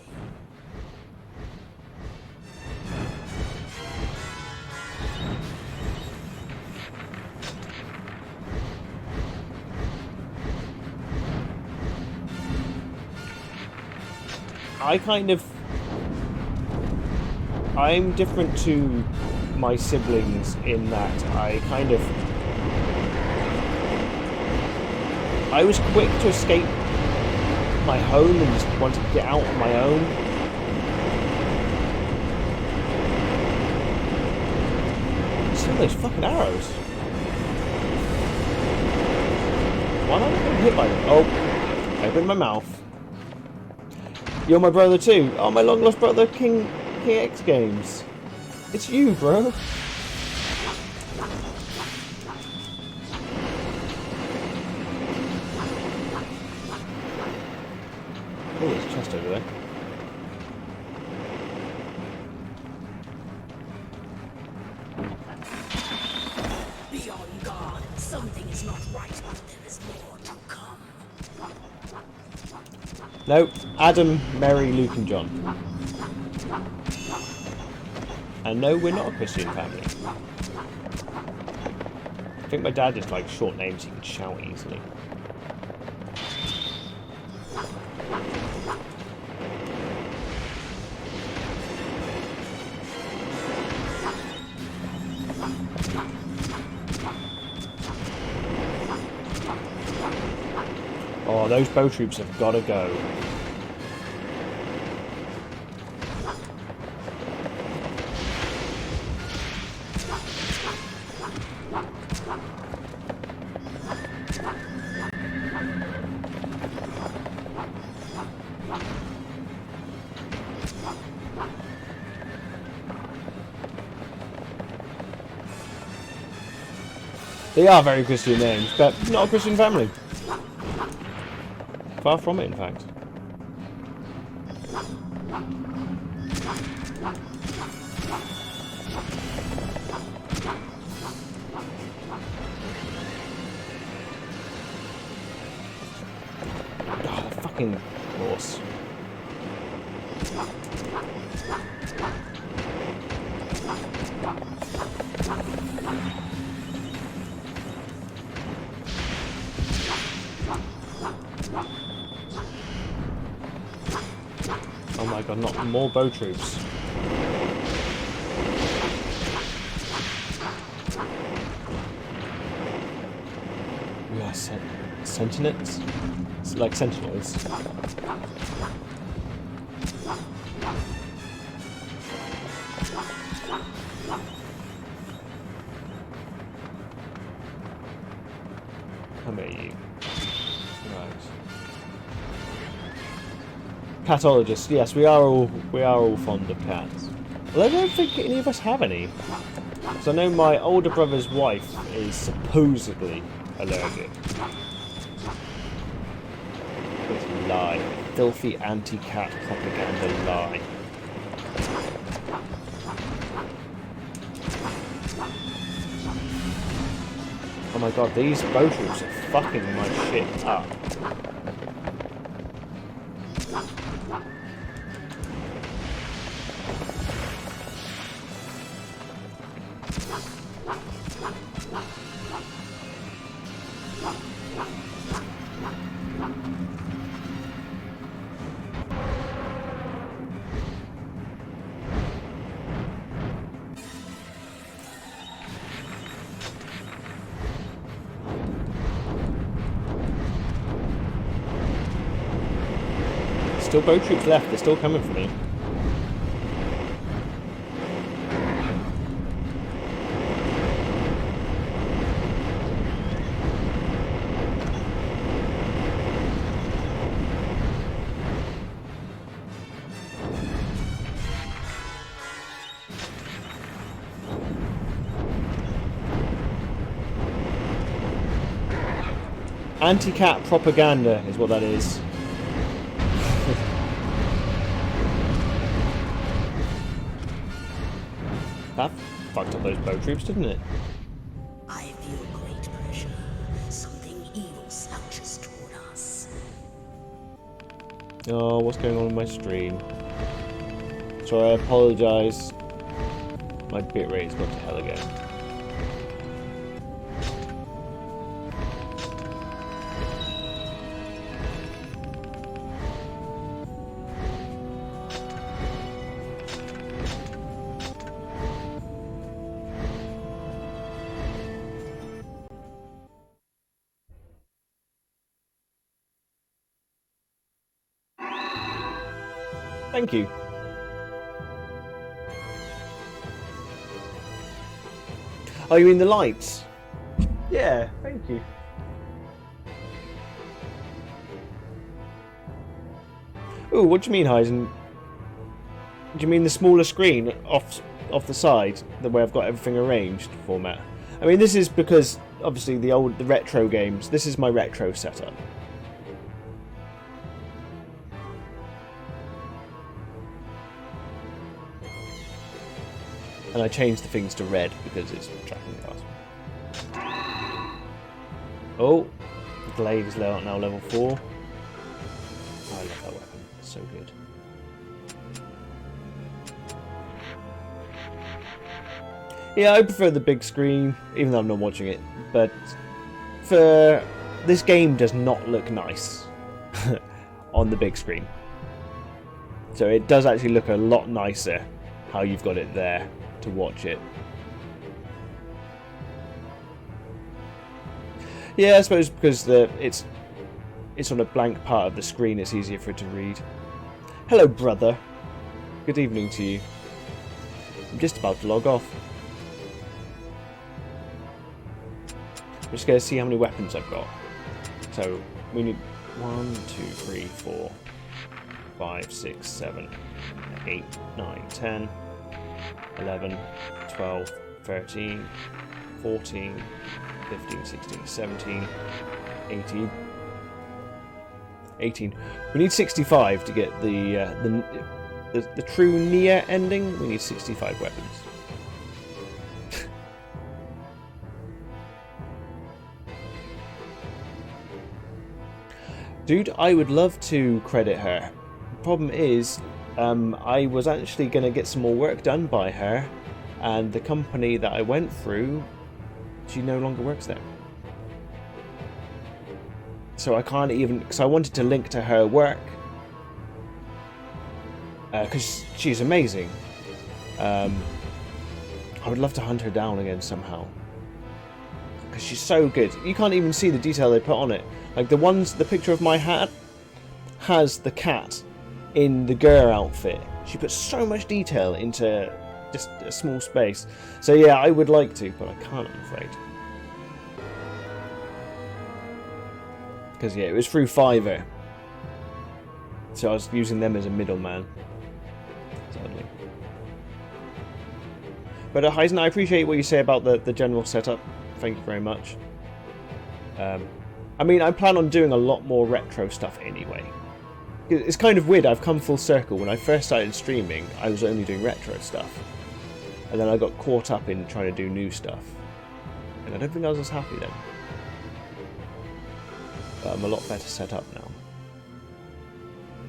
I'm different to my siblings in that I was quick to escape my home and just wanted to get out on my own. Some of those fucking arrows. Why am I not getting hit by them? Oh, I opened my mouth. You're my brother too. Oh, my long lost brother, King X Games. It's you, bro. Oh, there's a chest over there. Be on guard. Something is not right, but there is more to come. No, Adam, Mary, Luke and John. And no, we're not a Christian family. I think my dad just likes short names he can shout easily. Oh, those bow troops have got to go. They are very Christian names, but not a Christian family. Far from it, in fact. Oh, fucking horse. Oh my god, not more bow troops. We are sentinels? It's like sentinels. Come here, you. Right. Catologists, yes, we are all fond of cats. Well, I don't think any of us have any. So I know my older brother's wife is supposedly allergic. It's a lie. Filthy anti-cat propaganda lie. Oh my god, these bow troops are fucking my shit up. Still bow troops left, they're still coming for me. Anti-cat propaganda is what that is. That fucked up those bow troops, didn't it? I feel great pressure. Something evil slouches toward us. Oh, what's going on with my stream? Sorry, I apologise. My bitrate's gone to hell again. Thank you. Oh, you mean the lights? Yeah, thank you. Ooh, what do you mean, Heisen? Do you mean the smaller screen off the side, the way I've got everything arranged format? I mean, this is because obviously the retro games. This is my retro setup. And I changed the things to red because it's tracking fast. Oh, the glaive is now level 4. Oh, I love that weapon. It's so good. Yeah, I prefer the big screen, even though I'm not watching it. But for this game does not look nice on the big screen. So it does actually look a lot nicer how you've got it there to watch it. Yeah, I suppose because it's on a blank part of the screen, it's easier for it to read. Hello, brother. Good evening to you. I'm just about to log off. I'm just going to see how many weapons I've got. So we need 1, 2, 3, 4, 5, 6, 7, 8, 9, 10, 11, 12, 13, 14, 15, 16, 17, 18. 18. We need 65 to get the true Nier ending. We need 65 weapons. Dude, I would love to credit her. The problem is, I was actually going to get some more work done by her, and the company that I went through, she no longer works there. So I can't even, because I wanted to link to her work, because she's amazing. I would love to hunt her down again somehow, because she's so good. You can't even see the detail they put on it. Like the picture of my hat has the cat in the girl outfit. She puts so much detail into just a small space. So yeah, I would like to, but I can't, I'm afraid. Because yeah, it was through Fiverr. So I was using them as a middleman. Sadly. But Heisen, I appreciate what you say about the general setup. Thank you very much. I mean, I plan on doing a lot more retro stuff anyway. It's kind of weird, I've come full circle. When I first started streaming, I was only doing retro stuff. And then I got caught up in trying to do new stuff. And I don't think I was as happy then. But I'm a lot better set up now.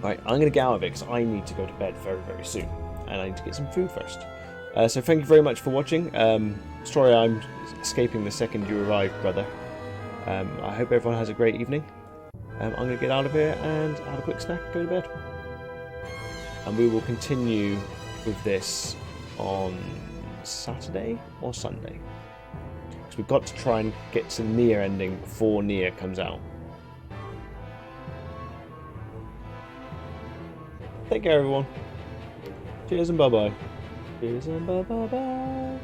Right, I'm going to get out of it because I need to go to bed very, very soon. And I need to get some food first. So thank you very much for watching. Sorry I'm escaping the second you arrived, brother. I hope everyone has a great evening. I'm going to get out of here and have a quick snack and go to bed. And we will continue with this on Saturday or Sunday. Because we've got to try and get to the Nier ending before Nier comes out. Take care, everyone. Cheers and bye-bye. Cheers and bye-bye-bye.